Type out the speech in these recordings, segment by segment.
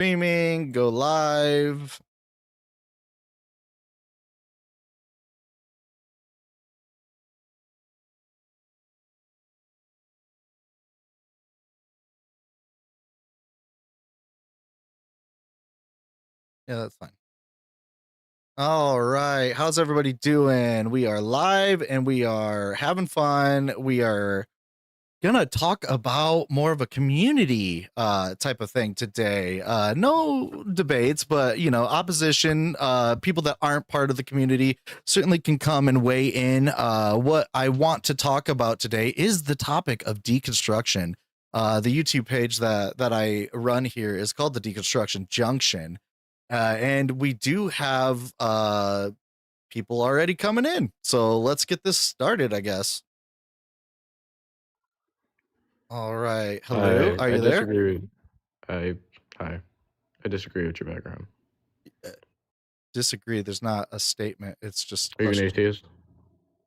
Streaming, go live. Yeah, that's fine. All right. How's everybody doing? We are live and we are having fun. We are gonna talk about more of a community type of thing today. No debates, but opposition, people that aren't part of the community certainly can come and weigh in. What I want to talk about today is the topic of deconstruction. The YouTube page that I run here is called the Deconstruction Junction. And we do have people already coming in. So let's get this started, I guess. All right. Hello. Are I you there? disagree with hi. I disagree with your background. Disagree. There's not a statement. It's just Are you an question. atheist?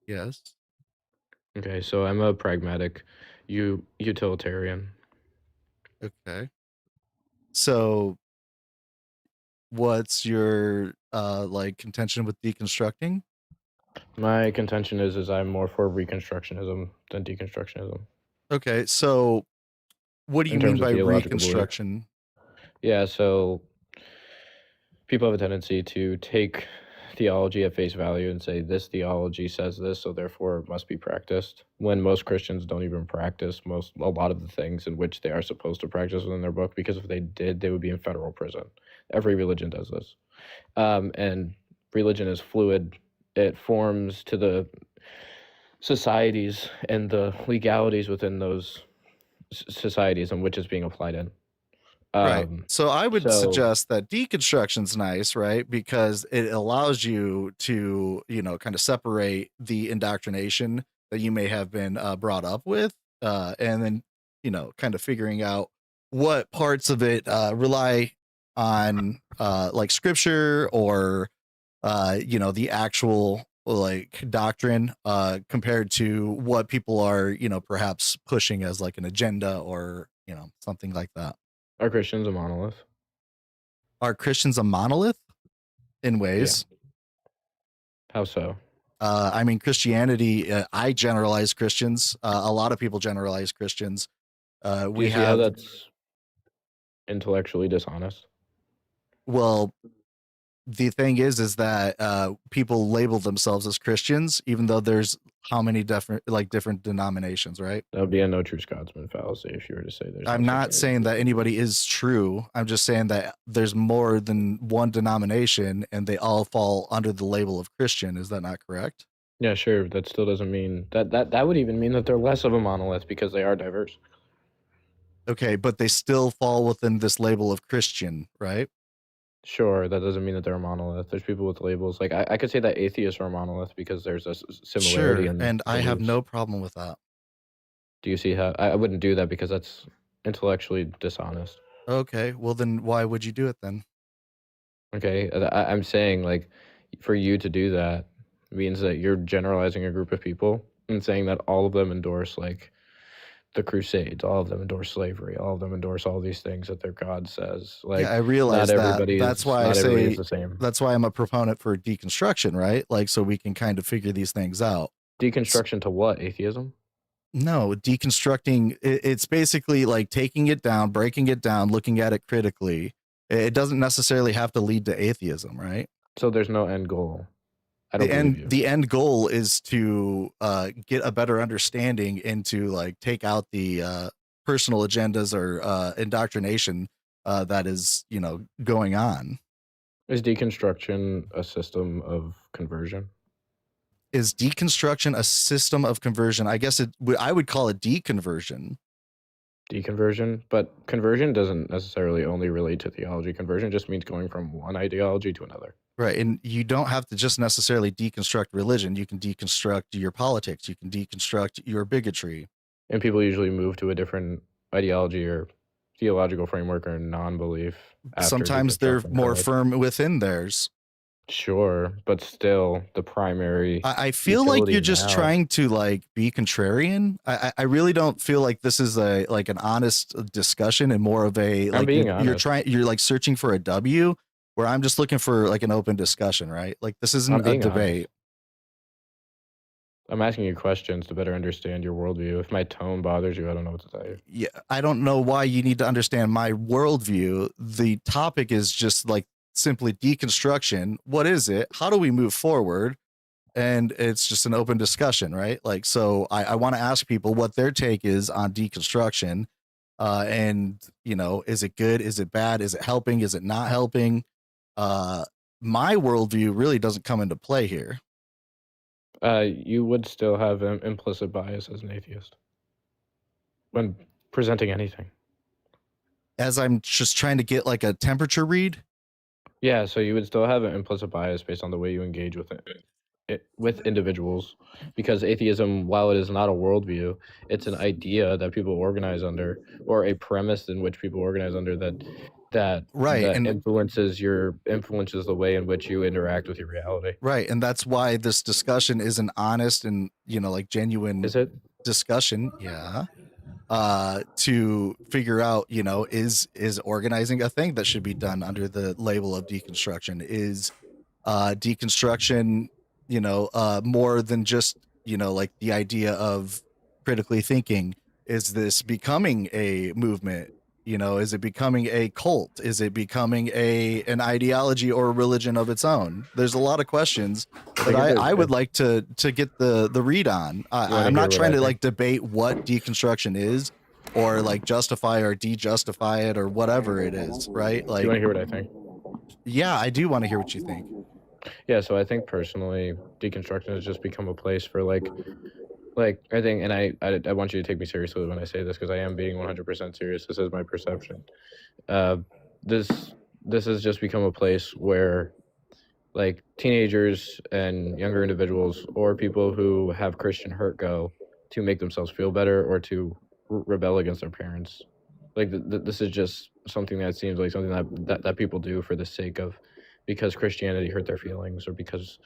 Yes. Okay, so I'm a pragmatic utilitarian. Okay. So what's your like contention with deconstructing? My contention is I'm more for reconstructionism than deconstructionism Okay. So what do you in mean terms of by theological belief. reconstruction? Yeah, so people have a tendency to take theology at face value and say this theology says this, so therefore it must be practiced, when most Christians don't even practice a lot of the things in which they are supposed to practice within their book, because if they did, they would be in federal prison. Every religion does this. And religion is fluid. It forms to the societies and the legalities within those societies in which it's being applied in. Right. So I would So suggest that deconstruction's nice, right? Because it allows you to, kind of separate the indoctrination that you may have been brought up with, and then, kind of figuring out what parts of it rely on like scripture or, the actual like doctrine compared to what people are, perhaps pushing as like an agenda or, something like that. are Christians a monolith? Are Christians a monolith in Yeah. ways? How so? I mean, Christianity, I generalize Christians. A lot of people generalize Christians. Do you We see how have, that's intellectually dishonest? well, the thing is that people label themselves as Christians, even though there's how many different denominations, right? That would be a no true Scotsman fallacy if you were to say there's no I'm such not thing as a saying that Christian. anybody is true. I'm just saying that there's more than one denomination and they all fall under the label of Christian. Is that not correct? Yeah, sure. That still doesn't mean that would even mean that they're less of a monolith because they are diverse. Okay, but they still fall within this label of Christian, right? Sure, that doesn't mean that they're a monolith. There's people with labels. Like I could say that atheists are a monolith because there's a similarity Sure, in and I have beliefs. no problem with that. Do you see how I wouldn't do that because that's intellectually dishonest. Okay, well then why would you do it then? Okay, I'm saying like for you to do that means that you're generalizing a group of people and saying that all of them endorse like the Crusades, all of them endorse slavery, all of them endorse all these things that their God says. Yeah, I Like realize that. not everybody is the same. That's why I'm a proponent for deconstruction, right? Like so we can kind of figure these things out. Deconstruction to what? Atheism? No, deconstructing it's basically like taking it down, breaking it down, looking at it critically. It doesn't necessarily have to lead to atheism, right? So there's no end goal. I don't believe you. The end goal is to get a better understanding and to like take out the personal agendas or indoctrination that is going on. Is deconstruction a system of conversion? Is deconstruction a system of conversion? I guess I would call it deconversion. Deconversion, but conversion doesn't necessarily only relate to theology. Conversion just means going from one ideology to another. Right. And you don't have to just necessarily deconstruct religion. You can deconstruct your politics. You can deconstruct your bigotry. And people usually move to a different ideology or theological framework or non-belief after Sometimes they're deconstruction, more correct? firm within theirs. Sure, but still, the primary I feel like utility you're just now. trying to like be contrarian. I really don't feel like this is a like an honest discussion and more of a I'm like being honest. you're like searching for a W where I'm just looking for like an open discussion, right? Like this isn't I'm a being honest. debate. I'm asking you questions to better understand your worldview. If my tone bothers you, I don't know what to tell you. Yeah, I don't know why you need to understand my worldview. The topic is just like simply deconstruction. What is it? How do we move forward? And it's just an open discussion, right? Like, so I want to ask people what their take is on deconstruction. And, you know, is it good? Is it bad? Is it helping? Is it not helping? Uh, my worldview really doesn't come into play here. You would still have an implicit bias as an atheist when presenting anything. As I'm just trying to get like a temperature read. Yeah, so you would still have an implicit bias based on the way you engage with it with individuals, because atheism, while it is not a worldview, it's an idea that people organize under, or a premise in which people organize under Right. that And influences the way in which you interact with your reality. right. And that's why this discussion is an honest and, you know, like genuine Is it? discussion. Yeah. To figure out, you know, is organizing a thing that should be done under the label of deconstruction? Is deconstruction, you know, more than just, you know, like the idea of critically thinking? Is this becoming a movement? You know, is it becoming a cult? Is it becoming an ideology or a religion of its own? There's a lot of questions I that think I would like to get the read on. you want to I'm hear not what trying I to think. like debate what deconstruction is or like justify or de-justify it or whatever it is, right? You Like, want to hear what I think? yeah, I do want to hear what you think. Yeah, so I think personally, deconstruction has just become a place for like I think, and I want you to take me seriously when I say this, because I am being 100% serious. This is my perception. Uh, this this has just become a place where like teenagers and younger individuals or people who have Christian hurt go to make themselves feel better or to rebel against their parents. Like this is just something that seems like something that people do for the sake of, because Christianity hurt their feelings or because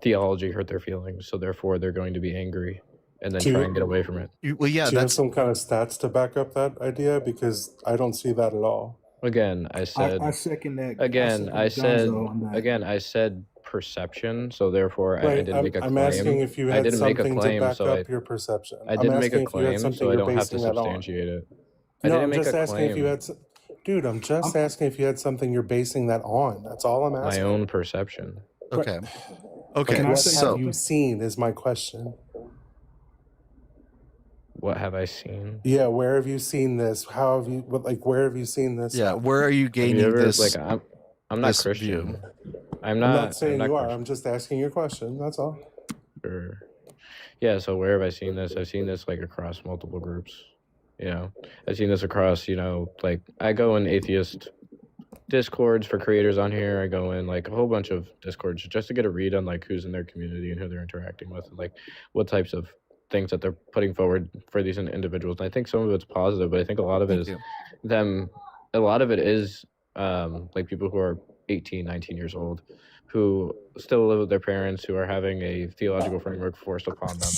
theology hurt their feelings, so therefore they're going to be angry and then Do try you, and get away from it. Well, yeah, do you have that's some kind of stats to back up that idea? Because I don't see that at all. Again, I said I second that. again, I said Gonzo on that. again, I said perception, so therefore I Right. didn't make a I'm asking claim. if you I had didn't make a something to claim, back so up your perception. I I'm didn't make a asking if you had claim, something so I you're don't have to basing that on. substantiate it. I No, didn't I'm make just a asking if you claim. had. Dude, I'm just asking if you had something you're basing that on. That's all I'm My asking. own perception. okay. Like, Okay, Can I what say have so you seen is my question. What have I seen? Yeah, where have you seen this? How have you? Where have you seen this? yeah, at? where are you Have you gaining ever this I'm not this Christian. view? I'm I'm not not saying you are. Christian. I'm just asking your question. That's all. Sure. Yeah, so where have I seen this? I've seen this like across multiple groups. You know, I've seen this across, like I go in atheist discords for creators on here. I go in like a whole bunch of discords just to get a read on like who's in their community and who they're interacting with, and like what types of things that they're putting forward for these individuals. And I think some of it's positive, but I think a lot of it Thank is you. them. A lot of it is like people who are 18, 19 years old, who still live with their parents, who are having a theological framework forced upon them,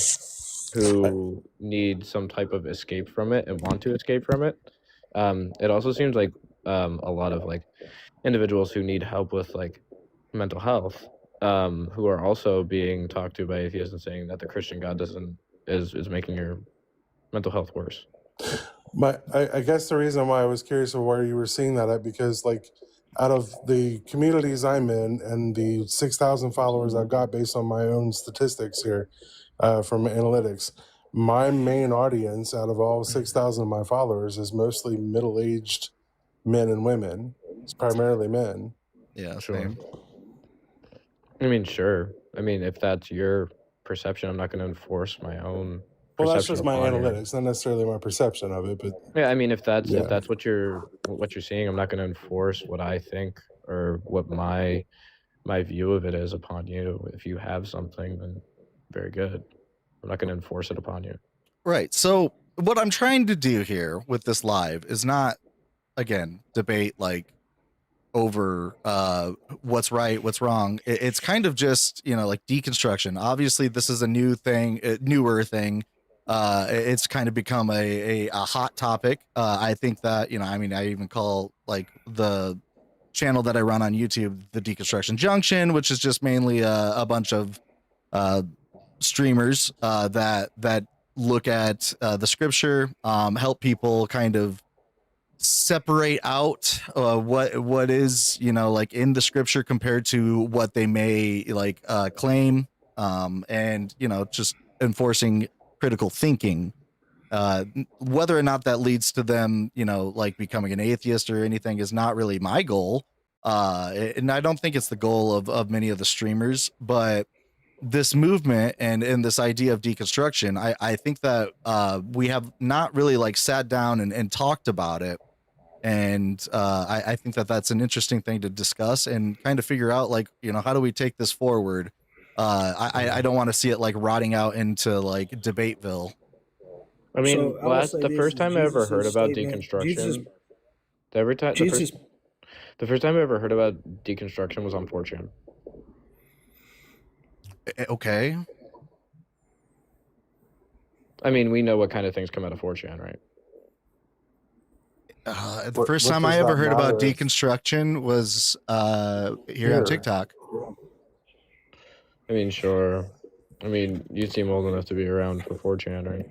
who need some type of escape from it and want to escape from it. It also seems like a lot of like individuals who need help with like mental health, who are also being talked to by atheists and saying that the Christian God doesn't is making your mental health worse. I guess the reason why I was curious of where you were seeing that at, because like out of the communities I'm in and the 6,000 followers I've got based on my own statistics here from analytics, my main audience out of all 6,000 of my followers is mostly middle-aged men and women. It's primarily men. Yeah, Sure. same. I mean, sure. I mean, if that's your perception, I'm not going to enforce my own Well, that's perception just my upon you. analytics, not necessarily my perception of it, but Yeah, I mean, if that's Yeah. what you're seeing, I'm not going to enforce what I think or what my view of it is upon you. If you have something, then very good. I'm not going to enforce it upon you. Right. So what I'm trying to do here with this live is not, again, debate like over what's right, what's wrong. It's kind of just, like deconstruction. Obviously, this is a new thing, newer thing. It's kind of become a hot topic. I think that, I even call like the channel that I run on YouTube the Deconstruction Junction, which is just mainly a bunch of streamers that look at the scripture, help people kind of separate out what is like in the scripture compared to what they may like claim, and just enforcing critical thinking, whether or not that leads to them like becoming an atheist or anything is not really my goal, and I don't think it's the goal of many of the streamers. But this movement and this idea of deconstruction, I think that we have not really like sat down and talked about it. And I think that that's an interesting thing to discuss and kind of figure out, like, how do we take this forward? I don't want to see it like rotting out into like debateville. I mean, So I will say the this first is time I ever heard Jesus' about statement. Jesus, deconstruction, Jesus, the first time I ever heard about deconstruction was on 4chan. Okay. I mean, we know what kind of things come out of 4chan, right? The first time I ever heard about deconstruction was here on TikTok. I mean, sure. I mean, you seem old enough to be around for 4chan, right?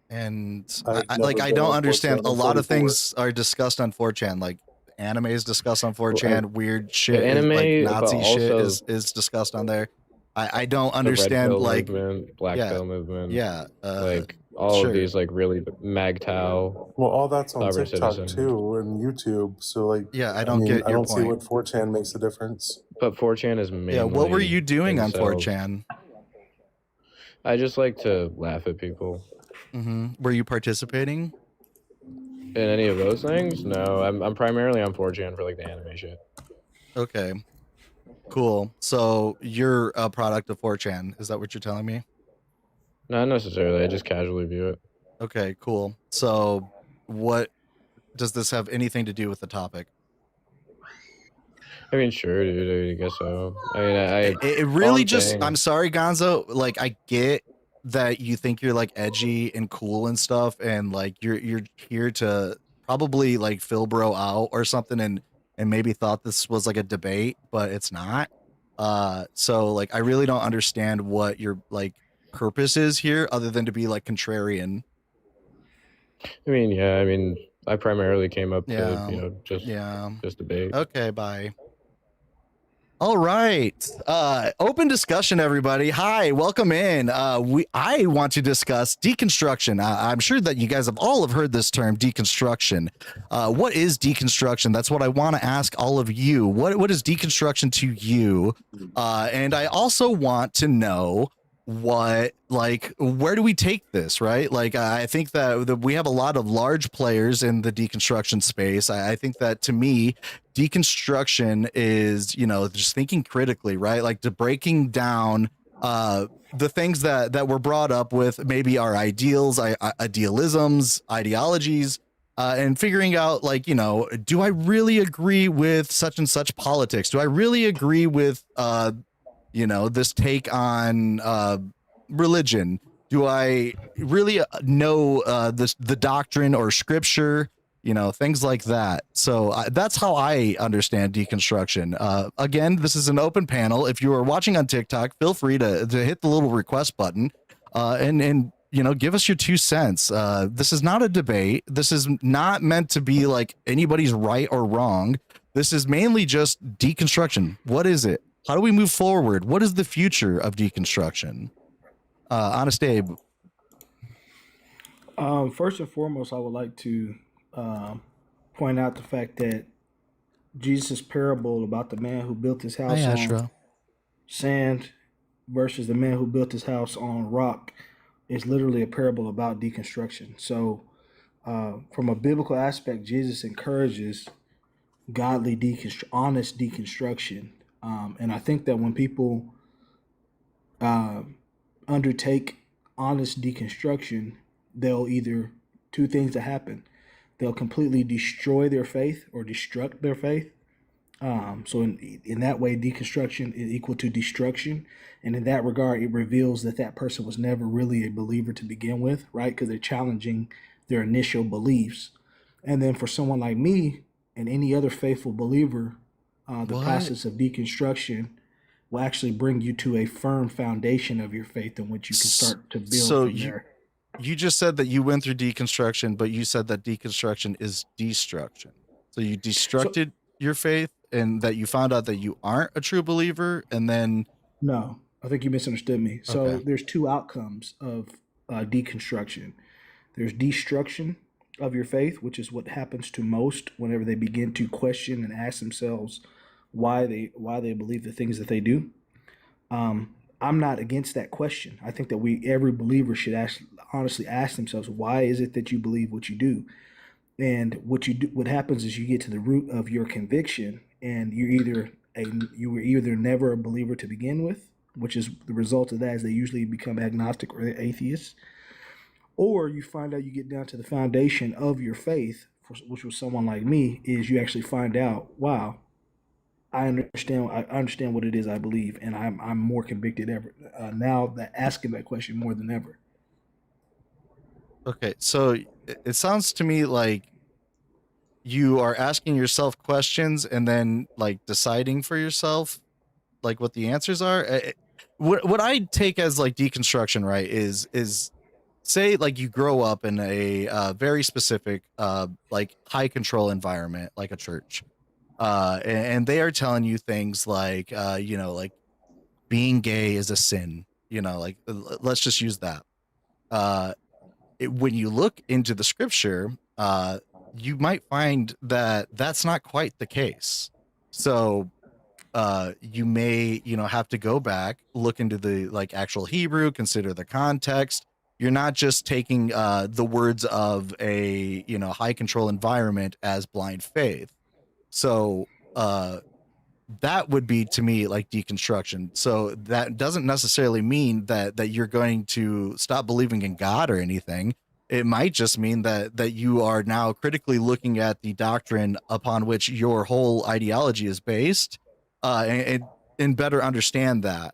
And I've I never been don't on understand. 4chan. A I'm lot of 44. things are discussed on 4chan, like anime is discussed on 4chan. Weird shit, anime, like but Nazi shit also is discussed on there. I don't the red understand pill like movement, black yeah, pill movement, yeah, like all sure. of these like really MAGTOW. Well, all that's on sovereign TikTok citizen. too and YouTube. So like, yeah, I don't get I your don't see point. what 4chan makes a difference. But 4chan is mainly. Yeah, what were you doing on incels. 4chan? I just like to laugh at people. Were you participating in any of those things? No, I'm primarily on 4chan for like the anime shit. Okay, cool. So you're a product of 4chan. Is that what you're telling me? Not necessarily. I just casually view it. Okay, cool. So what does this have anything to do with the topic? I mean, sure, dude. I guess so. I mean, it really just. I'm sorry, Gonzo. Like, I get that you think you're like edgy and cool and stuff, and like you're here to probably like fill bro out or something, and maybe thought this was like a debate, but it's not. So like I really don't understand what your like purpose is here, other than to be like contrarian. I mean, yeah. I mean, I primarily came up to just debate. Okay, bye. All right. Open discussion, everybody. Hi, welcome in. I want to discuss deconstruction. I'm sure that you guys have all have heard this term, deconstruction. What is deconstruction? That's what I want to ask all of you. What is deconstruction to you? And I also want to know where do we take this, right? Like, I think that we have a lot of large players in the deconstruction space. I think that, to me, deconstruction is, just thinking critically, right? Like, to breaking down the things that were brought up with maybe our idealisms, ideologies, and figuring out, like, do I really agree with such and such politics? Do I really agree with this take on religion? Do I really know the doctrine or scripture? Things like that. So that's how I understand deconstruction. Again, this is an open panel. If you are watching on TikTok, feel free to hit the little request button and give us your 2 cents. This is not a debate. This is not meant to be like anybody's right or wrong. This is mainly just deconstruction. What is it? How do we move forward? What is the future of deconstruction? Honest Abe. First and foremost, I would like to point out the fact that Jesus' parable about the man who built his house on sand versus the man who built his house on rock is literally a parable about deconstruction. So from a biblical aspect, Jesus encourages godly honest deconstruction. And I think that when people undertake honest deconstruction, they'll either two things that happen. They'll completely destroy their faith or destruct their faith, So in that way, deconstruction is equal to destruction, and in that regard, it reveals that that person was never really a believer to begin with, right? Because they're challenging their initial beliefs. And then for someone like me and any other faithful believer, the What? process of deconstruction will actually bring you to a firm foundation of your faith in which you can start to build So from there. you just said that you went through deconstruction, but you said that deconstruction is destruction. So you So destructed your faith and that you found out that you aren't a true believer, and then no, I think you misunderstood me. okay. So there's two outcomes of deconstruction. There's destruction of your faith, which is what happens to most whenever they begin to question and ask themselves why they believe the things that they do. I'm not against that question. I think that every believer should honestly ask themselves, why is it that you believe what you do? And what happens is you get to the root of your conviction, and you were either never a believer to begin with, which is the result of that is they usually become agnostic or atheists, or you find out you get down to the foundation of your faith, which was someone like me, is you actually find out, wow, I understand what it is I believe, and I'm more convicted ever now that asking that question more than ever. Okay, so it sounds to me like you are asking yourself questions and then like deciding for yourself like what the answers are. What I take as like deconstruction, right, is say like you grow up in a very specific like high control environment like a church, and they are telling you things like like being gay is a sin, like let's just use that. uh when you look into the scripture, you might find that that's not quite the case. So you may have to go back, look into the like actual Hebrew, consider the context. You're not just taking the words of a high control environment as blind faith. So that would be to me like deconstruction. So that doesn't necessarily mean that you're going to stop believing in God or anything. It might just mean that you are now critically looking at the doctrine upon which your whole ideology is based, and better understand that.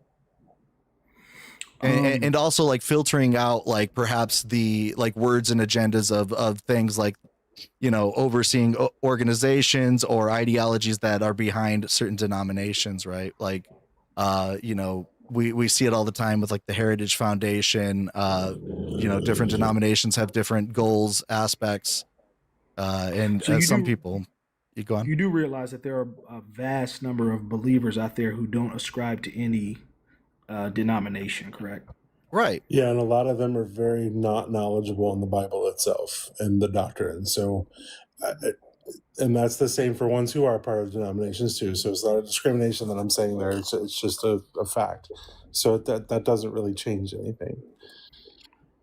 And also like filtering out like perhaps the like words and agendas of things like overseeing organizations or ideologies that are behind certain denominations, right? Like we see it all the time with like the Heritage Foundation. Different denominations have different goals, aspects, and So you some do people, you go on. you do realize that there are a vast number of believers out there who don't ascribe to any denomination, correct? Right. Yeah, and a lot of them are very not knowledgeable in the Bible itself and the doctrine. So, and that's the same for ones who are part of denominations too. So it's not a discrimination that I'm saying there. It's just a fact. So that doesn't really change anything.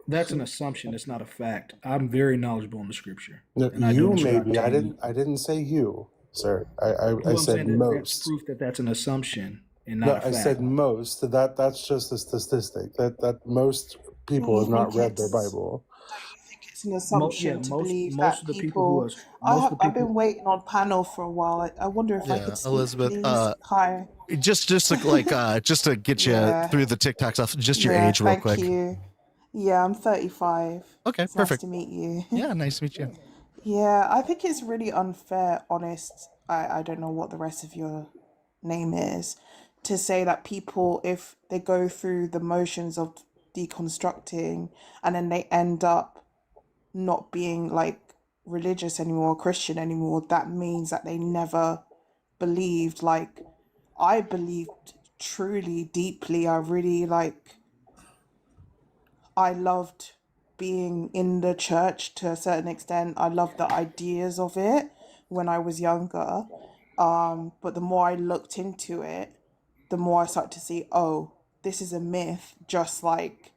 That's an assumption. It's not a fact. I'm very knowledgeable in the scripture, No, and I don't you ascribe maybe. to I any. didn't say you, sir. I Well, I'm said saying that that's most. proof that that's an assumption and not No, a I said fact. most. That's just a statistic. That most Do people you have not think read their it's Bible. an Yeah, assumption to believe most that of the people who are people? most of the I've been people. waiting on panel for a while. I wonder if I Yeah, could speak, Elizabeth. please. Hi. Just to like just to get you Yeah. through the TikTok stuff, just your Yeah. age real Thank quick. you. Yeah, I'm 35. Okay, It's nice perfect. to meet you. Yeah, nice to meet you. Yeah, I think it's really unfair, honest. I don't know what the rest of your name is, to say that people, if they go through the motions of deconstructing and then they end up not being like religious anymore, Christian anymore, that means that they never believed. Like, I believed truly, deeply. I really I loved being in the church to a certain extent. I loved the ideas of it when I was younger. But the more I looked into it, the more I started to see, oh, this is a myth, just like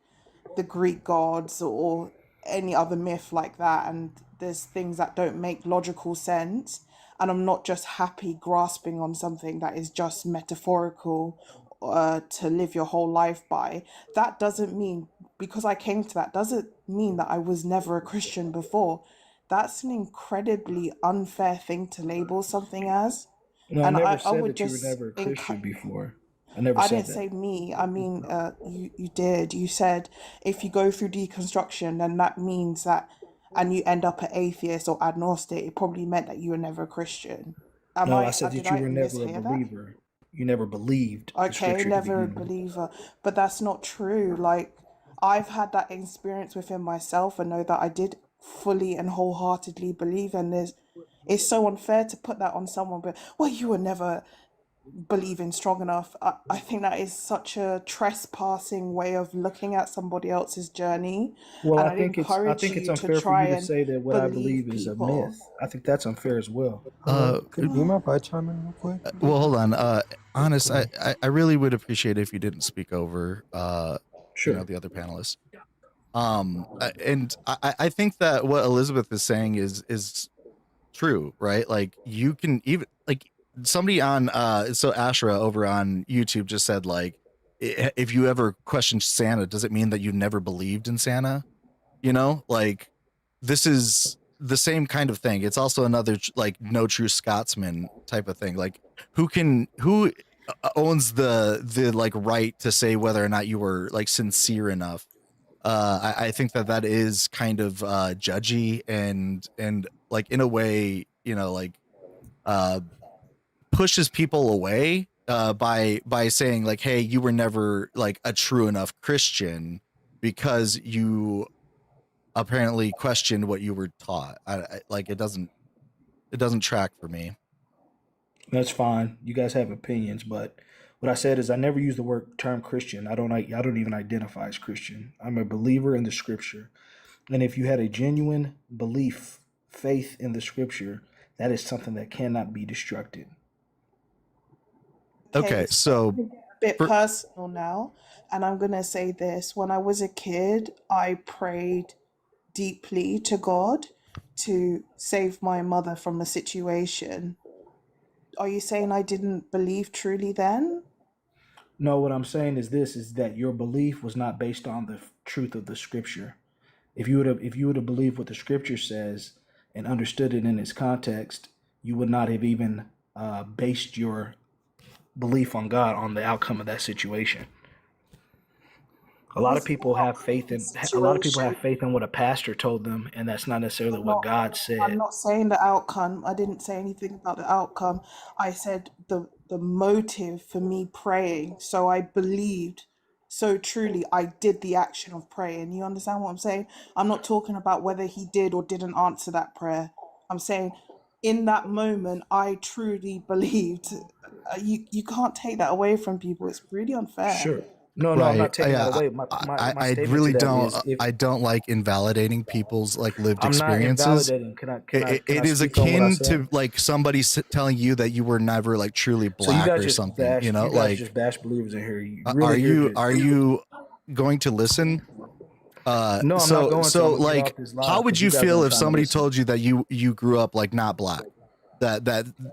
the Greek gods or any other myth like that. And there's things that don't make logical sense. And I'm not just happy grasping on something that is just metaphorical to live your whole life by. That doesn't mean, because I came to that, doesn't mean that I was never a Christian before. That's an incredibly unfair thing to label something as. No, I And never I said would that you were just never a encourage. Christian before. I never I said didn't that. say me. I mean, you did. You said if you go through deconstruction, then that means that, and you end up an atheist or agnostic. It probably meant that you were never a Christian. Am No, I I? said Did that you I were never a mishear that? believer. You never believed the Okay, scripture to never a begin with. believer, but that's not true. Like, I've had that experience within myself and know that I did fully and wholeheartedly believe. And it's so unfair to put that on someone. But well, you were never believing strong enough. I think that is such a trespassing way of looking at somebody else's journey, Well, and I I'd think encourage it's you to unfair for try you to and say that what I believe believe is a people. myth. I think that's unfair as well. Uh, Hello, do you mind if I chime in real quick? well, hold on. Honest, Cool. I really would appreciate it if you didn't speak over, Sure. the other panelists. And I think that what Elizabeth is saying is true, right? Like you can even like somebody on so Ashra over on YouTube just said like if you ever questioned Santa, does it mean that you never believed in Santa? You know, like this is the same kind of thing. It's also another like no true Scotsman type of thing. Like who owns the like right to say whether or not you were like sincere enough. I think that that is kind of judgy and like in a way, you know, like uh pushes people away by saying like, hey, you were never like a true enough Christian because you apparently questioned what you were taught. Like it doesn't track for me. That's fine. You guys have opinions, but what I said is I never use the word term Christian. I don't even identify as Christian. I'm a believer in the scripture. And if you had a genuine belief, faith in the scripture, that is something that cannot be destructed. Okay, Okay, so so I'm gonna get a bit for, personal now, and I'm gonna say this. When I was a kid, I prayed deeply to God to save my mother from a situation. Are you saying I didn't believe truly then? No, what I'm saying is this is that your belief was not based on the truth of the scripture. If you would have believed what the scripture says and understood it in its context, you would not have even based your belief on God on the outcome of that situation. It was A lot of people situation. have faith in what a pastor told them, and that's not necessarily I'm what not God I'm said. not saying the outcome. I didn't say anything about the outcome. I said the motive for me praying. So I believed so truly I did the action of praying. You understand what I'm saying? I'm not talking about whether he did or didn't answer that prayer. I'm saying in that moment I truly believed. You can't take that away from people. It's really unfair. Sure. No, I'm right, not taking that away. My I statement to really that don't is if I don't like invalidating people's like lived I'm not experiences. invalidating, can I It is speak on what I akin said? to like somebody telling you that you were never like truly So you black guys or just something, you bash know, like believers in here. You are really here just you going to listen? no, I'm not So going to. I'm gonna get like off this how live would because you you guys feel aren't if trying to somebody listen. told you that you grew up like not black? That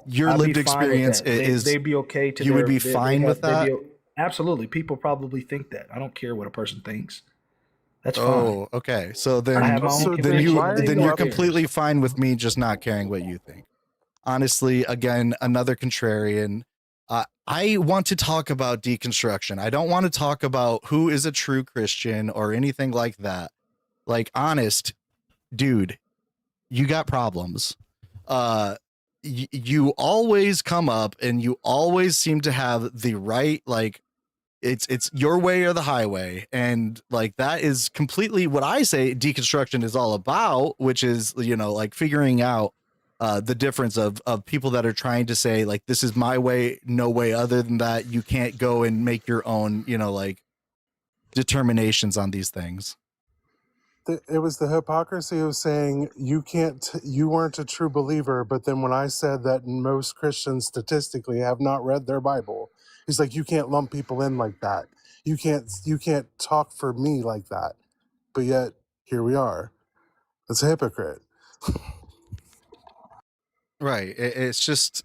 your I'd be lived fine with experience that. is They'd be okay to you would their be fine with they'd that? be absolutely. People probably think that. I don't care what a person thinks. That's fine. Oh, okay. So I then have my own So, Dave, conviction, why and are if then you you're that's up? completely theirs. fine with me just not caring what you think. Honestly, again, another contrarian. I want to talk about deconstruction. I don't want to talk about who is a true Christian or anything like that. Like, honest, dude, you got problems. You always come up and you always seem to have the right, like, it's your way or the highway, and like that is completely what I say deconstruction is all about, which is, you know, like figuring out the difference of people that are trying to say like this is my way, no way other than that. You can't go and make your own, you know, like determinations on these things. It was the hypocrisy of saying you weren't a true believer, but then when I said that most Christians statistically have not read their Bible, he's like, you can't lump people in like that. You can't talk for me like that. But yet here we are. It's a hypocrite. Right, it's just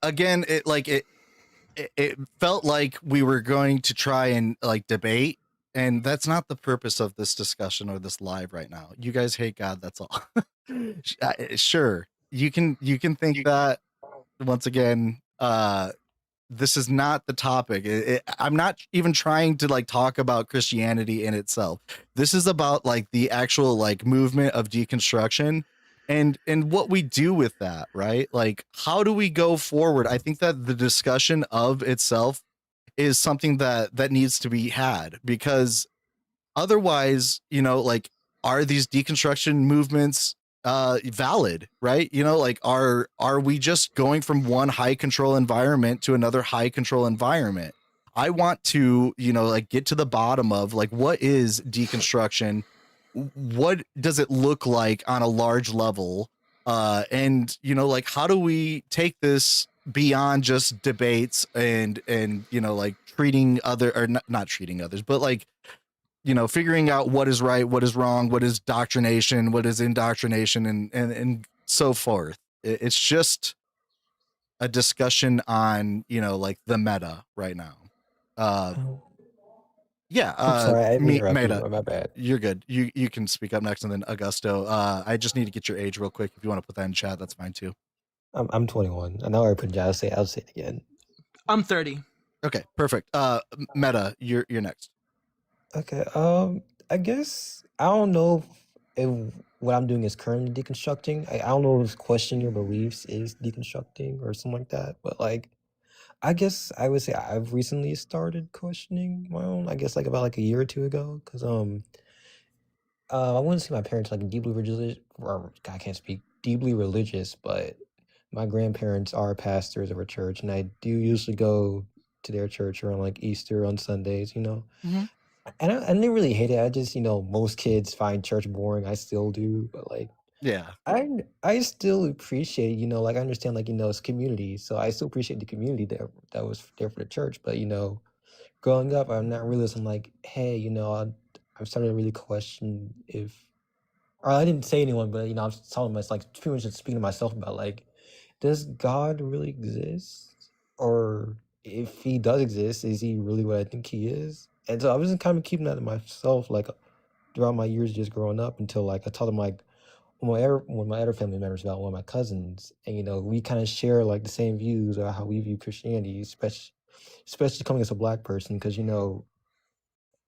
again, it felt like we were going to try and like debate, and that's not the purpose of this discussion or this live right now. You guys hate God, that's all. Sure, you can think that. Once again, This is not the topic. I'm not even trying to like talk about Christianity in itself. This is about like the actual like movement of deconstruction and what we do with that, right? Like, how do we go forward? I think that the discussion of itself is something that needs to be had, because otherwise, like, are these deconstruction movements valid, right? Like, are we just going from one high control environment to another high control environment? I want to, like, get to the bottom of like, what is deconstruction? What does it look like on a large level? And like, how do we take this beyond just debates and like treating other, or not treating others, but like, figuring out what is right, what is wrong, what is doctrination, what is indoctrination, and so forth. It's just a discussion on, like, the meta right now. Oh, Yeah. I'm sorry, I interrupted you. Meta, My bad. you're good. You can speak up next, and then Augusto. I just need to get your age real quick. If you want to put that in chat, that's fine too. I'm 21. I know I put I'll say it again. I'm 30. Okay, perfect. Meta, you're next. Okay. I guess I don't know if what I'm doing is currently deconstructing. I don't know if questioning your beliefs is deconstructing or something like that. But like, I guess I would say I've recently started questioning my own. I guess like about like a year or two ago, because I wouldn't say my parents like deeply religious, or I can't speak deeply religious, but my grandparents are pastors of a church, and I do usually go to their church around like Easter on Sundays, Mhm. And I didn't really hate it. I just, most kids find church boring. I still do, but like Yeah. I still appreciate, like I understand like, it's community. So I still appreciate the community that was there for the church. But growing up, I'm not realizing like, hey, I'm starting to really question if, or I didn't say anyone, but I was telling myself, like, pretty much just speaking to myself about like, does God really exist? Or if he does exist, is he really what I think he is? And so I was kind of keeping that to myself, like throughout my years just growing up, until like I told them like when my other family members about one of my cousins, and we kind of share like the same views about how we view Christianity, especially coming as a black person, because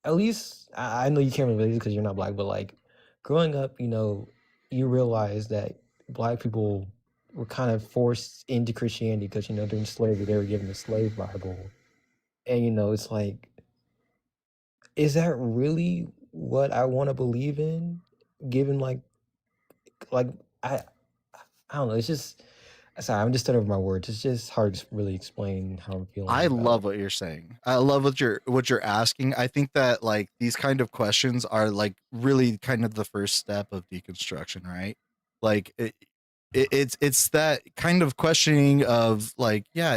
at least I know you can't really relate because you're not black, but like growing up, you realize that black people were kind of forced into Christianity because during slavery they were given the slave Bible, and it's like, is that really what I want to believe in? Given like I I don't know. It's just, sorry, I'm just stuttering over my words. It's just hard to really explain how I'm feeling I about love what you're saying. I love what you're asking. I think that like these kind of questions are like really kind of the first step of deconstruction, right? Like it's that kind of questioning of like, yeah,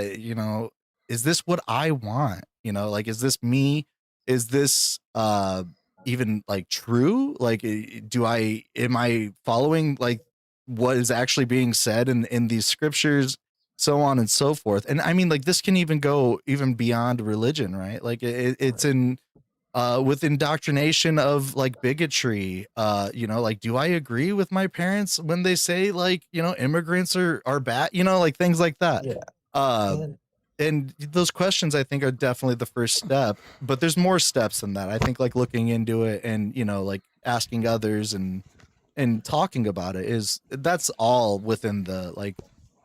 is this what I want? Like, is this me? Is this even like true? Like, am I following like what is actually being said in these scriptures, so on and so forth? And I mean, like, this can even go even beyond religion, right? Like, it's Right. in with indoctrination of like bigotry. Like, do I agree with my parents when they say like, immigrants are bad, like things like that. Yeah. uh And and those questions, I think, are definitely the first step, but there's more steps than that. I think like looking into it and like asking others and talking about it, that's all within the like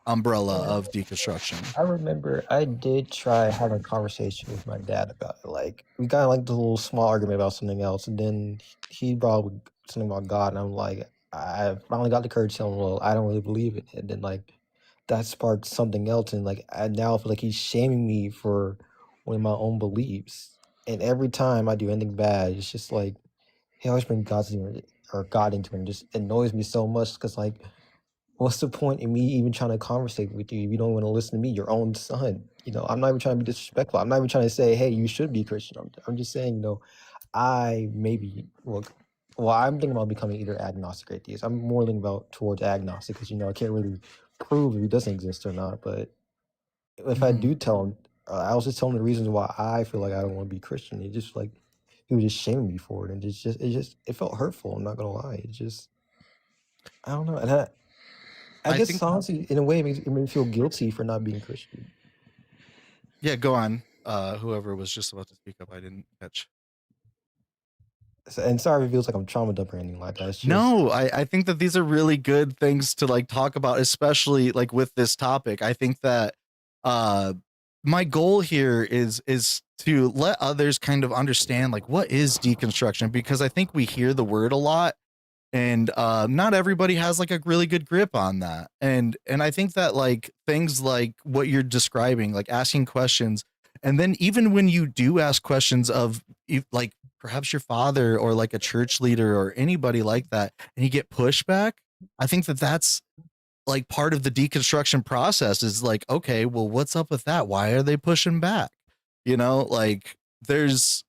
umbrella yeah, of deconstruction. I remember I did try having a conversation with my dad about it. Like we got like a little small argument about something else, and then he brought up something about God, and I'm like, I finally got the courage to tell him, well, I don't really believe it, and then like that sparked something else, and like I now feel like he's shaming me for one of my own beliefs, and every time I do anything bad, it's just like he always brings God into it, and just annoys me so much because like, what's the point in me even trying to conversate with you if you don't want to listen to me, your own son? I'm not even trying to be disrespectful. I'm not even trying to say, hey, you should be Christian. I'm just saying, I maybe I'm thinking about becoming either agnostic or atheist. I'm more thinking about towards agnostic because I can't really prove if he doesn't exist or not. But if I Mhm. do tell him, I was just telling him the reasons why I feel like I don't want to be Christian. It just like he was just shaming me for it, and it felt hurtful. I'm not gonna lie. It just, I don't know, and I I guess think honestly, in a way, it made me feel guilty for not being Christian. Yeah, go on. Whoever was just about to speak up, I didn't catch. And sorry if it feels like I'm trauma dumping or anything like that. It's just No, I think that these are really good things to like talk about, especially like with this topic. I think that uh my goal here is to let others kind of understand like what is deconstruction, because I think we hear the word a lot, and not everybody has like a really good grip on that. And I think that like things like what you're describing, like asking questions, and then even when you do ask questions of like perhaps your father or like a church leader or anybody like that, and you get pushback, I think that that's like part of the deconstruction process. Is like, okay, well, what's up with that? Why are they pushing back? Like there's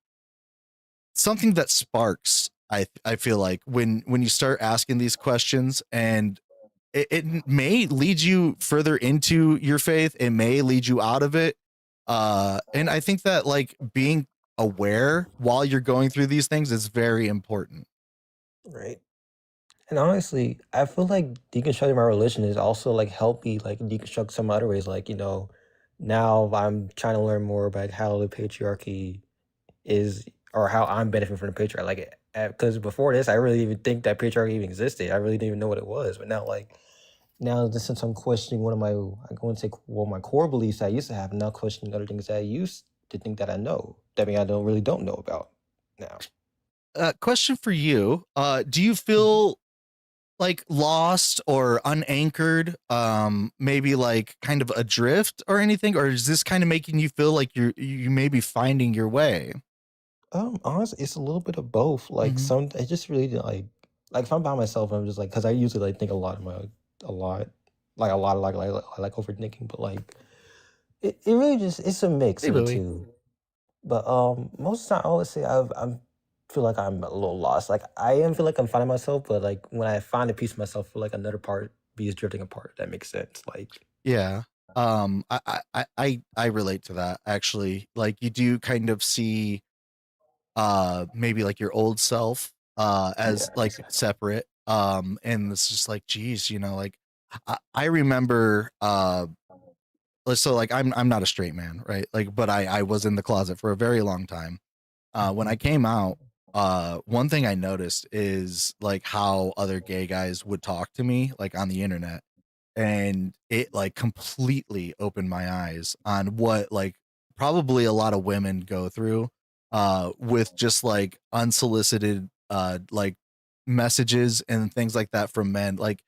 something that sparks. I feel like when you start asking these questions, and it may lead you further into your faith, it may lead you out of it, and I think that like being aware while you're going through these things is very important. right. And honestly, I feel like deconstructing my religion is also like help me like deconstruct some other ways. Like, now I'm trying to learn more about how the patriarchy is, or how I'm benefiting from the patriarchy. Like, because before this, I really didn't even think that patriarchy even existed. I really didn't even know what it was. But now just since I'm questioning one of my, I go and say, well, my core beliefs I used to have, now questioning other things that I used to think that I know. That mean I don't know about now. Question for you: do you feel like lost or unanchored, maybe like kind of adrift or anything, or is this kind of making you feel like you may be finding your way? Honestly, it's a little bit of both. Like Mhm. I just really like if I'm by myself, I'm just like, because I usually like think a lot, like overthinking, but like it really just it's a mix Hey, of the Bowie. two. But most of the time, I always say I feel like I'm a little lost. Like I am feel like I'm finding myself, but like when I find a piece of myself, I feel like another part is drifting apart. If that makes sense. Like Yeah. I relate to that actually. Like you do kind of see maybe like your old self yeah, as like separate. And it's just like, geez, like I remember so like I'm not a straight man, right? Like, but I was in the closet for a very long time. When I came out, one thing I noticed is like how other gay guys would talk to me like on the internet, and it like completely opened my eyes on what like probably a lot of women go through with just like unsolicited like messages and things like that from men. Like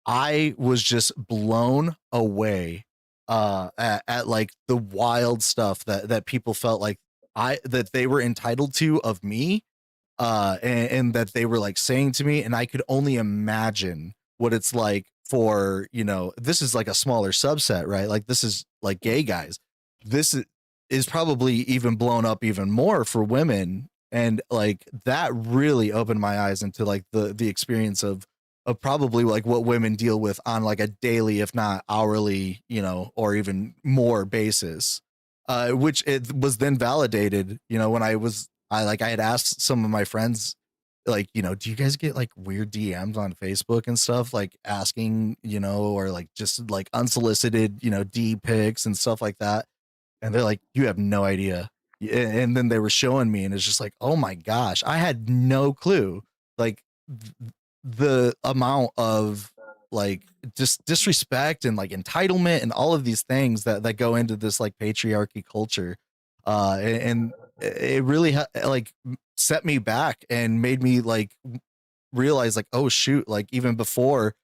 I was just blown away at like the wild stuff that people felt like that they were entitled to of me, and that they were like saying to me, and I could only imagine what it's like for, this is like a smaller subset, right? Like this is like gay guys. This is probably even blown up even more for women, and like that really opened my eyes into like the experience of probably like what women deal with on like a daily, if not hourly, or even more basis, which it was then validated, when I had asked some of my friends, like, do you guys get like weird DMs on Facebook and stuff, like asking, or like just like unsolicited, D pics and stuff like that? And they're like, you have no idea. And then they were showing me, and it's just like, oh my gosh, I had no clue. Like the amount of like just disrespect and like entitlement and all of these things that go into this like patriarchy culture, and it really like set me back and made me like realize like, oh shoot, like even before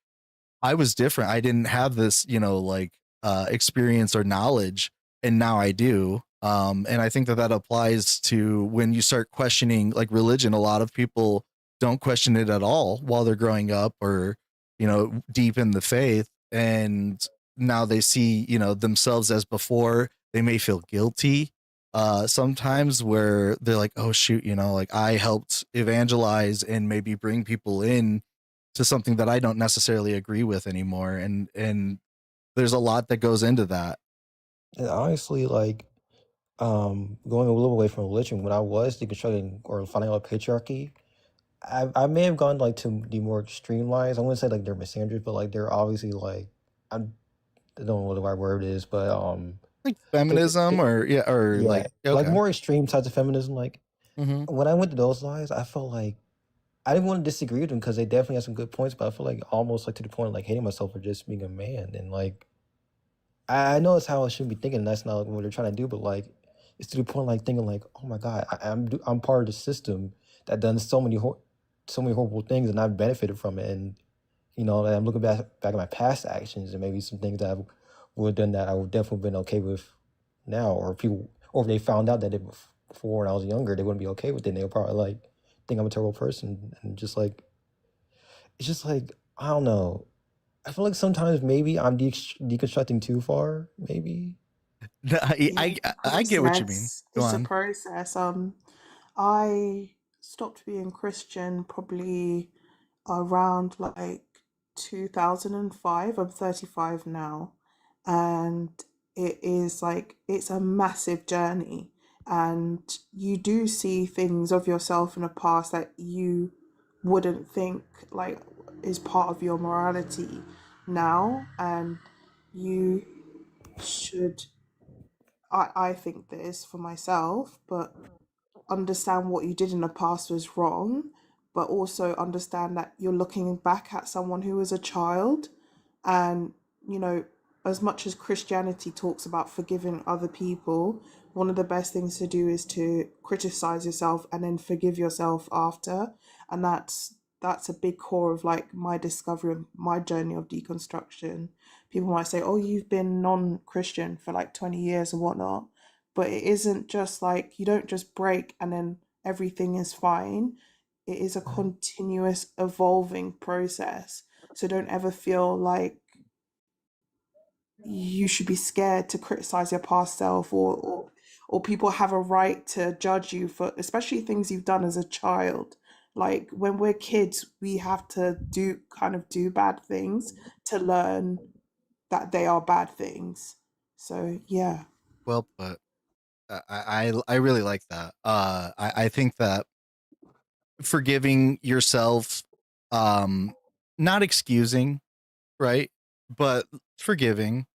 I was different, I didn't have this, like experience or knowledge, and now I do. And I think that applies to when you start questioning like religion. A lot of people don't question it at all while they're growing up, or deep in the faith, and now they see themselves as before. They may feel guilty sometimes, where they're like, oh shoot, like I helped evangelize and maybe bring people in to something that I don't necessarily agree with anymore. And there's a lot that goes into that. and honestly, like going a little away from religion, when I was deconstructing or finding out patriarchy, I may have gone like to the more extreme lines. I wouldn't say like they're misandries, but like they're obviously like I don't know what the right word is, but Like 'Cause feminism or yeah, like like okay. more extreme types of feminism. Like Mm-hmm. when I went to those lives, I felt like I didn't want to disagree with them because they definitely had some good points, but I feel like almost like to the point of like hating myself for just being a man. And like I know it's how I should be thinking. That's not what they're trying to do, but like it's to the point like thinking like, oh my god, I'm part of the system that done so many horrible things, and I've benefited from it. And you know, and I'm looking back at my past actions and maybe some things that I would have done that I would definitely been okay with now, or people, or if they found out that it before when I was younger, they wouldn't be okay with it. And they would probably like think I'm a terrible person, and just like it's just like I don't know. I feel like sometimes maybe I'm deconstructing too far. Maybe. No, Yeah, it's a I get what you mean. process. Go It's a on. process. I stopped being Christian probably around like 2005. I'm 35 now. And it is like, it's a massive journey. And you do see things of yourself in the past that you wouldn't think like is part of your morality now. And you should, I think this for myself, but understand what you did in the past was wrong, but also understand that you're looking back at someone who was a child. And, you know, as much as Christianity talks about forgiving other people, one of the best things to do is to criticize yourself and then forgive yourself after. And that's a big core of like my discovery and my journey of deconstruction. People might say, oh, you've been non-Christian for like 20 years or whatnot, but it isn't just like you don't just break and then everything is fine. It is a continuous evolving process. So don't ever feel like you should be scared to criticize your past self, or people have a right to judge you for especially things you've done as a child. Like when we're kids, we have to do bad things to learn that they are bad things. So yeah. Well put. I really like that. I think that forgiving yourself, not excusing, right, but forgiving.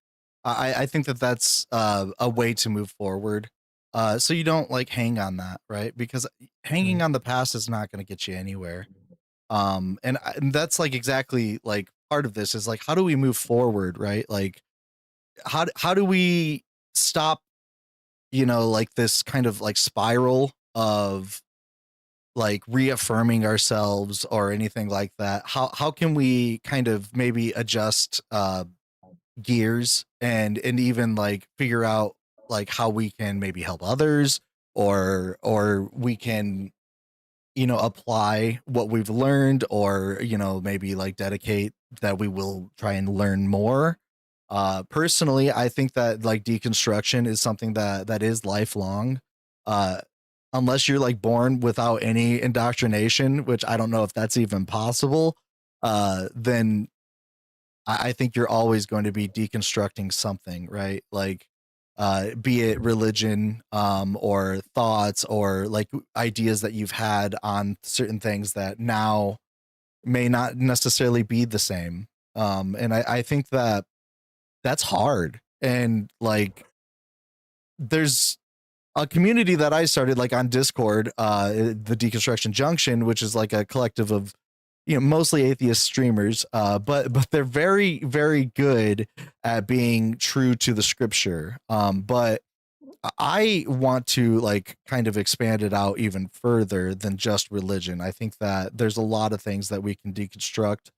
I think that that's a way to move forward. So you don't like hang on that, right? Because hanging Mhm. on the past is not going to get you anywhere. And that's like exactly like part of this is like how do we move forward, right? Like how do we stop, like this kind of like spiral of like reaffirming ourselves or anything like that? How can we kind of maybe adjust gears and even like figure out like how we can maybe help others, or we can apply what we've learned, or maybe like dedicate that we will try and learn more. Personally, I think that like deconstruction is something that is lifelong. uh Unless you're like born without any indoctrination, which I don't know if that's even possible, then I think you're always going to be deconstructing something, right? Like, be it religion, or thoughts, or like ideas that you've had on certain things that now may not necessarily be the same. And I think that that's hard. And like, there's a community that I started like on Discord, the Deconstruction Junction, which is like a collective of mostly atheist streamers, but they're very very good at being true to the scripture. But I want to like kind of expand it out even further than just religion. I think that there's a lot of things that we can deconstruct.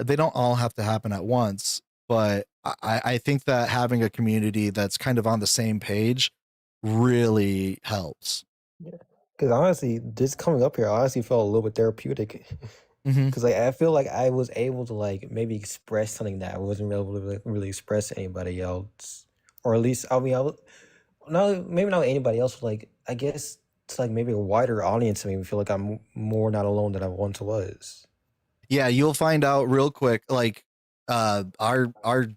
They don't all have to happen at once, but I think that having a community that's kind of on the same page really helps. Yeah. Because honestly, just coming up here, I honestly felt a little bit therapeutic. Hmm. Because like I feel like I was able to like maybe express something that I wasn't able to really express to anybody else, or at least I mean I was not maybe not anybody else, but like I guess it's like maybe a wider audience. I mean, feel like I'm more not alone than I once was. Yeah, you'll find out real quick. Like, our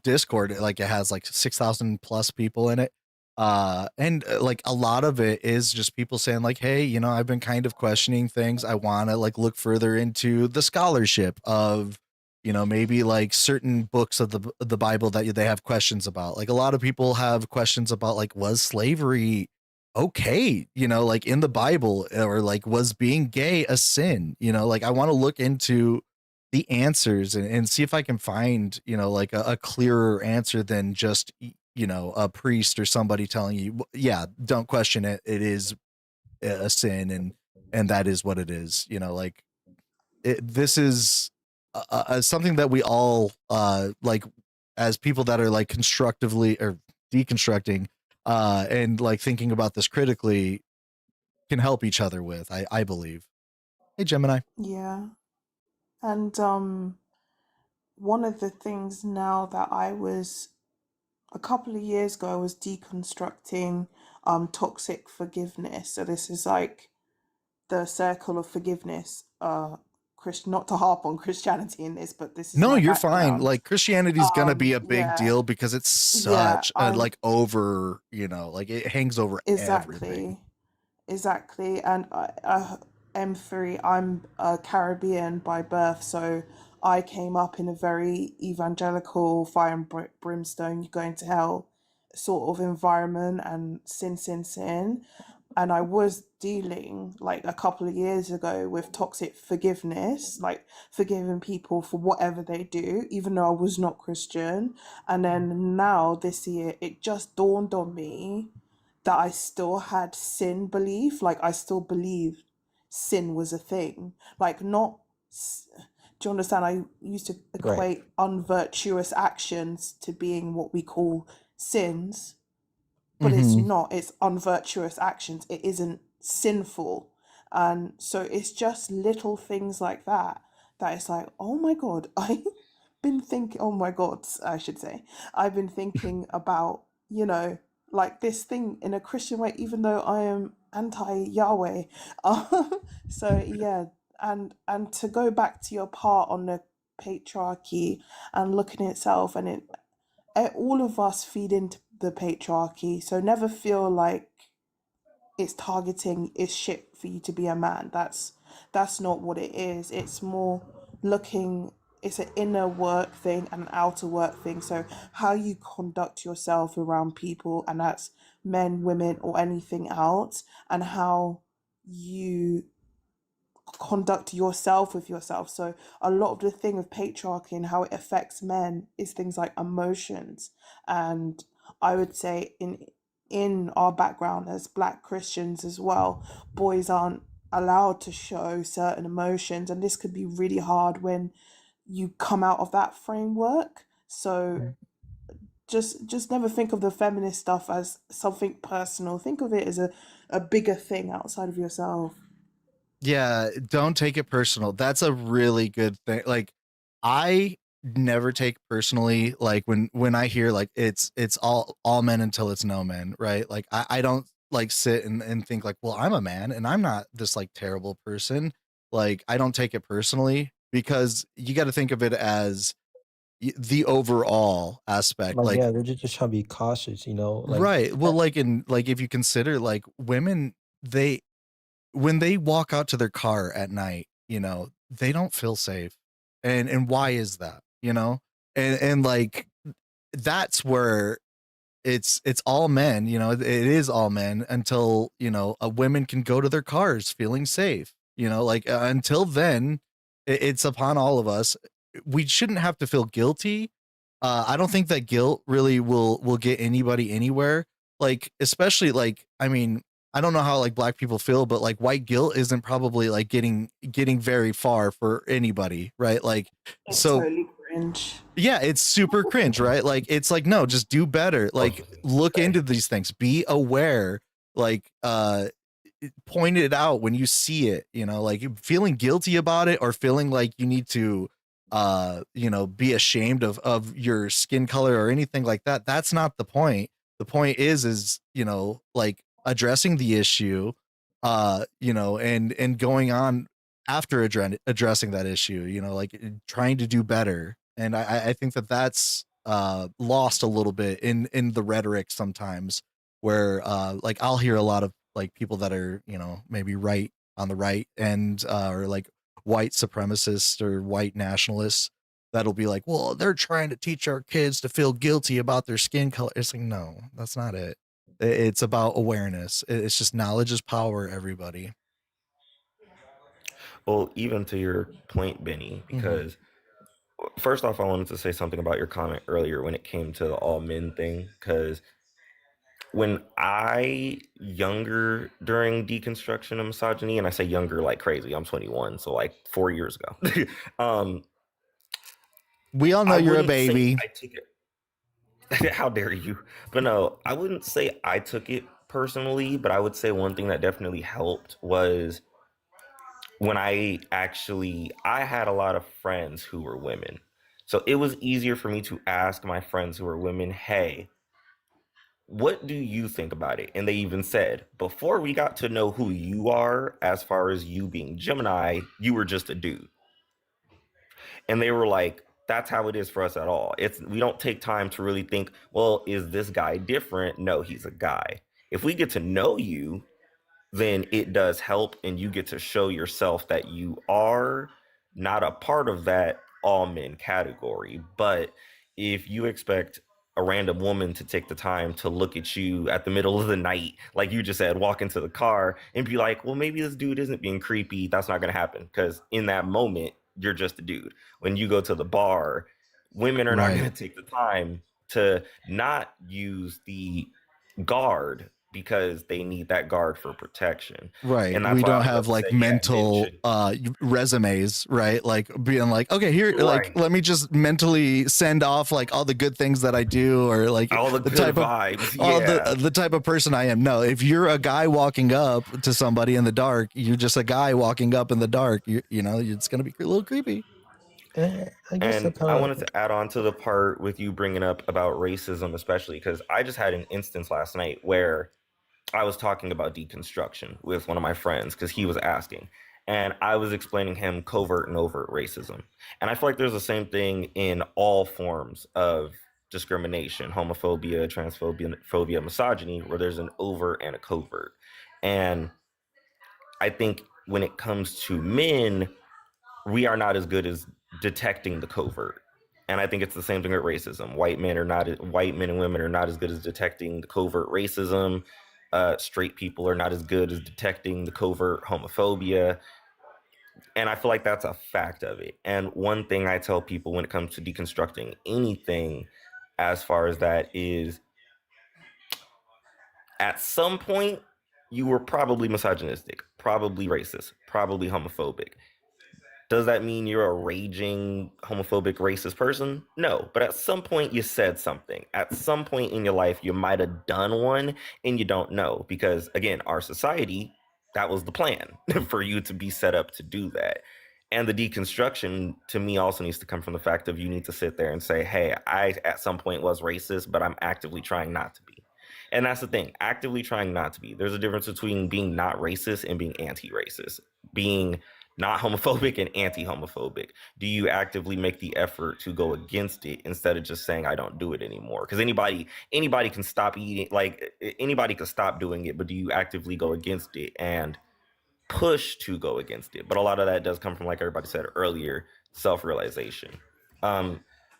Discord, like it has like 6,000 plus people in it. And like a lot of it is just people saying like, hey, I've been kind of questioning things. I want to like look further into the scholarship of maybe like certain books of the Bible that they have questions about. Like a lot of people have questions about like, was slavery okay, like in the Bible, or like was being gay a sin? Like I want to look into the answers and see if I can find, like a clearer answer than just, a priest or somebody telling you, yeah, don't question it. It is a sin, and that is what it is. Like this is something that we all like, as people that are like constructively or deconstructing and like thinking about this critically, can help each other with. I believe. Hey, Gemini. Yeah. And one of the things now that a couple of years ago, I was deconstructing toxic forgiveness. So this is like the circle of forgiveness. Not to harp on Christianity in this, but this is No, my you're fine. background. Like Christianity's gonna be a big Yeah, deal because it's yeah, such a like over, like it hangs over everything. exactly. Exactly, and I am three. I'm Caribbean by birth, so I came up in a very evangelical, fire and brimstone, you're going to hell sort of environment, and sin, sin, sin. And I was dealing like a couple of years ago with toxic forgiveness, like forgiving people for whatever they do, even though I was not Christian. And then now this year, it just dawned on me that I still had sin belief. Like I still believed sin was a thing. Like not. Do you understand? I used to Right. equate unvirtuous actions to being what we call sins, but it's Mm-hmm. not. It's unvirtuous actions. It isn't sinful. And so it's just little things like that that it's like, oh my God, I've been thinking, oh my God, I should say, I've been thinking about, like this thing in a Christian way, even though I am anti-Yahweh. So yeah, and to go back to your part on the patriarchy and looking at itself, and all of us feed into the patriarchy, so never feel like it's targeting it's shit for you to be a man. That's not what it is. It's more looking, it's an inner work thing and an outer work thing. So how you conduct yourself around people, and that's men, women, or anything else, and how you conduct yourself with yourself. So a lot of the thing of patriarchy and how it affects men is things like emotions. And I would say in our background as Black Christians as well, boys aren't allowed to show certain emotions, and this could be really hard when you come out of that framework. So just never think of the feminist stuff as something personal. Think of it as a bigger thing outside of yourself. Yeah, don't take it personal. That's a really good thing. Like I never take personally like when I hear like it's all men until it's no men, right? Like I don't like sit and think like, well, I'm a man and I'm not this like terrible person. Like I don't take it personally because you got to think of it as the overall aspect. Like, Like yeah, they're just trying to be cautious, like, right. Well, like in like if you consider like women, they when they walk out to their car at night, they don't feel safe. And why is that? And like that's where it's all men, it is all men until, a women can go to their cars feeling safe. Like until then, it's upon all of us. We shouldn't have to feel guilty. I don't think that guilt really will get anybody anywhere. Like especially like I mean, I don't know how like Black people feel, but like white guilt isn't probably like getting very far for anybody, right? Like It's so totally cringe. yeah, it's super cringe, right? Like it's like no, just do better. Like look into these things, be aware, like point it out when you see it, like feeling guilty about it or feeling like you need to be ashamed of your skin color or anything like that. That's not the point. The point is like addressing the issue, and going on after addressing that issue, like trying to do better. And I think that that's lost a little bit in the rhetoric sometimes, where like I'll hear a lot of like people that are maybe right on the right and or like white supremacists or white nationalists that'll be like, well, they're trying to teach our kids to feel guilty about their skin color. It's like, no, that's not it. It's about awareness. It's just knowledge is power, everybody. Well, even to your point, Benny, because first off, I wanted to say something about your comment earlier when it came to the all men thing. Because when I younger during deconstruction of misogyny, and I say younger like crazy, I'm 21, so like 4 years ago. We all know I you're a wouldn't say baby. I took it. How dare you? But no, I wouldn't say I took it personally, but I would say one thing that definitely helped was when I had a lot of friends who were women. So it was easier for me to ask my friends who were women, hey, what do you think about it? And they even said, before we got to know who you are, as far as you being Gemini, you were just a dude. And they were like, that's how it is for us at all. We don't take time to really think, well, is this guy different? No, he's a guy. If we get to know you, then it does help, and you get to show yourself that you are not a part of that all men category. But if you expect a random woman to take the time to look at you at the middle of the night, like you just said, walk into the car and be like, well, maybe this dude isn't being creepy, that's not going to happen, because in that moment you're just a dude. When you go to the bar, women are not going to take the time to not use the guard because they need that guard for protection. Right. And that's We why I don't was about have to like say, yeah, men mental should. resumes, right? Like being like, okay, here, like, Right. let me just mentally send off like all the good things that I do, or like All the good type of vibes. all Yeah. the type of person I am. No, if you're a guy walking up to somebody in the dark, you're just a guy walking up in the dark. You know, it's gonna be a little creepy. And I guess that And kind I of wanted to add on to the part with you bringing up about racism, especially because I just had an instance last night where I was talking about deconstruction with one of my friends because he was asking. And I was explaining him covert and overt racism. And I feel like there's the same thing in all forms of discrimination, homophobia, transphobia, phobia, misogyny, where there's an overt and a covert. And I think when it comes to men, we are not as good as detecting the covert. And I think it's the same thing with racism. White men and women are not as good as detecting the covert racism. Straight people are not as good as detecting the covert homophobia. And I feel like that's a fact of it. And one thing I tell people when it comes to deconstructing anything as far as that is, at some point, you were probably misogynistic, probably racist, probably homophobic. Does that mean you're a raging homophobic racist person? No, but at some point you said something. At some point in your life you might have done one and you don't know, because again, our society, that was the plan for you to be set up to do that. And the deconstruction to me also needs to come from the fact of you need to sit there and say, hey, I at some point was racist, but I'm actively trying not to be. And that's the thing, actively trying not to be. There's a difference between being not racist and being anti-racist. Being not homophobic and anti-homophobic. Do you actively make the effort to go against it instead of just saying I don't do it anymore? Because anybody can stop eating, like anybody can stop doing it, but do you actively go against it and push to go against it? But a lot of that does come from, like everybody said earlier, self-realization.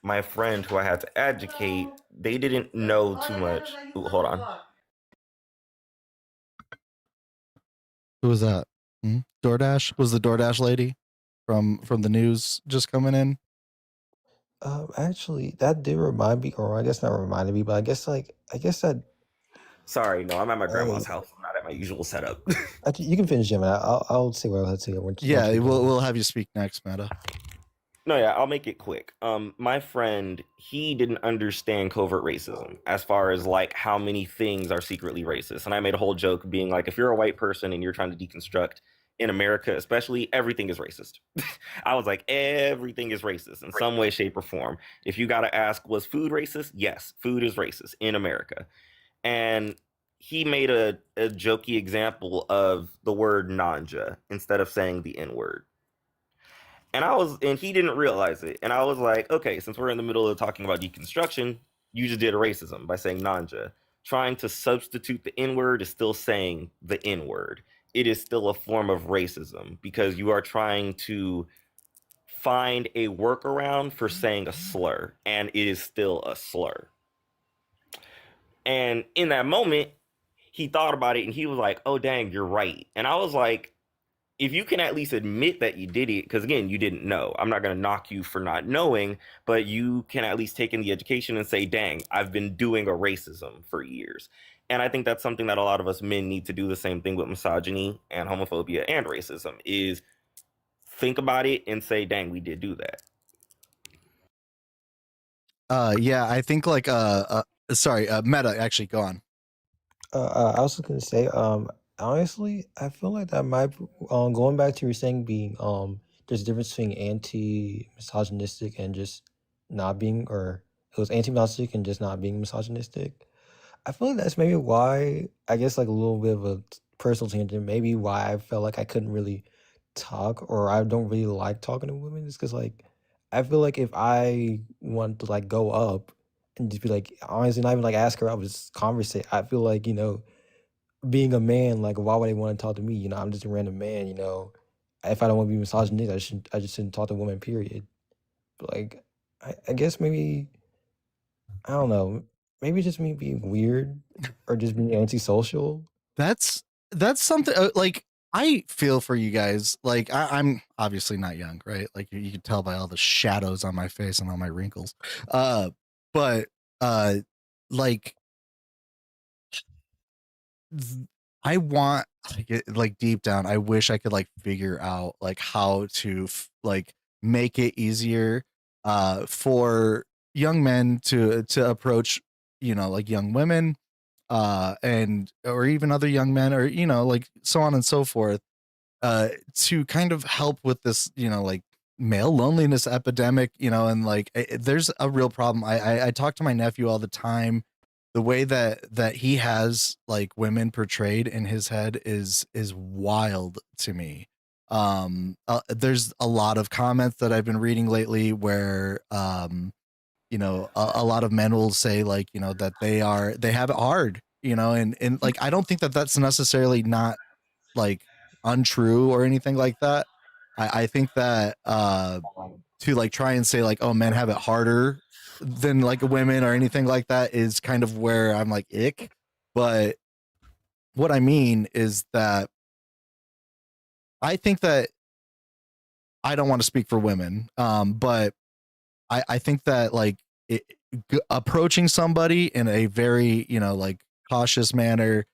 My friend who I had to educate, they didn't know too much. Ooh, hold on. Who was that? DoorDash? Was the DoorDash lady from the news just coming in? actually that did remind me, or I guess not reminded me, but I guess that Sorry, no, I'm at my grandma's hey, house. I'm not at my usual setup. actually, you can finish, Jim. I'll say what I had to say. Once Yeah, you're done. we'll have you speak next, Meta. No, yeah, I'll make it quick. My friend, he didn't understand covert racism as far as like how many things are secretly racist. And I made a whole joke being like, if you're a white person and you're trying to deconstruct in America, especially, everything is racist. I was like, everything is racist in some way, shape, or form. If you got to ask, was food racist? Yes, food is racist in America. And he made a jokey example of the word nanja instead of saying the N word. And he didn't realize it. And I was like, okay, since we're in the middle of talking about deconstruction, you just did a racism by saying nanja. Trying to substitute the N word is still saying the N word. It is still a form of racism because you are trying to find a workaround for saying a slur, and it is still a slur. And in that moment, he thought about it and he was like, oh, dang, you're right. And I was like, if you can at least admit that you did it, because again, you didn't know. I'm not going to knock you for not knowing, but you can at least take in the education and say, dang, I've been doing a racism for years. And I think that's something that a lot of us men need to do the same thing with misogyny and homophobia and racism is think about it and say, dang, we did do that. Yeah, I think like sorry, Meta, actually go on. I was just gonna say, honestly, I feel like that might, going back to your saying being, there's a difference between anti-misogynistic and just not being, or it was anti-misogynistic and just not being misogynistic. I feel like that's maybe why, I guess like a little bit of a personal tangent, maybe why I felt like I couldn't really talk, or I don't really like talking to women, is because like I feel like if I want to like go up and just be like, honestly, not even like ask her out, but just conversate, I feel like, being a man, like why would they want to talk to me? I'm just a random man, if I don't want to be misogynistic, I just shouldn't talk to women, period. But like I guess maybe, I don't know, maybe just me being weird or just being antisocial. That's something like I feel for you guys. Like I'm obviously not young, right? Like you can tell by all the shadows on my face and all my wrinkles. But like I want like deep down, I wish I could like figure out like how to like make it easier for young men to approach, like young women and or even other young men, or like so on and so forth, to kind of help with this, like male loneliness epidemic, and like there's a real problem. I talk to my nephew all the time. The way that he has like women portrayed in his head is wild to me. There's a lot of comments that I've been reading lately where a lot of men will say like, that they have it hard, and like I don't think that that's necessarily not like untrue or anything like that. I think that to like try and say like, oh, men have it harder than like women or anything like that is kind of where I'm like ick. But what I mean is that I think that I don't want to speak for women, but I think that like approaching somebody in a very like cautious manner,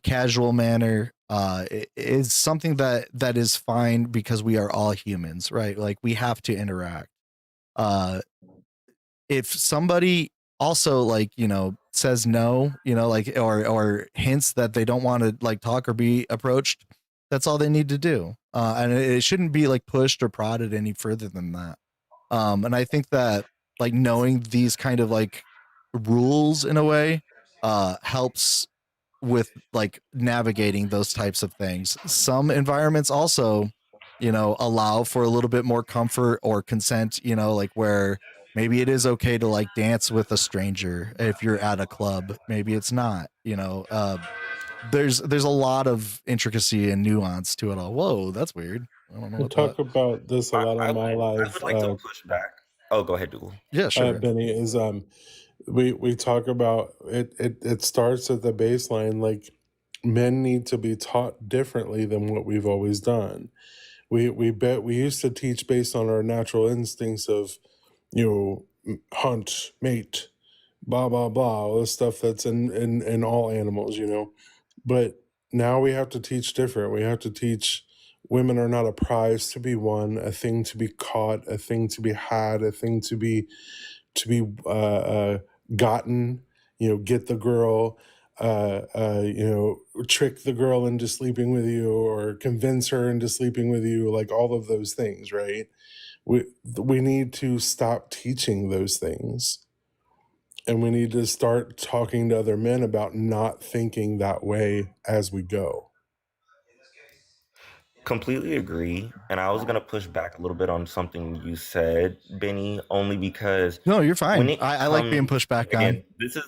casual manner, is something that is fine because we are all humans, right? Like we have to interact. Uh, if somebody also like says no, like or hints that they don't want to like talk or be approached, that's all they need to do, and it shouldn't be like pushed or prodded any further than that. And I think that like knowing these kind of like rules in a way helps with like navigating those types of things. Some environments also, allow for a little bit more comfort or consent, like where maybe it is okay to like dance with a stranger if you're at a club, maybe it's not, there's a lot of intricacy and nuance to it all. Whoa, that's weird. I don't know I what talk that. about this a lot on my I live, would like to push back. Oh, go ahead, Dougal. Yeah, sure. Benny, is we talk about it, it starts at the baseline, like men need to be taught differently than what we've always done. We used to teach based on our natural instincts of, hunt, mate, blah blah blah, all this stuff that's in all animals, but now we have to teach different. We have to teach women are not a prize to be won, a thing to be caught, a thing to be had, a thing to be gotten. Get the girl, trick the girl into sleeping with you, or convince her into sleeping with you, like all of those things, right? We need to stop teaching those things, and we need to start talking to other men about not thinking that way as we go. Completely agree. And I was going to push back a little bit on something you said, Benny, only because No, you're when fine. it I like being comes, pushed back on. again, this is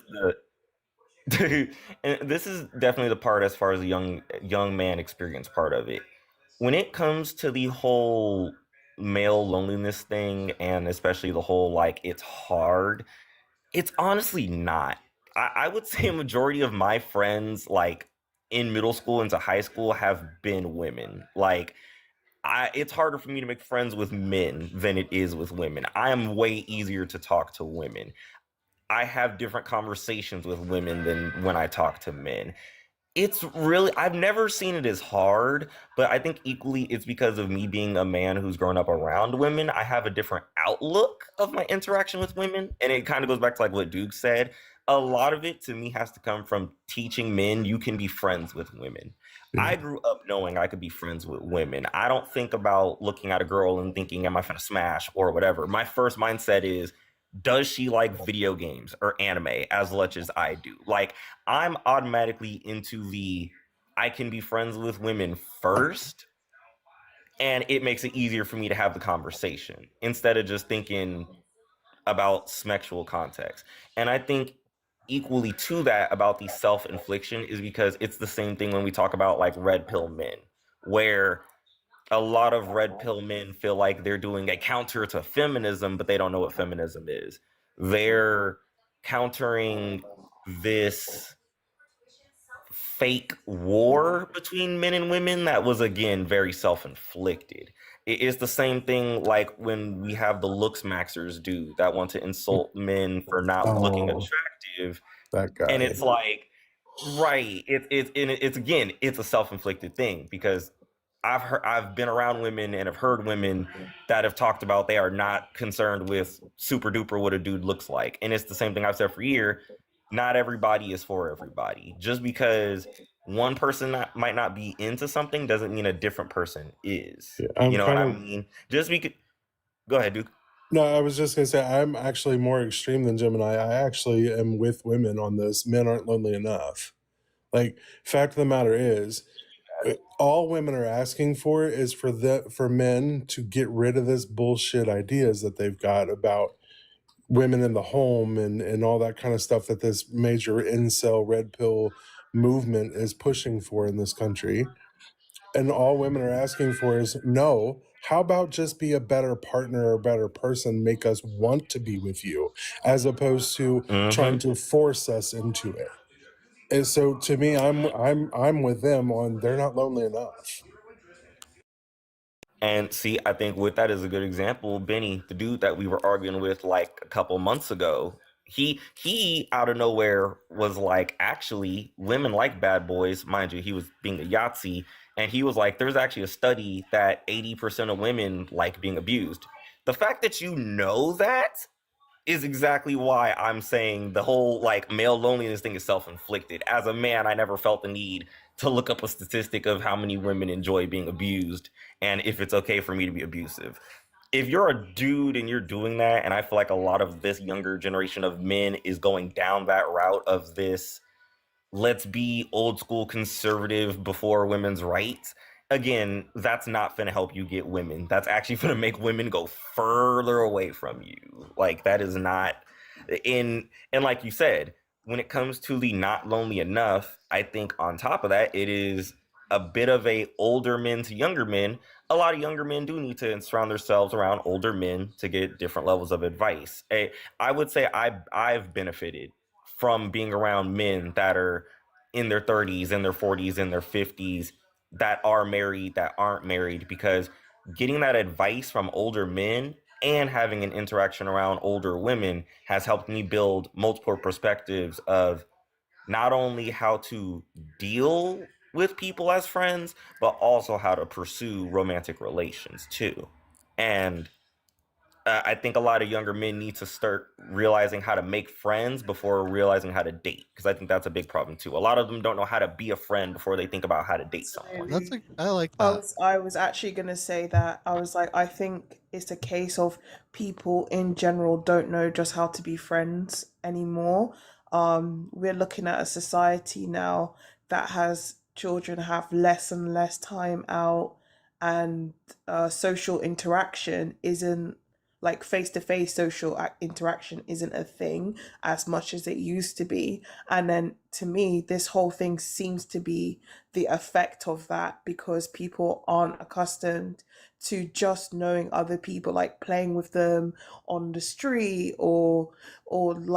and this is definitely the part as far as the young man experience part of it. When it comes to the whole male loneliness thing, and especially the whole like it's hard, it's honestly not. I would say a majority of my friends, like in middle school into high school, have been women. Like, it's harder for me to make friends with men than it is with women. I am way easier to talk to women. I have different conversations with women than when I talk to men. It's really, I've never seen it as hard, but I think equally it's because of me being a man who's grown up around women. I have a different outlook of my interaction with women. And it kind of goes back to like what Duke said. A lot of it to me has to come from teaching men you can be friends with women. I grew up knowing I could be friends with women. I don't think about looking at a girl and thinking, am I finna smash or whatever? My first mindset is, does she like video games or anime as much as I do? Like, I'm automatically into the I can be friends with women first, and it makes it easier for me to have the conversation instead of just thinking about sexual context. And I think equally to that about the self-infliction is because it's the same thing when we talk about like red pill men, where a lot of red pill men feel like they're doing a counter to feminism, but they don't know what feminism is. They're countering this fake war between men and women that was, again, very self-inflicted. It's the same thing like when we have the looks maxers do that want to insult men for not looking Oh, attractive, that and guy. it's like, right, it's again, it's a self-inflicted thing because I've been around women and have heard women that have talked about they are not concerned with super duper what a dude looks like. And it's the same thing I've said for years. Not everybody is for everybody. Just because one person might not be into something doesn't mean a different person is. Yeah, You I'm know what kind I of mean? Just because, go ahead, Duke. no. I was just gonna say I'm actually more extreme than Gemini. I actually am with women on this. Men aren't lonely enough. Like, fact of the matter is, all women are asking for is for men to get rid of this bullshit ideas that they've got about women in the home and all that kind of stuff that this major incel red pill movement is pushing for in this country. And all women are asking for is no. How about just be a better partner or a better person, make us want to be with you, as opposed to trying to force us into it. And so to me, I'm with them on they're not lonely enough. And see, I think with that is a good example. Benny, the dude that we were arguing with like a couple months ago, he out of nowhere was like, actually, women like bad boys. Mind you, he was being a Yahtzee, and he was like, there's actually a study that 80% of women like being abused. The fact that you know that is exactly why I'm saying the whole like male loneliness thing is self-inflicted. As a man, I never felt the need to look up a statistic of how many women enjoy being abused and if it's okay for me to be abusive. If you're a dude and you're doing that, and I feel like a lot of this younger generation of men is going down that route of this, let's be old school conservative before women's rights. Again, that's not going to help you get women. That's actually going to make women go further away from you. Like, that is not in, and like you said, when it comes to the not lonely enough, I think on top of that, it is a bit of a older men to younger men. A lot of younger men do need to surround themselves around older men to get different levels of advice. I would say I've benefited from being around men that are in their 30s, in their 40s, in their 50s, that are married, that aren't married, because getting that advice from older men and having an interaction around older women has helped me build multiple perspectives of not only how to deal with people as friends, but also how to pursue romantic relations too. And I think a lot of younger men need to start realizing how to make friends before realizing how to date, because I think that's a big problem too. A lot of them don't know how to be a friend before they think about how to date someone. That's Absolutely. I like I that. was I was actually gonna say that. I was like, I think it's a case of people in general don't know just how to be friends anymore. We're looking at a society now that has children have less and less time out, and social interaction isn't like face-to-face social interaction isn't a thing as much as it used to be. And then to me, this whole thing seems to be the effect of that, because people aren't accustomed to just knowing other people, like playing with them on the street, or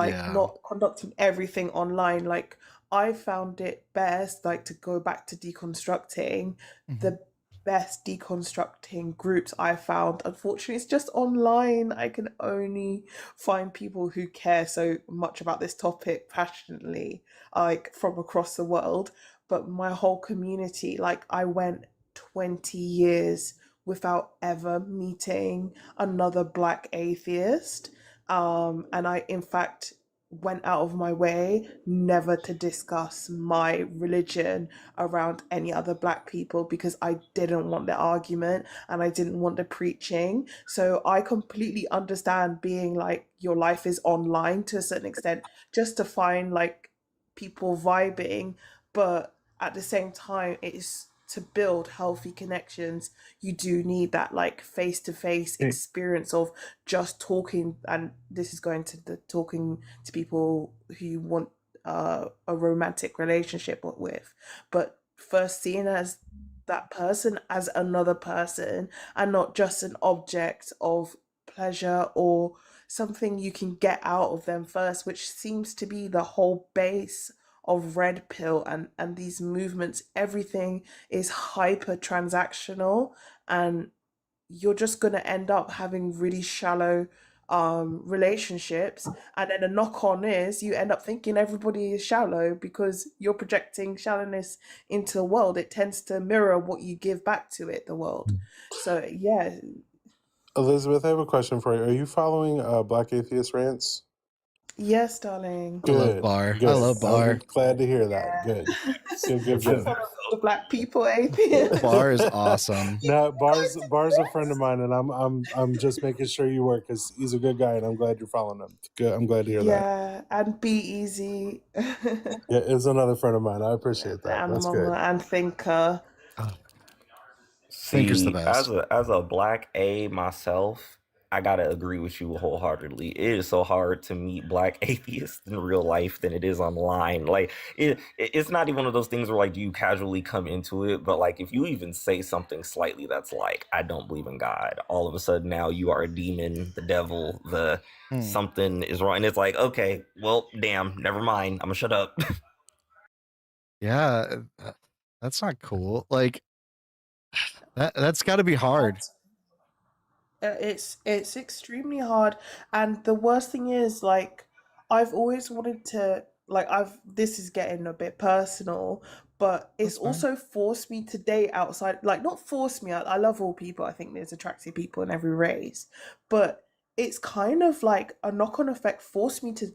like Yeah. not conducting everything online. Like I found it best, like to go back to deconstructing, Mhm. the best deconstructing groups I found, unfortunately, it's just online. I can only find people who care so much about this topic passionately, like from across the world. But my whole community, like I went 20 years without ever meeting another black atheist. And I, in fact, went out of my way never to discuss my religion around any other black people, because I didn't want the argument and I didn't want the preaching. So I completely understand being like your life is online to a certain extent just to find like people vibing, but at the same time it's to build healthy connections. You do need that like face to face experience of just talking, and this is going to the talking to people who you want a romantic relationship with, but first seeing as that person as another person and not just an object of pleasure or something you can get out of them first, which seems to be the whole base of red pill and these movements. Everything is hyper transactional, and you're just going to end up having really shallow relationships, and then the knock on is you end up thinking everybody is shallow because you're projecting shallowness into the world. It tends to mirror what you give back to it, the world. So yeah. Elizabeth, I have a question for you. Are you following Black Atheist Rants? Yes, darling. I love Good, Bar. I good. love I'm Bar. glad to hear that. Yeah. Good, good, good, She good. follows all the black people, atheist. Bar is awesome. No, Bar's a friend of mine, and I'm just making sure you work because he's a good guy, and I'm glad you're following him. Good, I'm glad to hear that. Yeah, and Be Easy. Yeah, it's another friend of mine. I appreciate that. And That's Mama good. and Thinker. Oh, Thinker's the See, best. as a black A myself, I gotta agree with you wholeheartedly. It is so hard to meet black atheists in real life than it is online. Like it's not even one of those things where like you casually come into it, but like if you even say something slightly that's like, I don't believe in God, all of a sudden now you are a demon, the devil, the something is wrong. And it's like, okay, well, damn, never mind. I'm gonna shut up. Yeah, that's not cool. Like that's got to be hard. It's extremely hard, and the worst thing is like I've always wanted to, like I've this is getting a bit personal, but it's That's fine. also forced me to date outside, like not forced me. I love all people. I think there's attractive people in every race, but it's kind of like a knock-on effect forced me to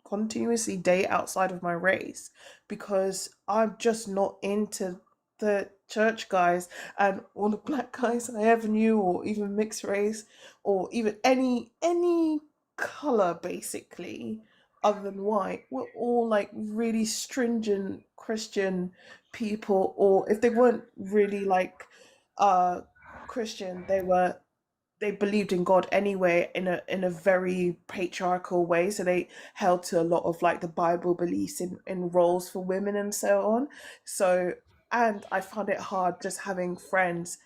continuously date outside of my race, because I'm just not into the church guys and all the black guys I ever knew, or even mixed race, or even any color basically other than white, were all like really stringent Christian people, or if they weren't really like Christian, they believed in God anyway in a very patriarchal way. So they held to a lot of like the Bible beliefs in roles for women and so on. So, and I found it hard just having friends.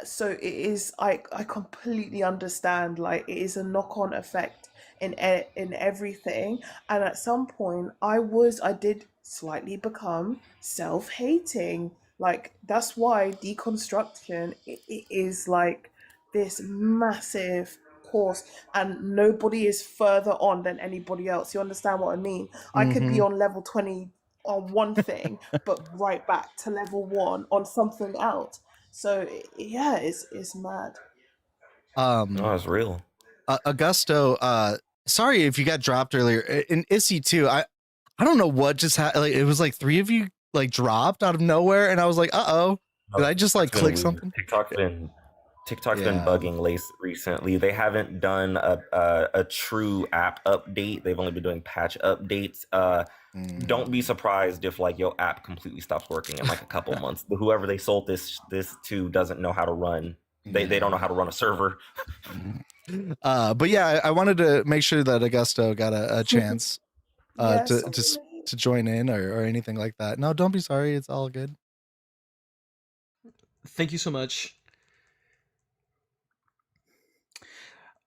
So it is, I completely understand, like it is a knock-on effect in everything. And at some point I did slightly become self-hating. Like that's why deconstruction, it is like this massive course, and nobody is further on than anybody else. You understand what I mean? I could be on level 20 on one thing but right back to level 1 on something else. So yeah, it's mad. No, it's real. Augusto, sorry if you got dropped earlier. In Issy too, I don't know what just happened. Like, it was like 3 of you like dropped out of nowhere, and I was like, uh-oh. Did I just like click something? TikTok's been bugging recently. They haven't done a true app update. They've only been doing patch updates. Don't be surprised if like your app completely stops working in like a couple months. Whoever they sold this to doesn't know how to run. They don't know how to run a server. But yeah, I wanted to make sure that Augusto got a chance Yeah, to sorry, mate. to join in or anything like that. No, don't be sorry. It's all good. Thank you so much.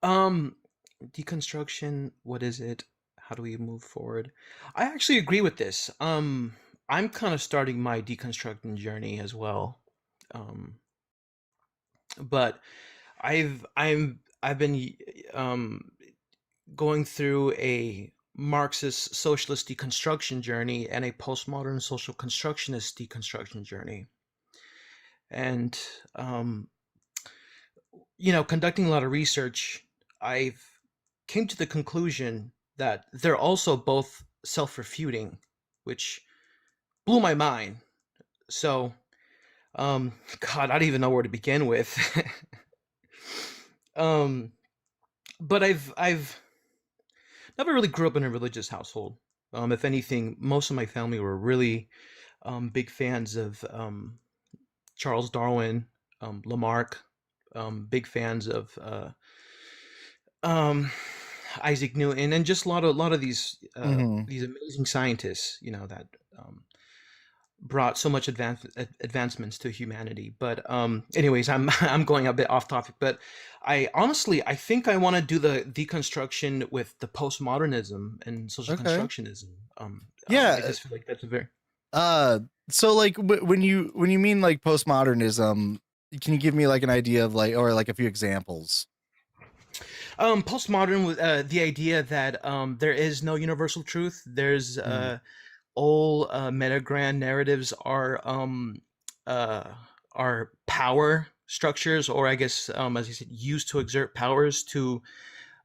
Um, deconstruction, what is it? How do we move forward? I actually agree with this. I'm kind of starting my deconstructing journey as well. Um, but I've been going through a Marxist socialist deconstruction journey and a postmodern social constructionist deconstruction journey. And conducting a lot of research, I've came to the conclusion that they're also both self-refuting, which blew my mind. So, God, I don't even know where to begin with. But I've never really grew up in a religious household. If anything, most of my family were really big fans of Charles Darwin, Lamarck, big fans of Isaac Newton, and just a lot of these amazing scientists, that brought so much advancements to humanity. But anyways, I'm going a bit off topic, but I think I want to do the deconstruction with the postmodernism and social constructionism. Yeah, I just feel like that's a very so like when you mean like postmodernism, can you give me like an idea of like, or like a few examples? Postmodern with the idea that there is no universal truth. There's all metagram narratives are power structures, or I guess as you said, used to exert powers to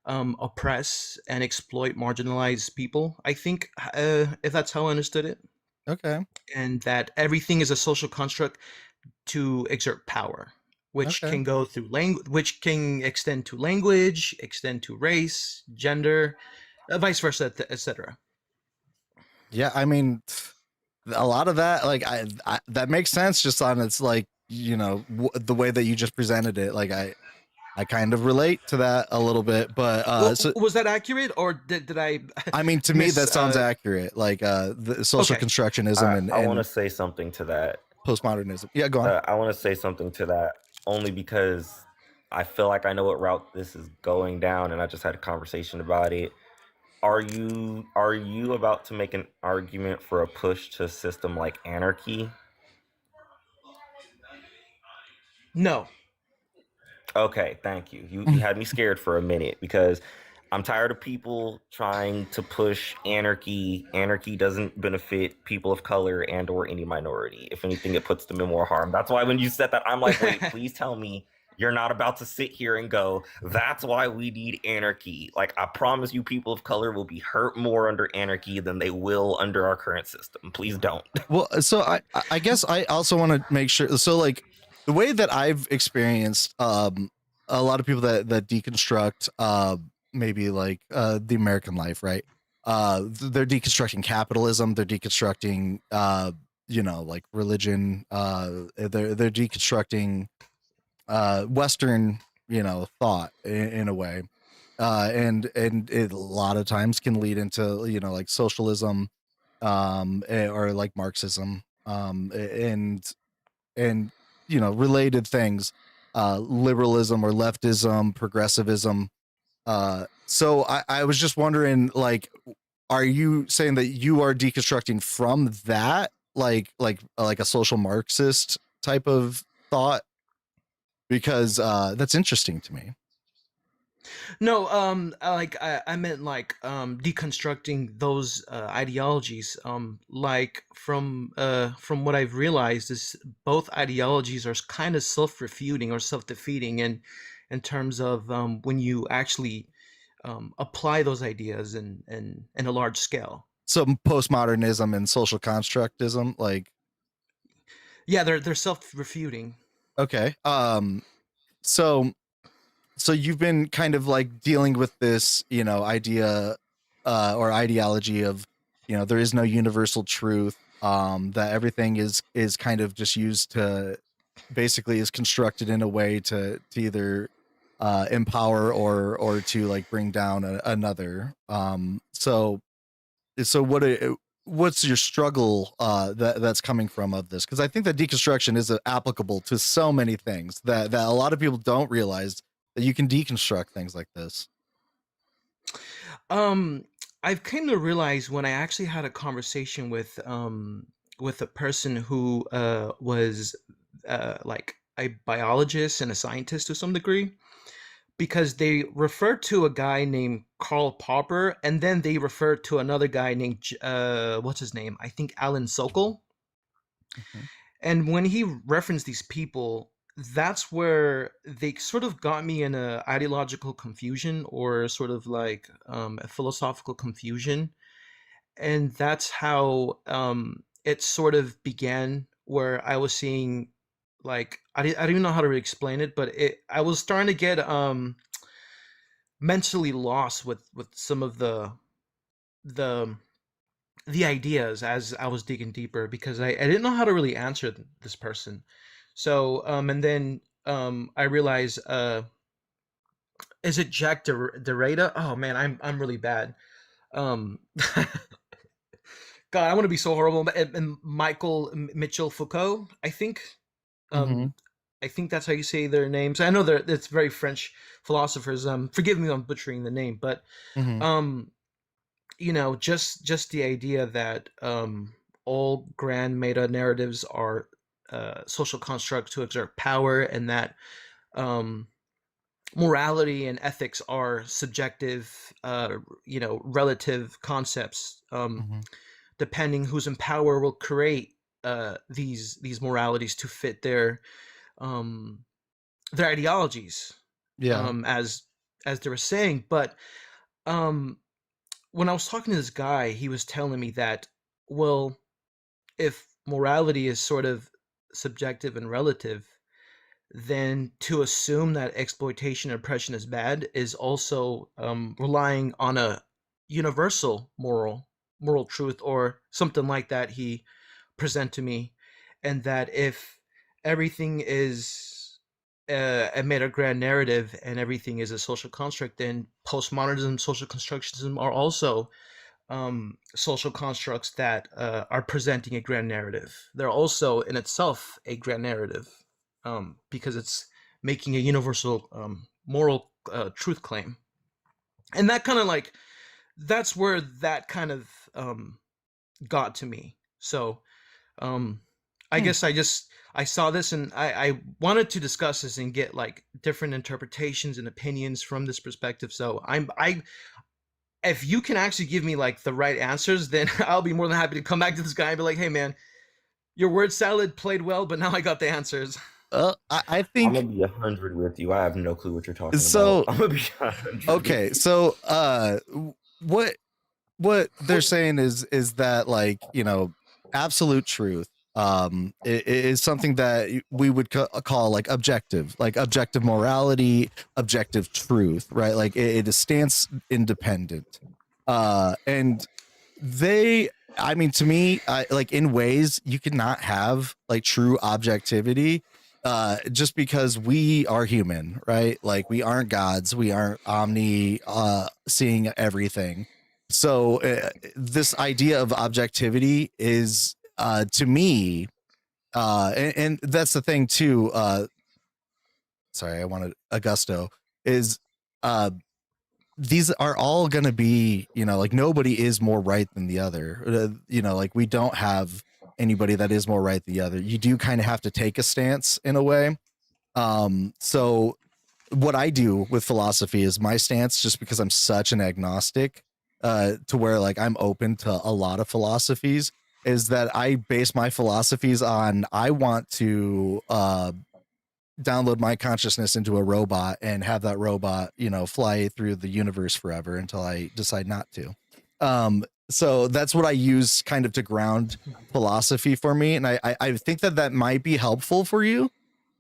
oppress and exploit marginalized people. I think if that's how I understood it. Okay. And that everything is a social construct to exert power, which can go through language, which can extend to language, extend to race, gender, vice versa, etc. Yeah, I mean, a lot of that, like, I that makes sense just on its like, the way that you just presented it. Like, I kind of relate to that a little bit, but so, was that accurate, or did I? I mean, to me, that sounds accurate. Like, the social constructionism and I want to say something to that. Postmodernism. Yeah, go on. I want to say something to that only because I feel like I know what route this is going down, and I just had a conversation about it. Are you about to make an argument for a push to a system like anarchy? No. Okay, thank you. You had me scared for a minute because I'm tired of people trying to push anarchy. Anarchy doesn't benefit people of color and or any minority. If anything, it puts them in more harm. That's why when you said that, I'm like, wait, please tell me you're not about to sit here and go, that's why we need anarchy. Like, I promise you, people of color will be hurt more under anarchy than they will under our current system. Please don't. Well, so I guess I also want to make sure. So like the way that I've experienced a lot of people that deconstruct maybe like the American life, right? They're deconstructing capitalism, they're deconstructing like religion, they're deconstructing Western, thought in a way. And it a lot of times can lead into, like socialism, or like Marxism, and related things, liberalism or leftism, progressivism. So I was just wondering, like, are you saying that you are deconstructing from that, like a social Marxist type of thought? Because that's interesting to me. No, I meant like deconstructing those ideologies. Like from what I've realized is both ideologies are kind of self-refuting or self-defeating in terms of when you actually apply those ideas in a large scale. So postmodernism and social constructism, like, yeah, they're self-refuting. Okay. So you've been kind of like dealing with this, idea or ideology of, there is no universal truth, that everything is kind of just used to basically is constructed in a way to either empower or to like bring down another. So what's your struggle that's coming from of this? Because I think that deconstruction is applicable to so many things that a lot of people don't realize that you can deconstruct things like this. I've came to realize when I actually had a conversation with a person who was like a biologist and a scientist to some degree, because they referred to a guy named Karl Popper, and then they referred to another guy named what's his name? I think Alan Sokal. Mhm. And when he referenced these people, that's where they sort of got me in a ideological confusion, or sort of like a philosophical confusion. And that's how it sort of began, where I was seeing, like, I don't even know how to really explain it, but I was starting to get mentally lost with some of the the ideas as I was digging deeper, because I didn't know how to really answer this person. So and then I realized, is it Jack Derrida? Oh man, I'm really bad. God, I want to be so horrible. And Michael Mitchell Foucault, I think. Mm-hmm. I think that's how you say their names. I know it's very French philosophers. Forgive me if I'm butchering the name, but Mm-hmm. you know, just the idea that all grand meta narratives are social constructs to exert power, and that um, morality and ethics are subjective, you know, relative concepts. Mm-hmm. Depending who's in power will create these moralities to fit um, their ideologies, Yeah. as they were saying. But um, when I was talking to this guy, he was telling me that, well, if morality is sort of subjective and relative, then to assume that exploitation and oppression is bad is also relying on a universal moral truth, or something like that he present to me. And that if everything is a meta grand narrative and everything is a social construct, then postmodernism, social constructionism are also social constructs that are presenting a grand narrative. They're also in itself a grand narrative, because it's making a universal moral truth claim. And that kind of like, that's where that kind of got to me. So I guess I saw this, and I wanted to discuss this and get like different interpretations and opinions from this perspective. So if you can actually give me like the right answers, then I'll be more than happy to come back to this guy and be like, hey man, your word salad played well, but now I got the answers. I I'm think gonna be 100 with you. I have no clue what you're talking so. about. I'm gonna be 100 Okay, with you. so what they're saying is that, like, you know, absolute truth is something that we would call like objective morality, objective truth, right? Like it stands independent, and I mean, to me, like, in ways you cannot have like true objectivity just because we are human, right? Like, we aren't gods, we aren't seeing everything. So this idea of objectivity is to me and that's the thing too, sorry, I wanted Augusto, is uh these are all going to be, you know, like, nobody is more right than the other. You know, like, we don't have anybody that is more right than the other. You do kind of have to take a stance in a way. So what I do with philosophy is my stance, just because I'm such an agnostic, to where, like, I'm open to a lot of philosophies, is that I base my philosophies on, I want to download my consciousness into a robot and have that robot, you know, fly through the universe forever until I decide not to. So that's what I use kind of to ground philosophy for me. And I think that might be helpful for you.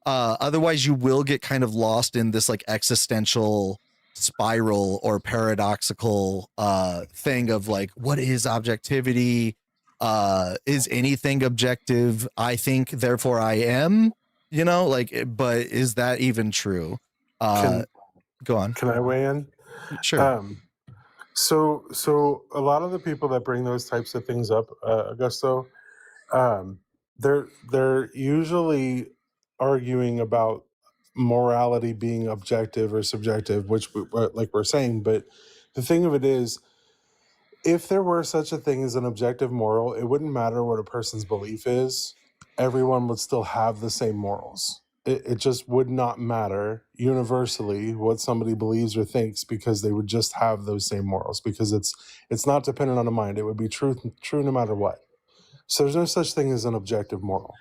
Otherwise you will get kind of lost in this like existential spiral or paradoxical thing of like, what is objectivity? Is anything objective? I think, therefore I am, you know, like, but is that even true? Can Go on. Can I weigh in? Sure. So a lot of the people that bring those types of things up, Augusto, they're usually arguing about morality being objective or subjective, which like we're saying. But the thing of it is, if there were such a thing as an objective moral, it wouldn't matter what a person's belief is. Everyone would still have the same morals. It just would not matter universally what somebody believes or thinks, because they would just have those same morals, because it's not dependent on the mind. It would be true no matter what. So there's no such thing as an objective moral.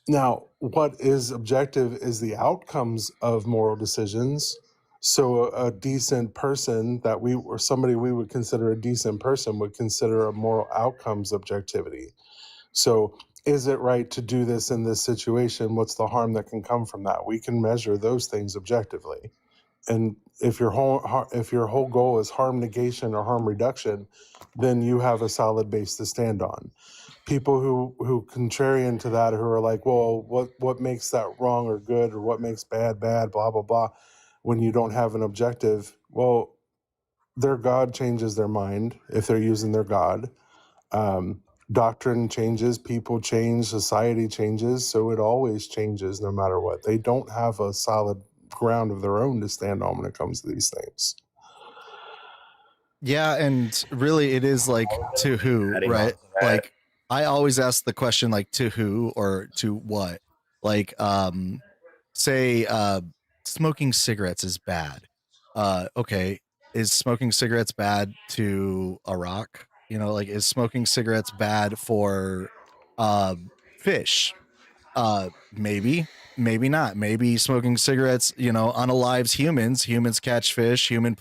Now, what is objective is the outcomes of moral decisions. So a decent person or somebody we would consider a decent person would consider a moral outcomes objectivity. So is it right to do this in this situation? What's the harm that can come from that? We can measure those things objectively. And if your whole goal is harm negation or harm reduction, then you have a solid base to stand on. People who contrarian to that, who are like, well, what makes that wrong or good, or what makes bad, blah, blah, blah, when you don't have an objective, well, their God changes their mind if they're using their God. Doctrine changes, people change, society changes, so it always changes no matter what. They don't have a solid ground of their own to stand on when it comes to these things. Yeah, and really it is like, to who, Adding on right? to that, Like, I always ask the question, like, to who or to what? Like, say smoking cigarettes is bad. Okay, is smoking cigarettes bad to a rock? You know, like, is smoking cigarettes bad for fish? Maybe, maybe not. Maybe smoking cigarettes, you know, unalives humans. Humans catch fish. Humans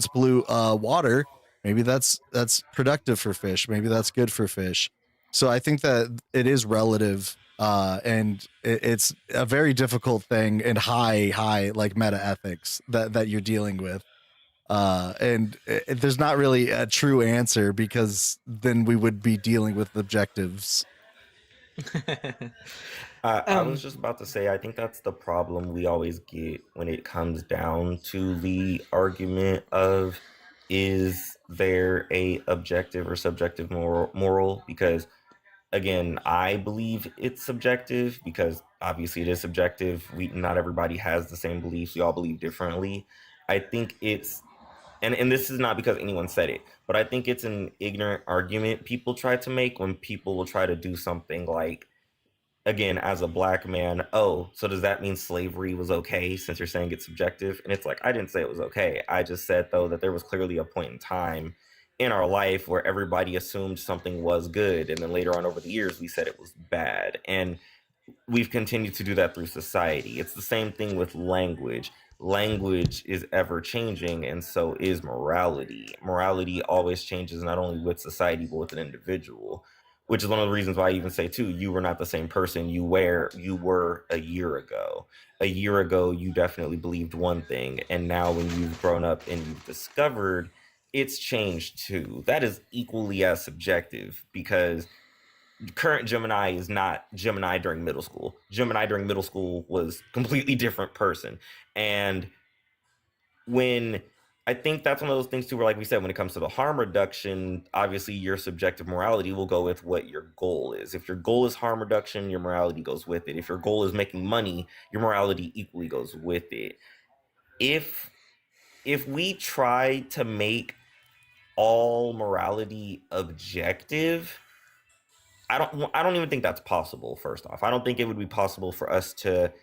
pollute water. Maybe that's productive for fish. Maybe that's good for fish. So I think that it is relative, and it's a very difficult thing, and high like meta ethics that you're dealing with. And there's not really a true answer, because then we would be dealing with objectives. I was just about to say, I think that's the problem we always get when it comes down to the argument of, is there a objective or subjective moral? Because again, I believe it's subjective, because obviously it is subjective. Not everybody has the same beliefs. We all believe differently. I think it's, and this is not because anyone said it, but I think it's an ignorant argument people try to make when people will try to do something like, again, as a black man, oh, so does that mean slavery was okay, since you're saying it's subjective? And it's like, I didn't say it was okay. I just said, though, that there was clearly a point in time in our life where everybody assumed something was good, and then later on over the years we said it was bad. And we've continued to do that through society. It's the same thing with language. Language is ever changing, and so is morality. Morality always changes, not only with society but with an individual, which is one of the reasons why I even say too, you were not the same person you were a year ago. A year ago you definitely believed one thing, and now when you've grown up and you've discovered, it's changed too. That is equally as subjective, because current Gemini is not Gemini during middle school. Gemini during middle school was completely different person. And when I think that's one of those things too, where, like we said, when it comes to the harm reduction, obviously your subjective morality will go with what your goal is. If your goal is harm reduction, your morality goes with it. If your goal is making money, your morality equally goes with it. If we try to make all morality objective, I don't even think that's possible. First off, I don't think it would be possible for us to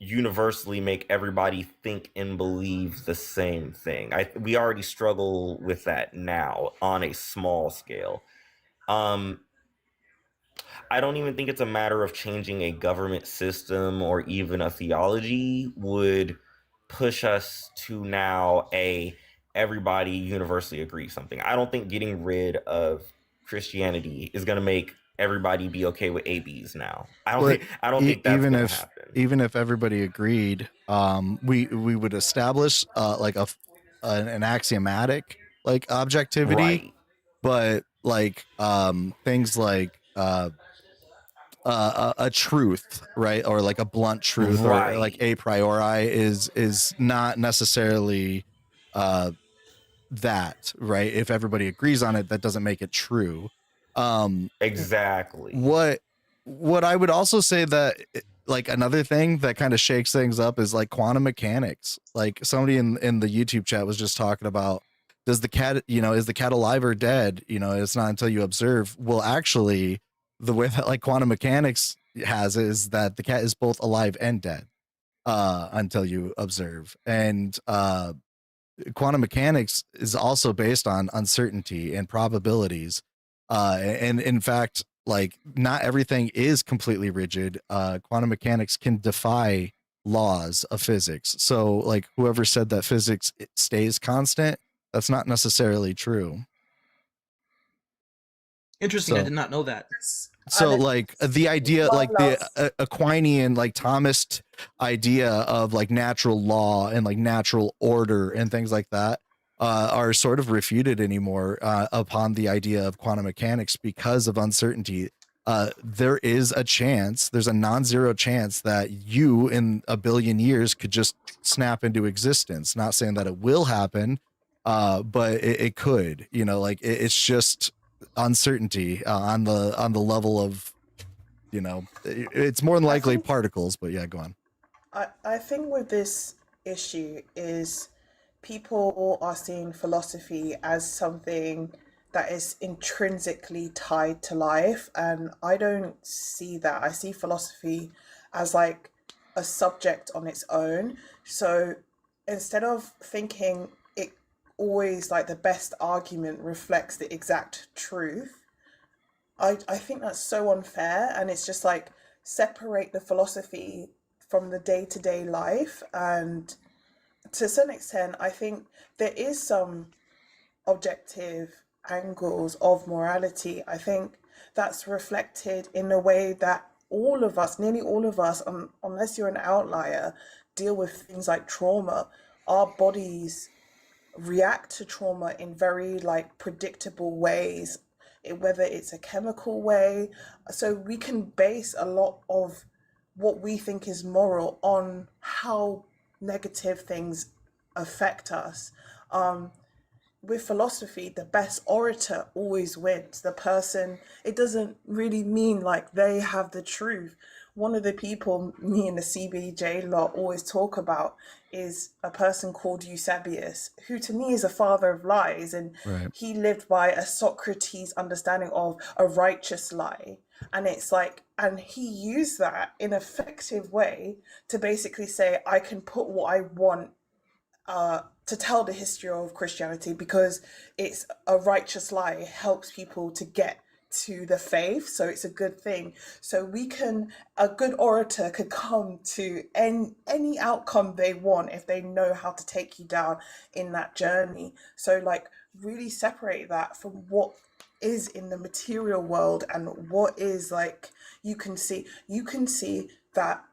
universally make everybody think and believe the same thing. We already struggle with that now on a small scale. I don't even think it's a matter of changing a government system or even a theology would push us to now everybody universally agree something. I don't think getting rid of Christianity is going to make everybody be okay with ABs now. I don't think that's going to happen. Even if everybody agreed, we would establish like an axiomatic like objectivity, Right. but like things like a truth, right, or like a blunt truth, or like Right. a priori is not necessarily that, right? If everybody agrees on it, that doesn't make it true. Exactly. What I would also say that like another thing that kind of shakes things up is like quantum mechanics. Like somebody in the YouTube chat was just talking about, does the cat, is the cat alive or dead? It's not until you observe. Well, actually, the way that like quantum mechanics has it is that the cat is both alive and dead until you observe. And quantum mechanics is also based on uncertainty and probabilities. And in fact, like not everything is completely rigid. Quantum mechanics can defy laws of physics. So like whoever said that physics stays constant, that's not necessarily true. Interesting. I So did not know that. so like the idea, like the Love. Aquinian, like Thomist idea of like natural law and like natural order and things like that are sort of refuted anymore upon the idea of quantum mechanics because of uncertainty. There is a chance, there's a non-zero chance that you in a billion years could just snap into existence. Not saying that it will happen, but it could, it's just uncertainty on the level of, it's more than I likely think particles, but yeah, go on. I think with this issue is people are seeing philosophy as something that is intrinsically tied to life, and I don't see that. I see philosophy as like a subject on its own. So instead of thinking it always like the best argument reflects the exact truth, I think that's so unfair, and it's just like separate the philosophy from the day to day life. And to some extent, I think there is some objective angles of morality. I think that's reflected in a way that all of us, nearly all of us, unless you're an outlier, deal with things like trauma. Our bodies react to trauma in very like predictable ways, whether it's a chemical way. So we can base a lot of what we think is moral on how negative things affect us. With philosophy, the best orator always wins. The person, it doesn't really mean like they have the truth. One of the people me and the CBJ lot always talk about is a person called Eusebius, who to me is a father of lies, and Right. he lived by a Socrates understanding of a righteous lie. And it's like, and he used that in an effective way to basically say, I can put what I want to tell the history of Christianity because it's a righteous lie. It helps people to get to the faith, so it's a good thing. So a good orator could come to any outcome they want if they know how to take you down in that journey. So like really separate that from what is in the material world and what is like you can see that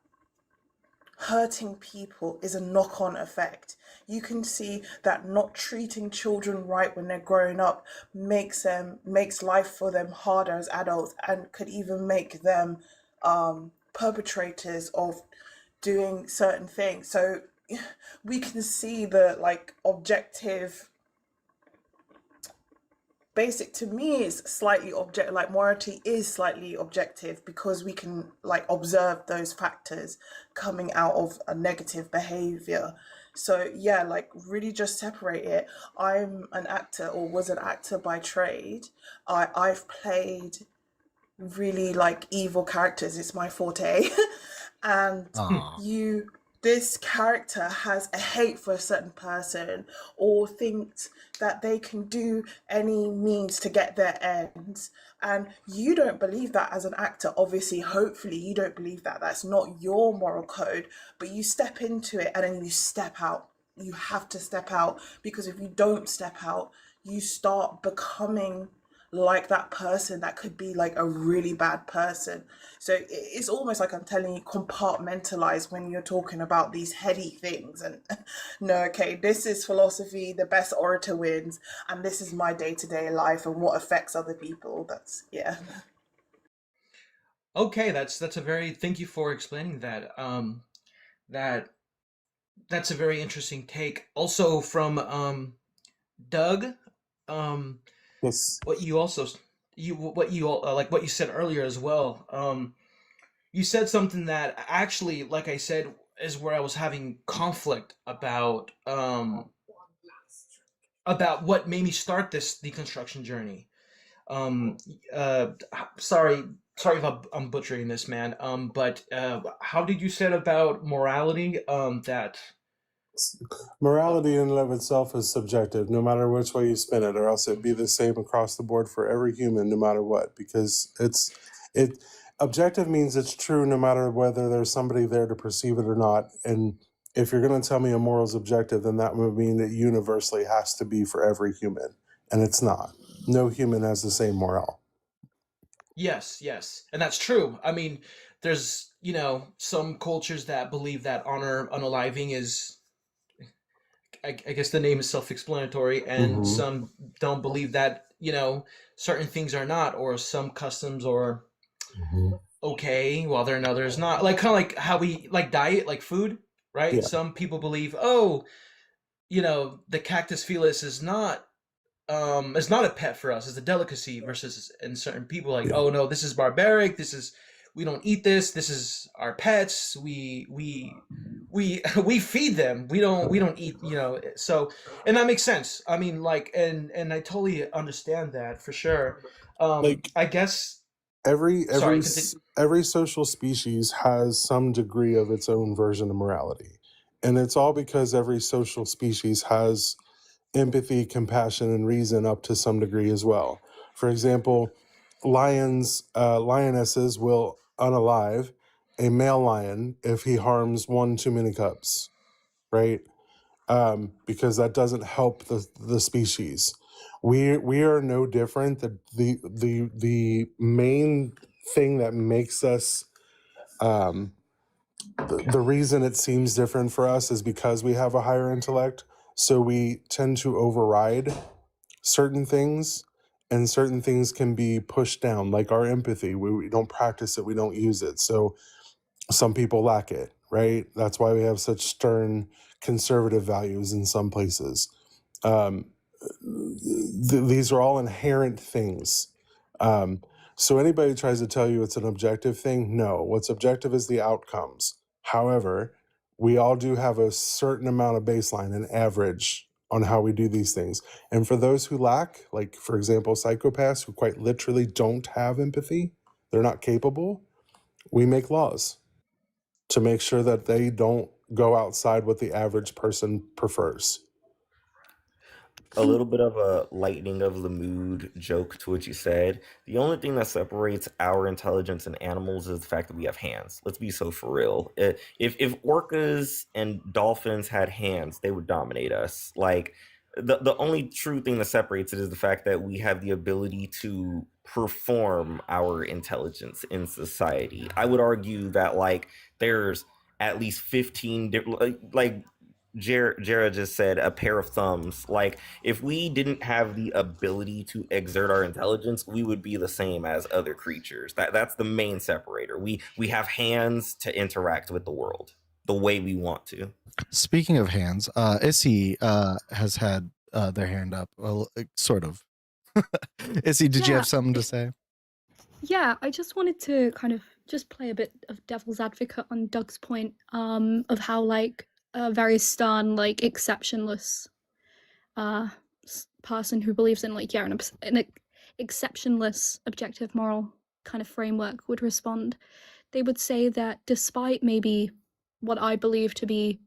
hurting people is a knock-on effect. You can see that not treating children right when they're growing up makes life for them harder as adults, and could even make them perpetrators of doing certain things. So we can see the like objective basic. To me is slightly object, like morality is slightly objective because we can like observe those factors coming out of a negative behavior. So yeah, like really just separate it. I'm an actor, or was an actor by trade. I've played really like evil characters. It's my forte. And Aw. this character has a hate for a certain person, or thinks that they can do any means to get their ends, and you don't believe that as an actor. Obviously, hopefully you don't believe that. That's not your moral code, but you step into it and then you step out. You have to step out, because if you don't step out, you start becoming like that person that could be like a really bad person. So it's almost like I'm telling you, compartmentalize when you're talking about these heady things. And no, okay, this is philosophy, the best orator wins, and this is my day-to-day life and what affects other people. That's yeah. Okay, that's a very thank you for explaining that. That that's a very interesting take. Also from Doug, um, Yes. what you also what you like what you said earlier as well. You said something that actually, like I said, is where I was having conflict about what made me start this deconstruction journey. Um, uh, sorry, sorry if I'm butchering this, man. But how did you said about morality? That Morality in and of itself is subjective, no matter which way you spin it, or else it'd be the same across the board for every human, no matter what. Because it objective means it's true no matter whether there's somebody there to perceive it or not. And if you're going to tell me a moral is objective, then that would mean it universally has to be for every human, and it's not. No human has the same moral. yes, yes, and that's true. I mean, there's some cultures that believe that honor unaliving is I guess the name is self-explanatory, and Mm-hmm. some don't believe that certain things are not, or some customs are Mm-hmm. okay while there are others not. Like kind of like how we like diet, like food, right? Yeah. Some people believe, oh, the cactus felis is not a pet for us, it's a delicacy, versus and certain people like, Yeah. oh no, this is barbaric, we don't eat this is our pets, we feed them, we don't eat, so, and that makes sense. I mean, like, and I totally understand that for sure. Like I guess, every sorry, every continue. every social species has some degree of its own version of morality, and it's all because every social species has empathy, compassion, and reason up to some degree as well. For example, lionesses will unalive a male lion if he harms one too many cubs, right? Because that doesn't help the species. We are no different. The main thing that makes us the reason it seems different for us is because we have a higher intellect. So we tend to override certain things, and certain things can be pushed down, like our empathy. We don't practice it, we don't use it. So some people lack it, right? That's why we have such stern conservative values in some places. Um, these are all inherent things. So anybody tries to tell you it's an objective thing, no. What's objective is the outcomes. However, we all do have a certain amount of baseline, an average on how we do these things. And for those who lack, like for example, psychopaths who quite literally don't have empathy, they're not capable, we make laws to make sure that they don't go outside what the average person prefers. A little bit of a lightening of the mood joke to what you said. The only thing that separates our intelligence and animals is the fact that we have hands. Let's be so for real. If orcas and dolphins had hands, they would dominate us. Like the only true thing that separates it is the fact that we have the ability to perform our intelligence in society. I would argue that like there's at least 15 different like Jara just said a pair of thumbs. Like, if we didn't have the ability to exert our intelligence, we would be the same as other creatures. That's the main separator. We have hands to interact with the world the way we want to. Speaking of hands, Issy has had their hand up. Well, sort of. Issy, did you Yeah, have something to say? yeah, I just wanted to kind of just play a bit of devil's advocate on Doug's point, of how like a very stern, like exceptionless person who believes in like an exceptionless objective moral kind of framework would respond. They would say that despite maybe what I believe to be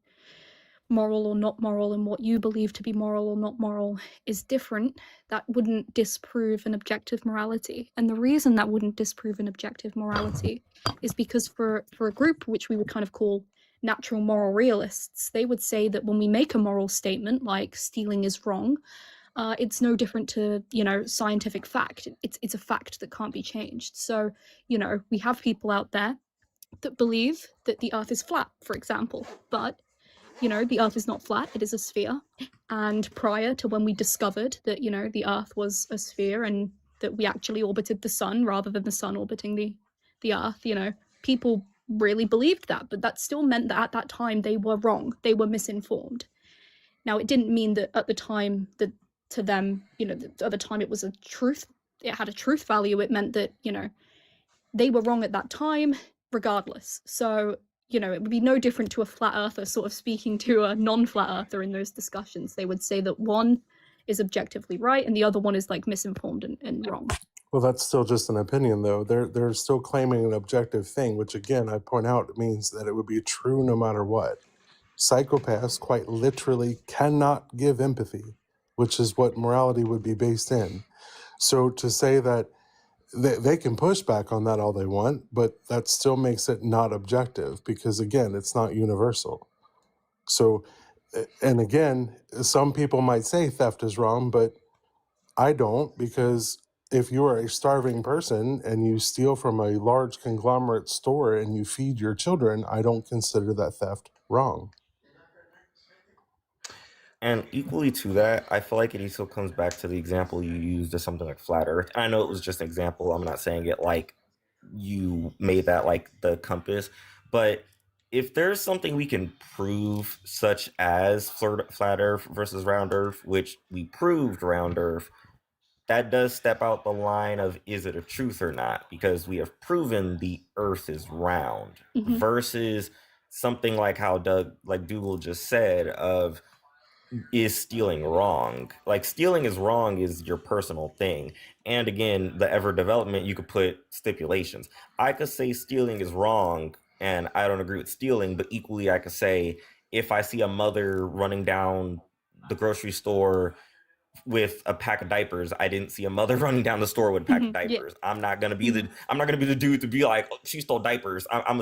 moral or not moral and what you believe to be moral or not moral is different, that wouldn't disprove an objective morality. And the reason that wouldn't disprove an objective morality is because for a group which we would kind of call natural moral realists, they would say that when we make a moral statement like stealing is wrong, it's no different to scientific fact. It's a fact that can't be changed. So we have people out there that believe that the earth is flat, for example, but the earth is not flat, it is a sphere. And prior to when we discovered that, the earth was a sphere and that we actually orbited the sun rather than the sun orbiting the earth, you know, people really believed that, but that still meant that at that time they were wrong, they were misinformed. Now, it didn't mean that at the time that to them, you know, at the time it was a truth, it had a truth value. It meant that, you know, they were wrong at that time regardless. So, you know, it would be no different to a flat earther sort of speaking to a non-flat earther in those discussions. They would say that one is objectively right and the other one is like misinformed and wrong. Well, that's still just an opinion, though. They're still claiming an objective thing, which again, I point out, means that it would be true no matter what. Psychopaths quite literally cannot give empathy, which is what morality would be based in. So to say that they can push back on that all they want, but that still makes it not objective because, again, it's not universal. So, and again, some people might say theft is wrong, but I don't, because if you are a starving person and you steal from a large conglomerate store and you feed your children, I don't consider that theft wrong. And equally to that, I feel like it also comes back to the example you used of something like flat Earth. I know it was just an example. I'm not saying it like you made that like the compass, but if there's something we can prove, such as flat Earth versus round Earth, which we proved round Earth, that does step out the line of is it a truth or not? Because we have proven the Earth is round versus something like how Dougal just said of is stealing wrong? Like stealing is wrong is your personal thing. And again, the ever development, you could put stipulations. I could say stealing is wrong and I don't agree with stealing, but equally I could say if I see a mother running down the grocery store with a pack of diapers, I didn't see a mother running down the store with a pack of diapers. Yeah. I'm not gonna be the dude to be like, oh, she stole diapers. I'm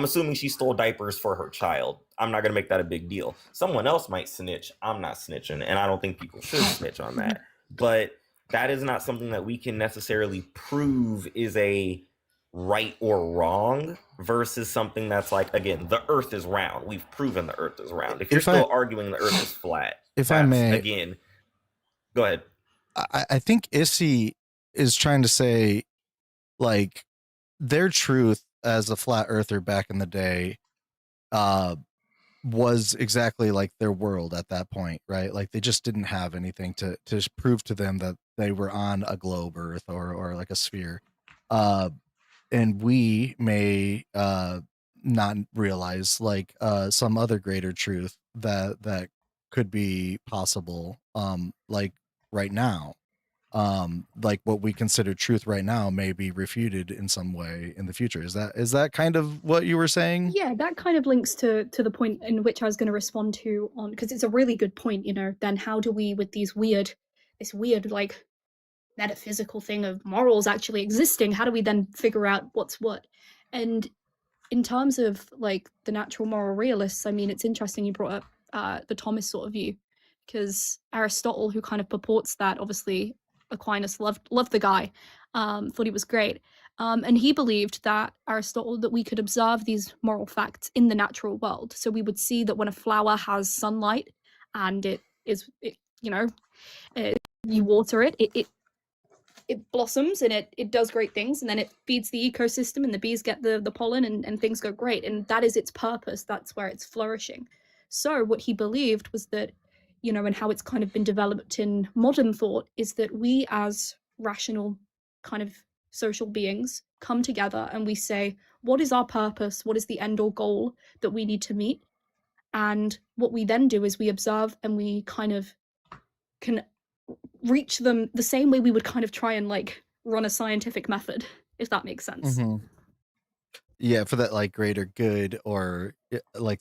assuming she stole diapers for her child. I'm not gonna make that a big deal. Someone else might snitch. I'm not snitching, and I don't think people should snitch on that. But that is not something that we can necessarily prove is a right or wrong versus something that's like, again, the Earth is round. We've proven the Earth is round. If you're still arguing the Earth is flat, if I may, again. Go ahead. I think Issy is trying to say, like, their truth as a flat earther back in the day was exactly like their world at that point, right? Like they just didn't have anything to prove to them that they were on a globe Earth or like a sphere. And we may not realize like some other greater truth that could be possible like right now. Like what we consider truth right now may be refuted in some way in the future. Is that kind of what you were saying? Yeah, that kind of links to the point in which I was going to respond to on, because it's a really good point, you know, then how do we, with this weird like metaphysical thing of morals actually existing, how do we then figure out what's what? And in terms of like the natural moral realists, I mean, it's interesting you brought up the Thomas sort of view, because Aristotle, who kind of purports that, obviously Aquinas loved the guy, thought he was great, and he believed that Aristotle, that we could observe these moral facts in the natural world. So we would see that when a flower has sunlight and you water it, it blossoms and it does great things, and then it feeds the ecosystem and the bees get the pollen and things go great, and that is its purpose. That's where it's flourishing. So what he believed was that, you know, and how it's kind of been developed in modern thought is that we as rational kind of social beings come together and we say, what is our purpose? What is the end or goal that we need to meet? And what we then do is we observe and we kind of can reach them the same way we would kind of try and like run a scientific method, if that makes sense. Yeah, for that like greater good or like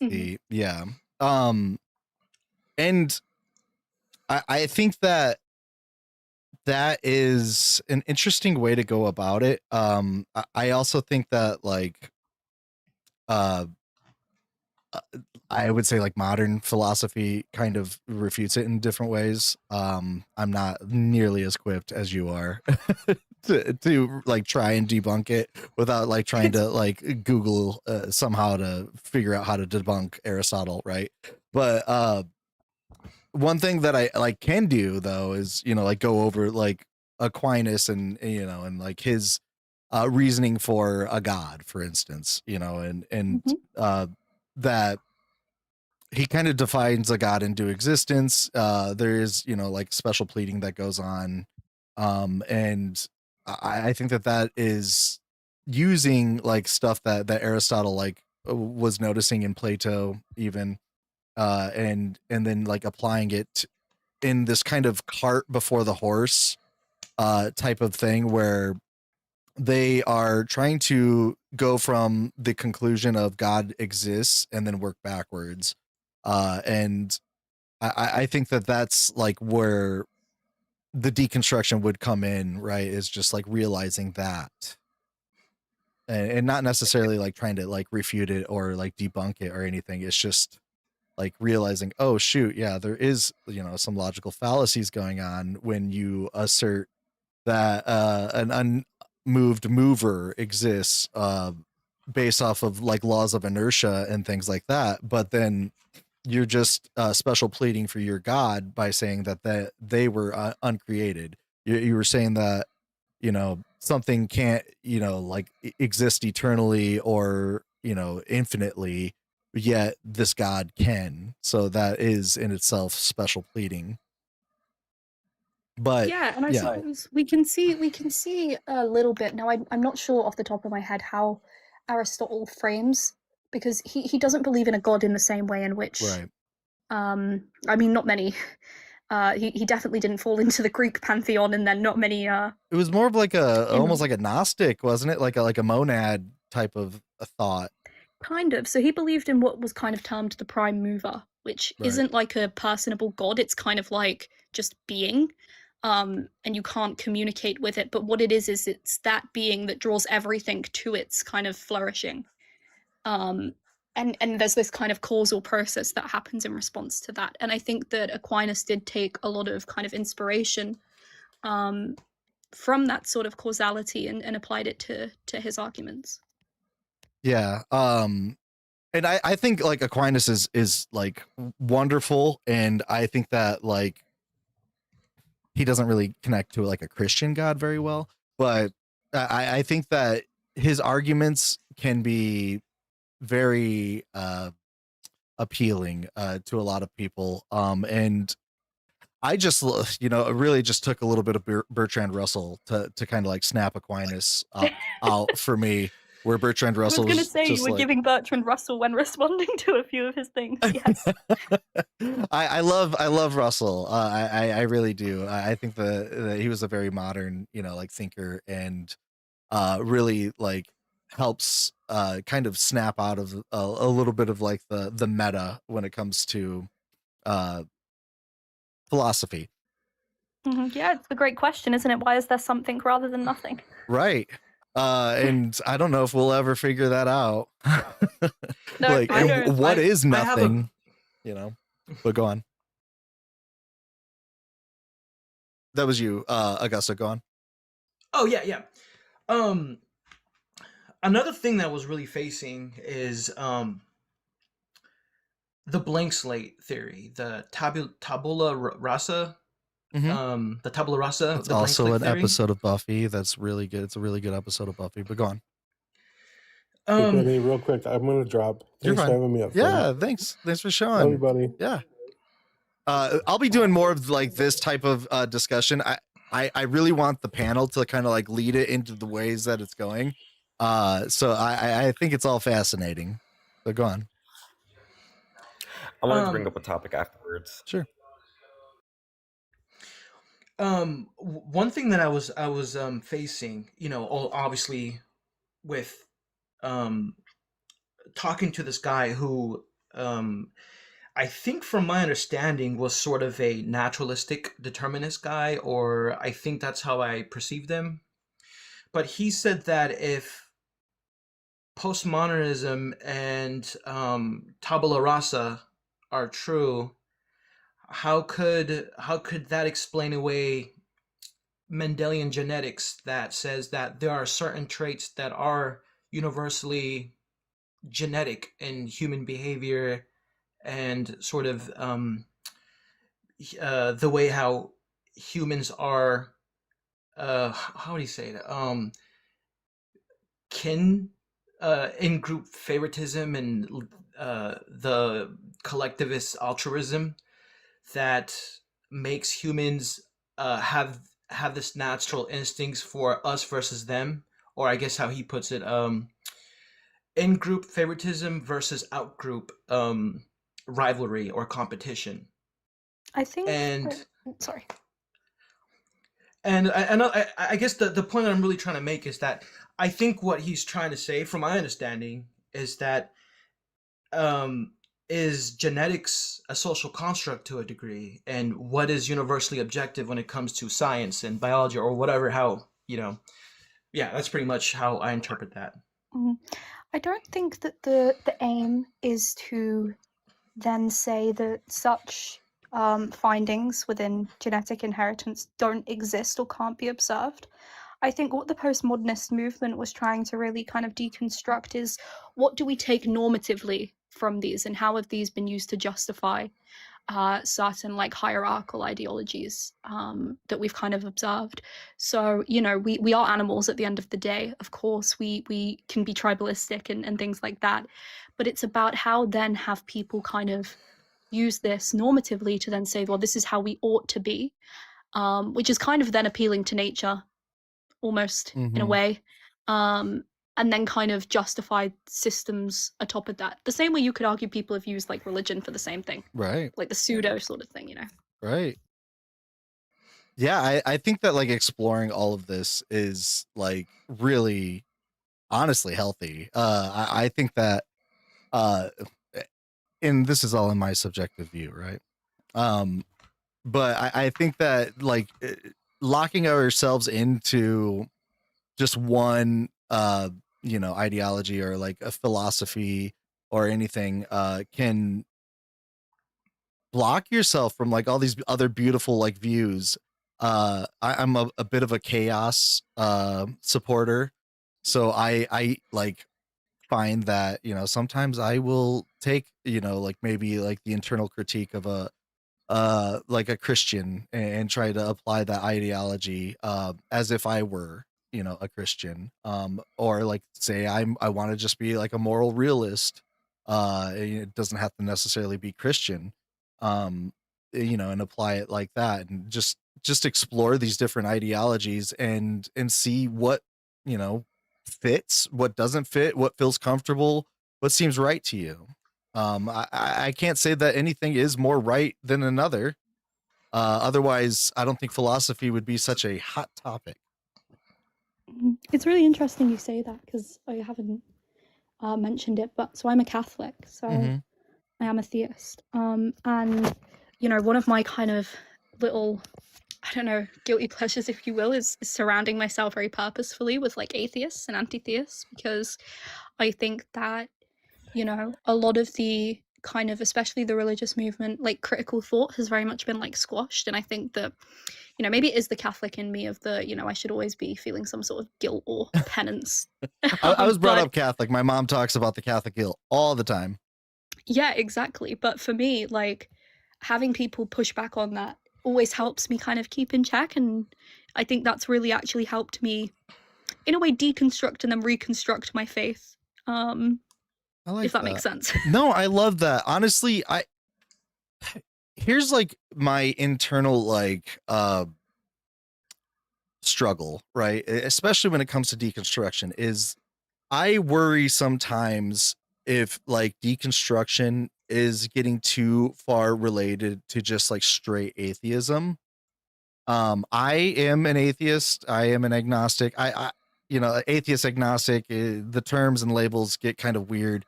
and I think that is an interesting way to go about it. I also think that like I would say like modern philosophy kind of refutes it in different ways. I'm not nearly as equipped as you are to like try and debunk it without like trying to like Google somehow to figure out how to debunk Aristotle, right? But one thing that I like can do though is, you know, like go over like Aquinas and, you know, and like his reasoning for a god, for instance, you know, and that he kind of defines a god into existence. There is, you know, like special pleading that goes on. And I think that is using like stuff that Aristotle like was noticing in Plato even, and then like applying it in this kind of cart before the horse type of thing, where they are trying to go from the conclusion of God exists and then work backwards. And I think that's like where the deconstruction would come in, right? Is just like realizing that, and not necessarily like trying to like refute it or like debunk it or anything. It's just like realizing, oh shoot, yeah, there is, you know, some logical fallacies going on when you assert that an unmoved mover exists based off of like laws of inertia and things like that. But then you're just special pleading for your God by saying that they were uncreated. You were saying that, you know, something can't, you know, like exist eternally or, you know, infinitely, yet this God can. So that is in itself special pleading. But yeah, and I suppose we can see a little bit now. I'm not sure off the top of my head how Aristotle frames, because he doesn't believe in a god in the same way in which, right. I mean, not many. He definitely didn't fall into the Greek pantheon, and then not many. It was more of like almost like a Gnostic, wasn't it? Like a monad type of a thought. Kind of. So he believed in what was kind of termed the prime mover, which isn't like a personable god. It's kind of like just being, and you can't communicate with it. But what it is it's that being that draws everything to its kind of flourishing. And there's this kind of causal process that happens in response to that. And I think that Aquinas did take a lot of kind of inspiration from that sort of causality and applied it to his arguments. Yeah. And I think like Aquinas is like wonderful, and I think that like he doesn't really connect to like a Christian God very well, but I think that his arguments can be very appealing to a lot of people. And I just, you know, really just took a little bit of Bertrand Russell to kind of like snap Aquinas out for me, where Bertrand Russell was going to say you were like, giving Bertrand Russell when responding to a few of his things. Yes. I love Russell. I really do. I think that he was a very modern, you know, like thinker, and really like helps kind of snap out of a little bit of like the meta when it comes to philosophy. Yeah, it's a great question, isn't it? Why is there something rather than nothing? Right. And I don't know if we'll ever figure that out. No, like, what is nothing? You know, but go on. That was you, Augusta. Go on. Oh yeah. Another thing that was really facing is the blank slate theory, the tabula rasa. The tabula rasa. It's the also an theory. episode of Buffy that's really good. It's a really good episode of Buffy. But go on. Hey, Benny, real quick, I'm gonna drop. Thanks for having me up. Yeah, thanks for showing. Everybody. Yeah. I'll be doing more of like this type of discussion. I really want the panel to kind of like lead it into the ways that it's going. So I think it's all fascinating. But go on. I wanted to bring up a topic afterwards. Sure. One thing that I was facing, you know, obviously with talking to this guy who I think from my understanding was sort of a naturalistic determinist guy, or I think that's how I perceived him. But he said that if postmodernism and tabula rasa are true, how could that explain away Mendelian genetics that says that there are certain traits that are universally genetic in human behavior and sort of the way how humans are how do you say it in-group favoritism and the collectivist altruism that makes humans have this natural instincts for us versus them, or I guess how he puts it, in-group favoritism versus out-group rivalry or competition. I think. And Sorry. And I guess the point that I'm really trying to make is that I think what he's trying to say, from my understanding, is that is genetics a social construct to a degree, and what is universally objective when it comes to science and biology or whatever? How, yeah, that's pretty much how I interpret that. I don't think that the aim is to then say that such findings within genetic inheritance don't exist or can't be observed. I think what the postmodernist movement was trying to really kind of deconstruct is, what do we take normatively from these, and how have these been used to justify certain like hierarchical ideologies that we've kind of observed. So, we are animals at the end of the day. Of course, we can be tribalistic and things like that, but it's about how then have people kind of use this normatively to then say, well, this is how we ought to be, which is kind of then appealing to nature almost in a way, and then kind of justify systems atop of that. The same way you could argue people have used like religion for the same thing, right? Like the pseudo sort of thing, Right. Yeah, I think that like exploring all of this is like really honestly healthy. I think that and this is all in my subjective view, right? But I think that like locking ourselves into just one ideology or like a philosophy or anything can block yourself from like all these other beautiful like views. I'm a bit of a chaos supporter, so I like find that sometimes I will take like maybe like the internal critique of a like a Christian and try to apply that ideology as if I were a Christian, or like say I want to just be like a moral realist. It doesn't have to necessarily be Christian, and apply it like that, and just explore these different ideologies and see what fits, what doesn't fit, what feels comfortable, what seems right to you. I can't say that anything is more right than another. Otherwise, I don't think philosophy would be such a hot topic. It's really interesting you say that, because I haven't mentioned it, but so I'm a Catholic, so I am a theist. And one of my kind of little, I don't know, guilty pleasures, if you will, is surrounding myself very purposefully with like atheists and anti-theists, because I think that a lot of the kind of, especially the religious movement, like critical thought has very much been like squashed. And I think that, maybe it is the Catholic in me of the, I should always be feeling some sort of guilt or penance. I was brought up Catholic. My mom talks about the Catholic guilt all the time. Yeah, exactly. But for me, like having people push back on that always helps me kind of keep in check. And I think that's really actually helped me in a way deconstruct and then reconstruct my faith. I like if that makes sense. No, I love that. Honestly, here's like my internal like struggle, right? Especially when it comes to deconstruction, is I worry sometimes if like deconstruction is getting too far related to just like straight atheism. I am an atheist. I am an agnostic. I atheist, agnostic, the terms and labels get kind of weird.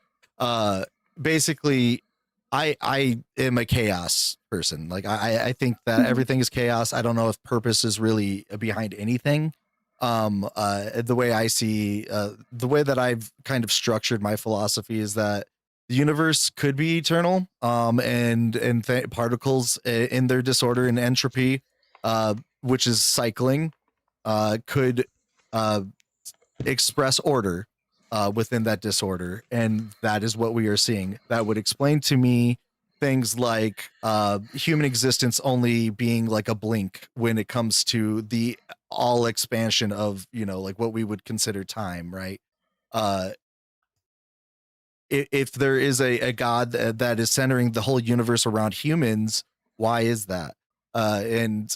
Basically, I am a chaos person. Like I think that everything is chaos. I don't know if purpose is really behind anything. The way I see, the way that I've kind of structured my philosophy is that the universe could be eternal, and particles in their disorder and entropy, which is cycling, could express order within that disorder, and that is what we are seeing. That would explain to me things like human existence only being like a blink when it comes to the all expansion of like what we would consider time, right? if there is a God that is centering the whole universe around humans, why is that? And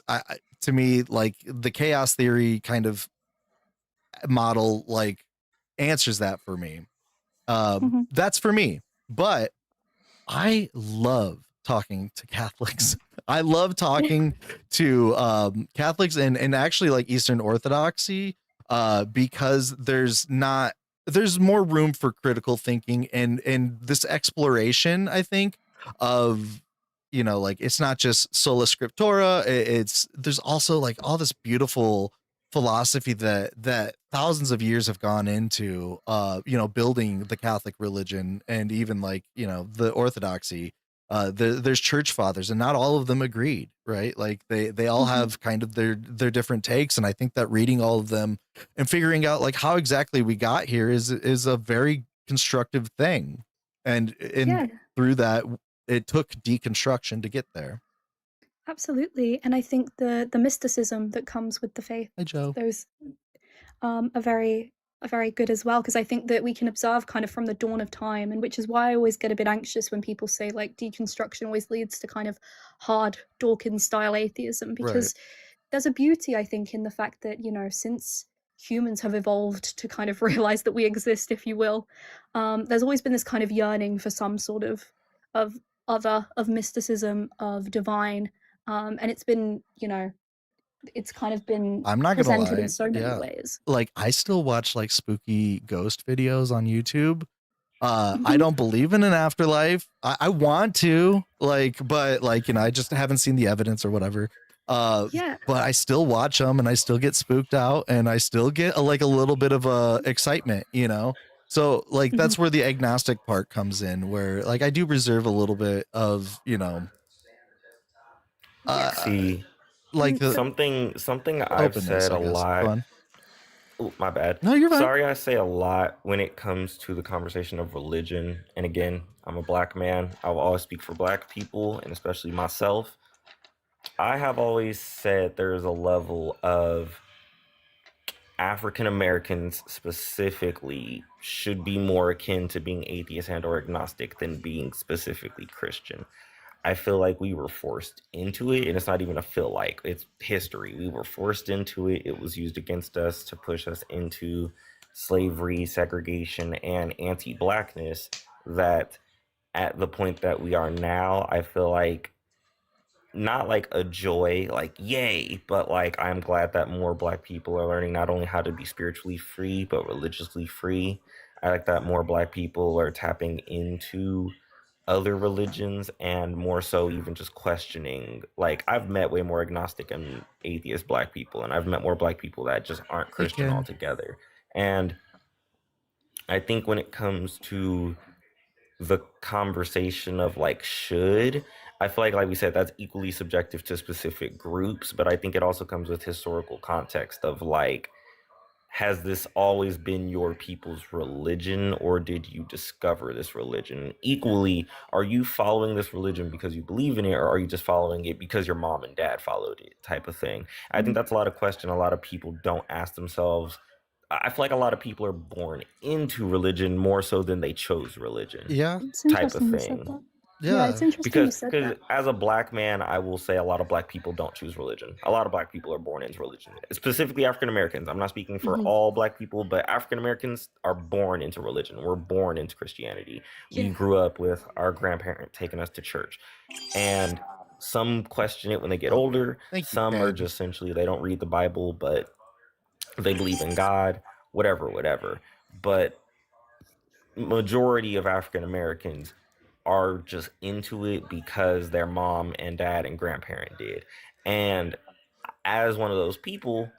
to me, like the chaos theory kind of model, like answers that for me. That's for me, but I love talking to Catholics. I love talking to Catholics and actually like Eastern Orthodoxy, because there's more room for critical thinking and this exploration, I think, of, you know, like it's not just sola scriptura, there's also like all this beautiful philosophy that thousands of years have gone into, you know, building the Catholic religion, and even like, you know, the Orthodoxy. There's church fathers, and not all of them agreed, right? Like they all have kind of their different takes, and I think that reading all of them and figuring out like how exactly we got here is a very constructive thing, and through that, it took deconstruction to get there. Absolutely. And I think the mysticism that comes with the faith, Hi, Joe. those are very good as well, because I think that we can observe kind of from the dawn of time, and which is why I always get a bit anxious when people say like deconstruction always leads to kind of hard Dawkins style atheism, because there's a beauty, I think, in the fact that, you know, since humans have evolved to kind of realize that we exist, if you will, there's always been this kind of yearning for some sort of other, of mysticism, of divine. And it's been, you know, it's kind of been I'm not gonna presented lie, in so many ways. like I still watch like spooky ghost videos on YouTube. I don't believe in an afterlife. I want to, like, but like, you know, I just haven't seen the evidence or whatever. But I still watch them, and I still get spooked out, and I still get like a little bit of excitement, you know. So like that's where the agnostic part comes in, where like I do reserve a little bit of, you know, See, like the something I've openness, said a I guess. Go lot. on. Oh, my bad. No, you're fine. Sorry, I say a lot when it comes to the conversation of religion. And again, I'm a black man. I will always speak for black people, and especially myself. I have always said there's a level of African Americans specifically should be more akin to being atheist and or agnostic than being specifically Christian. I feel like we were forced into it, and it's not even a feel like, it's history. We were forced into it. It was used against us to push us into slavery, segregation, and anti-blackness, that at the point that we are now, I feel like not like a joy, like yay, but like I'm glad that more black people are learning not only how to be spiritually free, but religiously free. I like that more black people are tapping into other religions, and more so even just questioning. Like I've met way more agnostic and atheist black people, and I've met more black people that just aren't Christian altogether. And I think when it comes to the conversation of like should, I feel like we said, that's equally subjective to specific groups, but I think it also comes with historical context of like, has this always been your people's religion, or did you discover this religion? Equally, are you following this religion because you believe in it, or are you just following it because your mom and dad followed it, type of thing? I think that's a lot of question a lot of people don't ask themselves. I feel like a lot of people are born into religion more so than they chose religion. Yeah. It's Type of interesting you said thing. that. Yeah, it's interesting you said Because that. as a black man, I will say a lot of black people don't choose religion. A lot of black people are born into religion, specifically African Americans. I'm not speaking for all black people, but African Americans are born into religion. We're born into Christianity. We grew up with our grandparent taking us to church, and some question it when they get older. Some are just essentially, they don't read the Bible, but they believe in God, whatever. But majority of African Americans are just into it because their mom and dad and grandparent did. And as one of those people,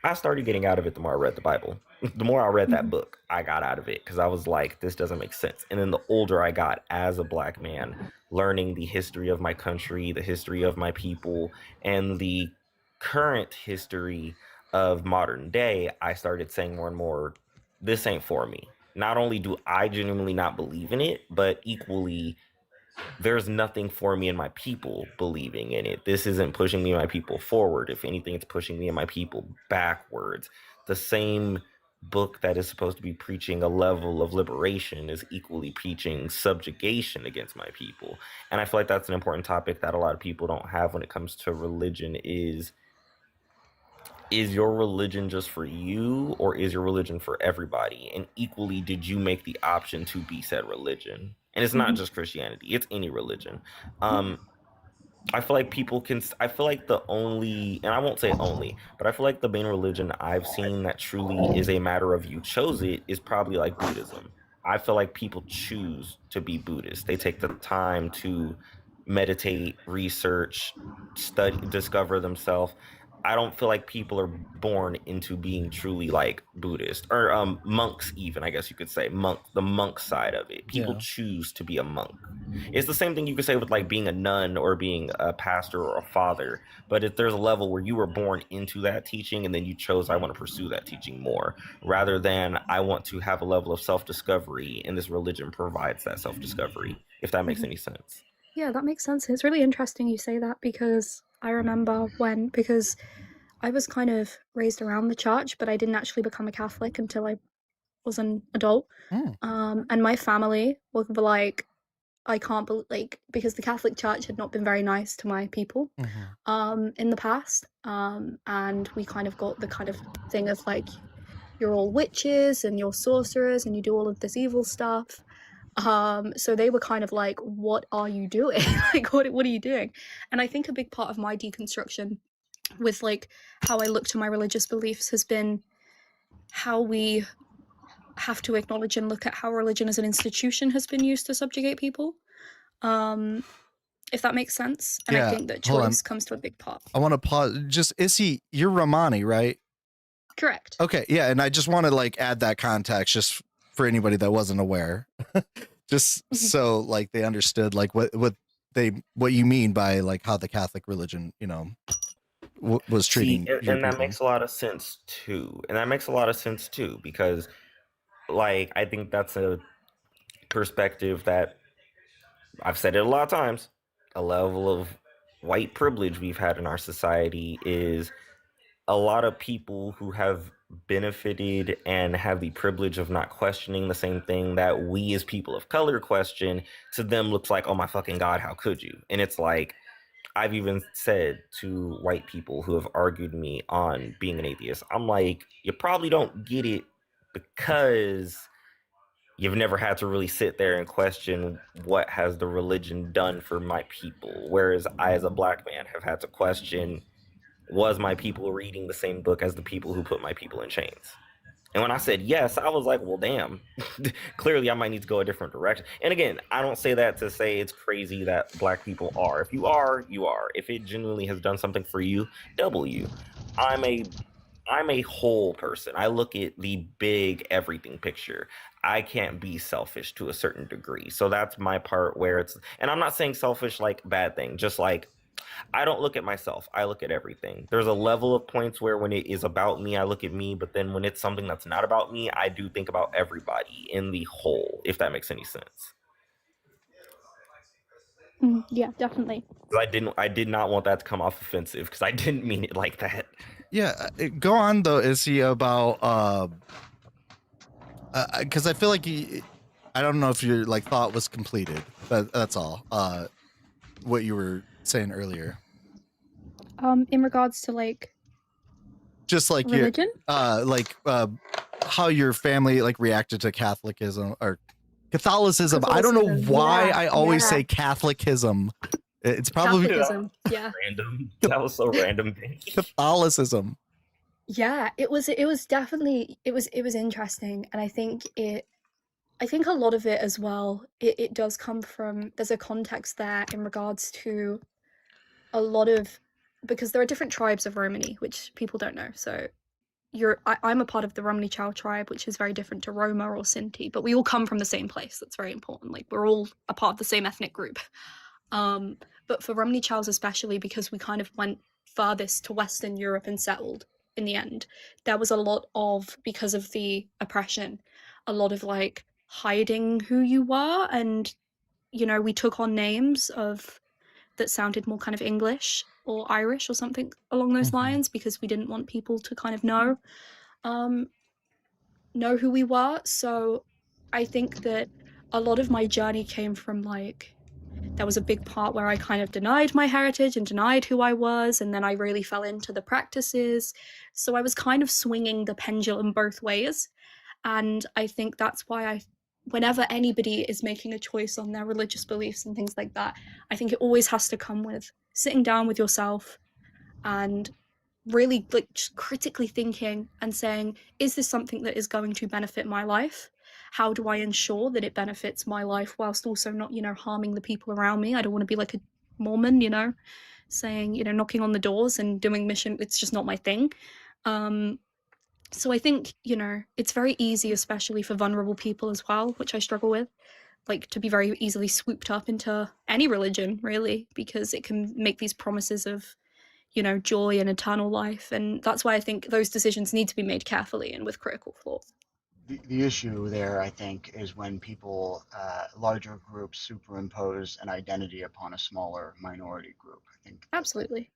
I started getting out of it the more I read the Bible. The more I read that book, I got out of it because I was like, this doesn't make sense. And then the older I got as a black man, learning the history of my country, the history of my people, and the current history of modern day, I started saying more and more, this ain't for me. Not only do I genuinely not believe in it, but equally, there's nothing for me and my people believing in it. This isn't pushing me and my people forward. If anything, it's pushing me and my people backwards. The same book that is supposed to be preaching a level of liberation is equally preaching subjugation against my people. And I feel like that's an important topic that a lot of people don't have when it comes to religion is your religion just for you, or is your religion for everybody? And equally, did you make the option to be said religion? And it's not just Christianity, it's any religion. I feel like I feel like the only, and I won't say only, but I feel like the main religion I've seen that truly is a matter of you chose it is probably like Buddhism. I feel like people choose to be Buddhist. They take the time to meditate, research, study, discover themselves. I don't feel like people are born into being truly like Buddhist or monks, even, I guess you could say the monk side of it. People choose to be a monk. It's the same thing you could say with like being a nun or being a pastor or a father. But if there's a level where you were born into that teaching and then you chose, I want to pursue that teaching more, rather than I want to have a level of self-discovery, and this religion provides that self-discovery, if that makes any sense. Yeah, that makes sense. It's really interesting you say that, because I remember because I was kind of raised around the church, but I didn't actually become a Catholic until I was an adult. And my family were like, I can't believe, like, because the Catholic Church had not been very nice to my people in the past. And we kind of got the kind of thing of like, you're all witches and you're sorcerers and you do all of this evil stuff. So they were kind of like, what are you doing? Like, what are you doing? And I think a big part of my deconstruction with like how I look to my religious beliefs has been how we have to acknowledge and look at how religion as an institution has been used to subjugate people. If that makes sense. And I think that choice comes to a big part. I want to pause. Just Issy, you're Romani, right? Correct. Okay, yeah, and I just want to like add that context just for anybody that wasn't aware. Just so like they understood like what you mean by like how the Catholic religion, you know, was treating. And that makes a lot of sense too. Because like I think that's a perspective that I've said it a lot of times. A level of white privilege we've had in our society is a lot of people who have benefited and have the privilege of not questioning the same thing that we as people of color question. To them looks like, oh my fucking God, how could you? And it's like, I've even said to white people who have argued me on being an atheist, I'm like, you probably don't get it because you've never had to really sit there and question what has the religion done for my people. Whereas I, as a black man, have had to question, was my people reading the same book as the people who put my people in chains? And when I said yes, I was like, well, damn, clearly I might need to go a different direction. And again, I don't say that to say it's crazy that black people are. If you are, you are. If it genuinely has done something for you, double you. I'm a whole person. I look at the big everything picture. I can't be selfish to a certain degree. So that's my part where it's, and I'm not saying selfish like bad thing, just like I don't look at myself. I look at everything. There's a level of points where when it is about me, I look at me. But then when it's something that's not about me, I do think about everybody in the whole, if that makes any sense. Yeah, definitely. I did not want that to come off offensive because I didn't mean it like that. Yeah, go on though, Issy, about because I feel like I don't know if your like thought was completed, but that's all. What you were saying earlier. In regards to like just like religion, how your family like reacted to Catholicism or Catholicism. I don't know why I always say Catholicism. It's probably Catholicism. Yeah. Random. That was so random. Catholicism. Yeah, it was definitely it was interesting, and I think a lot of it as well, it does come from, there's a context there in regards to a lot of, because there are different tribes of Romani, which people don't know. So I'm a part of the Romani Chao tribe, which is very different to Roma or Sinti, but we all come from the same place. That's very important. Like, we're all a part of the same ethnic group. But for Romani Chaos especially, because we kind of went farthest to Western Europe and settled in the end, there was a lot of, because of the oppression, a lot of like hiding who you were, and you know, we took on names that sounded more kind of English or Irish or something along those lines, because we didn't want people to kind of know. know who we were. So I think that a lot of my journey came from like, there was a big part where I kind of denied my heritage and denied who I was, and then I really fell into the practices. So I was kind of swinging the pendulum both ways. And I think that's why whenever anybody is making a choice on their religious beliefs and things like that, I think it always has to come with sitting down with yourself and really like just critically thinking and saying, is this something that is going to benefit my life? How do I ensure that it benefits my life whilst also not, harming the people around me? I don't want to be like a Mormon, saying, knocking on the doors and doing mission. It's just not my thing. So I think, it's very easy, especially for vulnerable people as well, which I struggle with, like to be very easily swooped up into any religion, really, because it can make these promises of, joy and eternal life. And that's why I think those decisions need to be made carefully and with critical thought. The issue there, I think, is when people, larger groups, superimpose an identity upon a smaller minority group. I think Absolutely.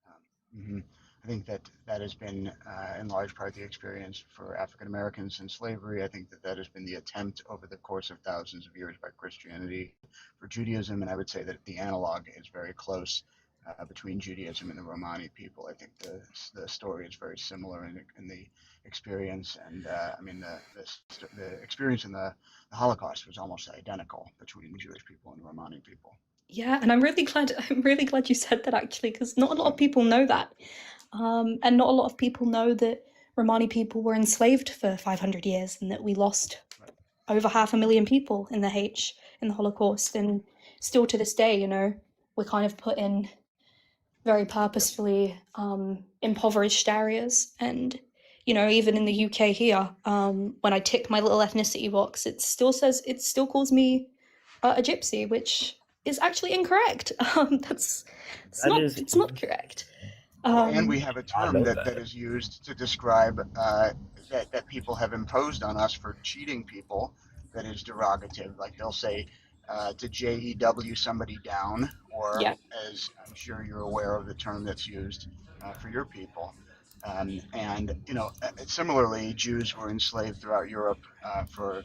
I think that has been, in large part, the experience for African Americans in slavery. I think that has been the attempt over the course of thousands of years by Christianity for Judaism, and I would say that the analog is very close between Judaism and the Romani people. I think the story is very similar in the experience, and I mean the experience in the Holocaust was almost identical between the Jewish people and the Romani people. Yeah, and I'm really glad you said that, actually, because not a lot of people know that, and not a lot of people know that Romani people were enslaved for 500 years and that we lost over 500,000 people in the Holocaust, and still to this day, we're kind of put in very purposefully impoverished areas. And even in the UK here, when I tick my little ethnicity box, it still calls me a gypsy, which is actually incorrect. It's not correct. And we have a term that is used to describe that people have imposed on us for cheating people that is derogative. Like they'll say to JEW somebody down, or Yeah. as I'm sure you're aware of the term that's used for your people. And similarly, Jews were enslaved throughout Europe for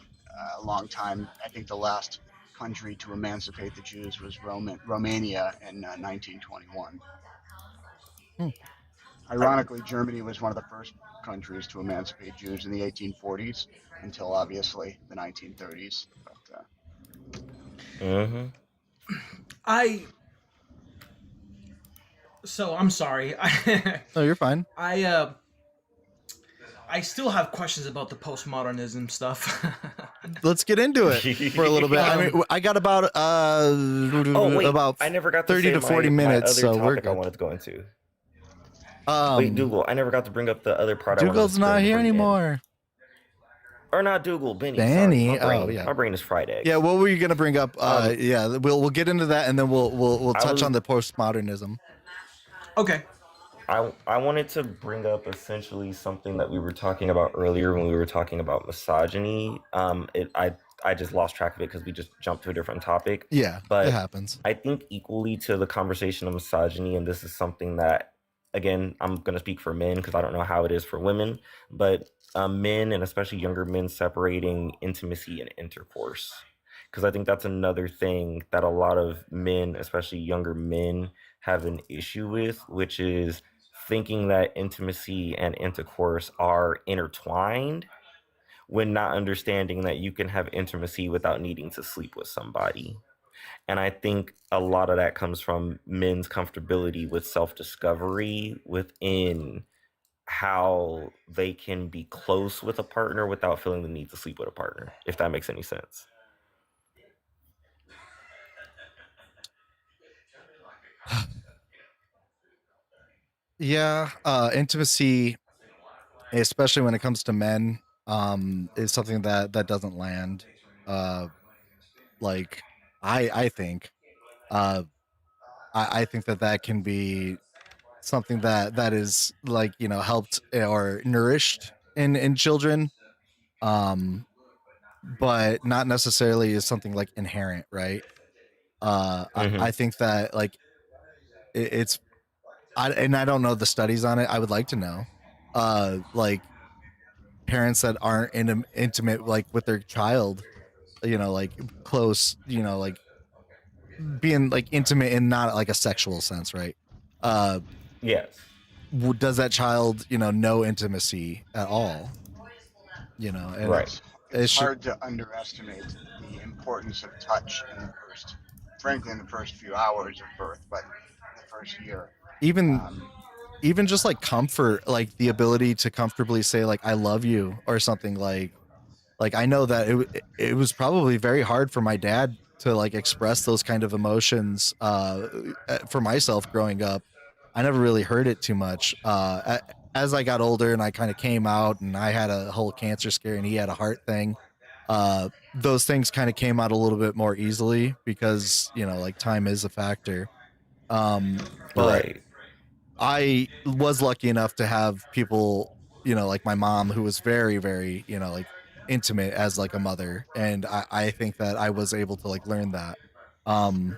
a long time. I think the last country to emancipate the Jews was Romania in 1921. Ironically, Germany was one of the first countries to emancipate Jews in the 1840s until obviously the 1930s. But, So I'm sorry. No, you're fine. I still have questions about the postmodernism stuff. Let's get into it for a little bit. I mean, I got about about I never got to 30 say to 40 minutes, my other so we're topic good. I wanted to go into. Wait, Dougal, I never got to bring up the other part. Dougal's not here anymore. Or not Dougal, Benny. Benny. Sorry, Oh yeah. My brain is fried eggs. Yeah, what were you gonna bring up? Yeah, we'll get into that, and then we'll touch on the postmodernism. Okay. I wanted to bring up essentially something that we were talking about earlier when we were talking about misogyny. I just lost track of it because we just jumped to a different topic. Yeah, but it happens. I think equally to the conversation of misogyny, and this is something that, again, I'm going to speak for men because I don't know how it is for women, but men, and especially younger men, separating intimacy and intercourse. Because I think that's another thing that a lot of men, especially younger men, have an issue with, which is thinking that intimacy and intercourse are intertwined when not understanding that you can have intimacy without needing to sleep with somebody. And I think a lot of that comes from men's comfortability with self-discovery within how they can be close with a partner without feeling the need to sleep with a partner, if that makes any sense. Yeah, intimacy, especially when it comes to men, is something that doesn't land. Like I think, I think that can be something that is like helped or nourished in children, but not necessarily is something like inherent, right? I think that like it's and I don't know the studies on it. I would like to know, like parents that aren't intimate like with their child, like close, like being like intimate in not like a sexual sense, right? Uh, Yes. does that child, know intimacy at all? And Right. It's it should hard to underestimate the importance of touch in the first, frankly, in the first few hours of birth, but in the first year. even Um, even just like comfort, like the ability to comfortably say like I love you or something like I know that it was probably very hard for my dad to like express those kind of emotions for myself growing up. I never really heard it too much. As I got older and I kind of came out and I had a whole cancer scare and he had a heart thing, those things kind of came out a little bit more easily because, like time is a factor. But Right. I was lucky enough to have people, like my mom, who was very, very, like intimate as like a mother, and I think that I was able to like learn that. Um,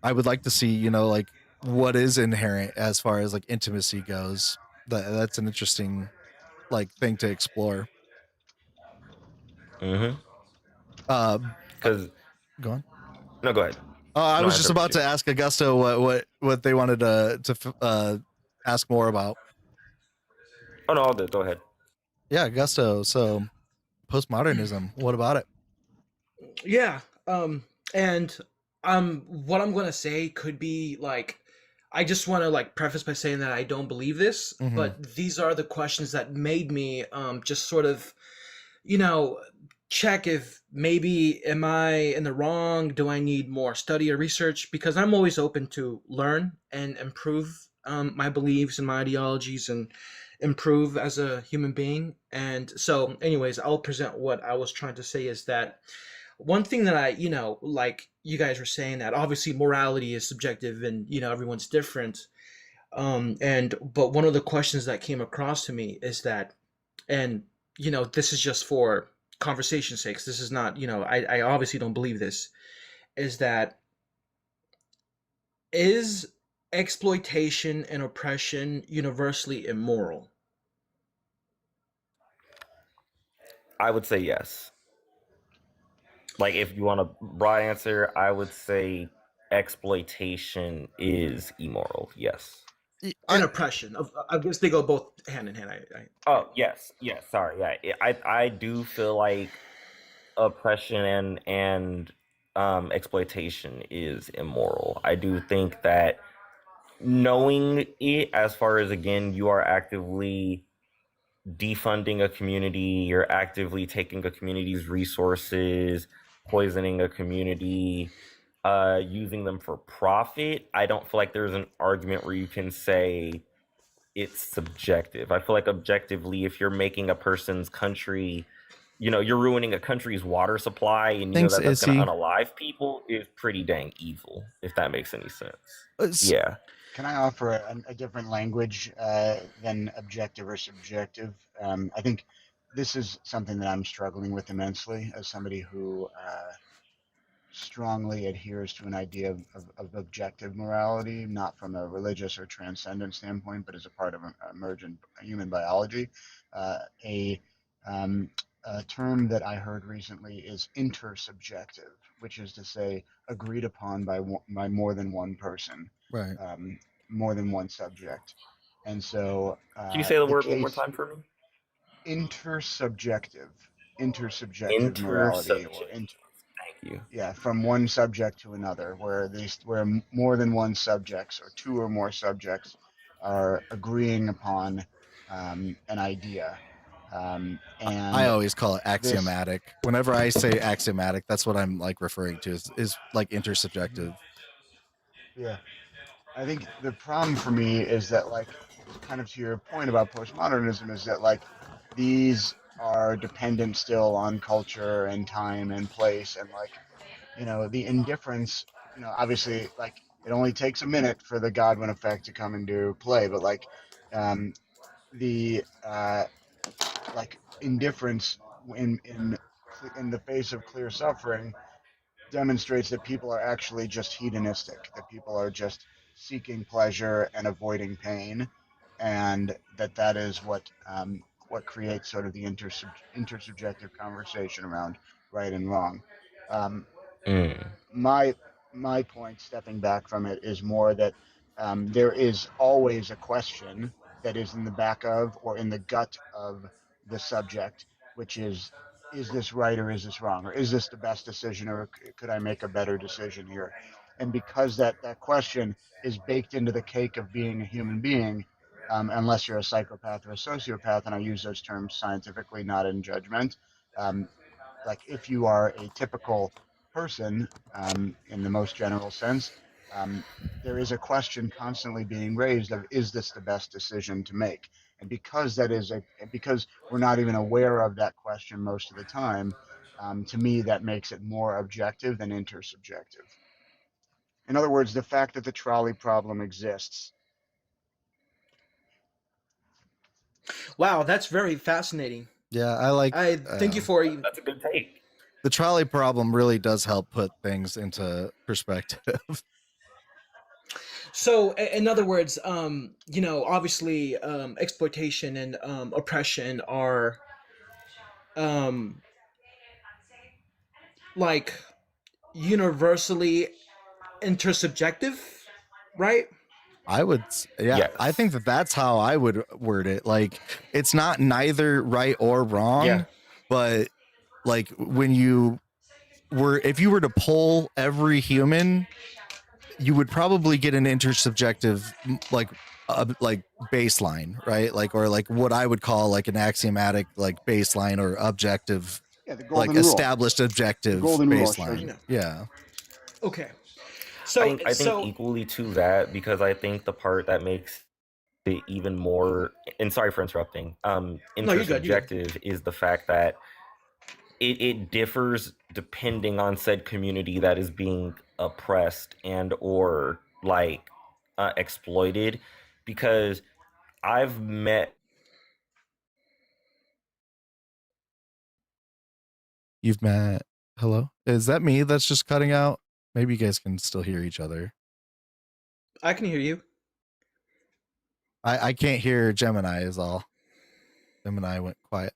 I would like to see, like what is inherent as far as like intimacy goes. That's an interesting like thing to explore. Mm-hmm. Uh, uh, Because go on. no, go ahead. I No, I was just interrupted about you. to ask Augusto what they wanted to ask more about. Oh no, all good. Go ahead. Yeah, Augusto. So postmodernism. What about it? Yeah. And what I'm gonna say could be like, I just want to like preface by saying that I don't believe this, Mm-hmm. but these are the questions that made me just sort of, you know, check if maybe am I in the wrong? Do I need more study or research? Because I'm always open to learn and improve my beliefs and my ideologies and improve as a human being. And so, anyways, I'll present what I was trying to say is that one thing that I, like you guys were saying that obviously morality is subjective and, everyone's different. And but one of the questions that came across to me is that, and this is just for conversation's sakes, this is not, I obviously don't believe this, is that is exploitation and oppression universally immoral? I would say yes. Like, if you want a broad answer, I would say exploitation is immoral. Yes. And oppression, I guess they go both hand in hand. Oh, yes. Yes. Sorry. Yeah. I do feel like oppression and exploitation is immoral. I do think that knowing it, as far as, again, you are actively defunding a community, you're actively taking a community's resources, poisoning a community, using them for profit. I don't feel like there's an argument where you can say it's subjective. I feel like objectively, if you're making a person's country, you're ruining a country's water supply, and Thanks, that's going to Issy. unalive people, is pretty dang evil, if that makes any sense. S- Yeah. Can I offer a different language than objective or subjective? I think this is something that I'm struggling with immensely as somebody who strongly adheres to an idea of objective morality, not from a religious or transcendent standpoint, but as a part of emergent human biology. A a term that I heard recently is intersubjective, which is to say agreed upon by more than one person, right. um, more than one subject. And so Can you say the the word one more case time for me? intersubjective, intersubjective morality, or Intersubjective. Thank you. yeah, from one subject to another, where more than one subjects or two or more subjects are agreeing upon an idea, I and always call it this, axiomatic. Whenever I say axiomatic, that's what I'm like referring to is like mhm, intersubjective. yeah, I think the problem for me is that, like, kind of to your point about postmodernism, is that like these are dependent still on culture and time and place, and like, the indifference, obviously, like, it only takes a minute for the Godwin effect to come into play, but like, um, the like indifference in the face of clear suffering demonstrates that people are actually just hedonistic, that people are just seeking pleasure and avoiding pain, and that is what what creates sort of the intersubjective conversation around right and wrong. Um, Mm. my point, stepping back from it, is more that there is always a question that is in the back of or in the gut of the subject, which is this right or is this wrong, or is this the best decision, or could I make a better decision here? And because that question is baked into the cake of being a human being, unless you're a psychopath or a sociopath, and I use those terms scientifically, not in judgment. Um, like if you are a typical person, in the most general sense, um, there is a question constantly being raised of, is this the best decision to make? And because we're not even aware of that question most of the time, to me that makes it more objective than intersubjective. In other words, the fact that the trolley problem exists. Wow, that's very fascinating. Yeah, I like. I thank you for That's a good take. The trolley problem really does help put things into perspective. So, in other words, obviously, exploitation and oppression are, um, like universally intersubjective, right? Yeah, I think Yes. that's how I would word it. Like, it's not neither right or Yeah. wrong, but like if you were to poll every human, you would probably get an intersubjective like baseline, right? Like, or like what I would call like an axiomatic like baseline or objective, Yeah, the like golden rule. established The objective golden rule shows baseline. you. Yeah. Okay. I think equally to that, because I think the part that makes it even more, and sorry for interrupting, No, you're good. You're good. intersubjective is the fact that it differs depending on said community that is being oppressed and or like exploited, because I've met You've met. Hello? Is that me that's just cutting out? Maybe you guys can still hear each other. I can hear you. I can't hear Gemini is all. Gemini went quiet.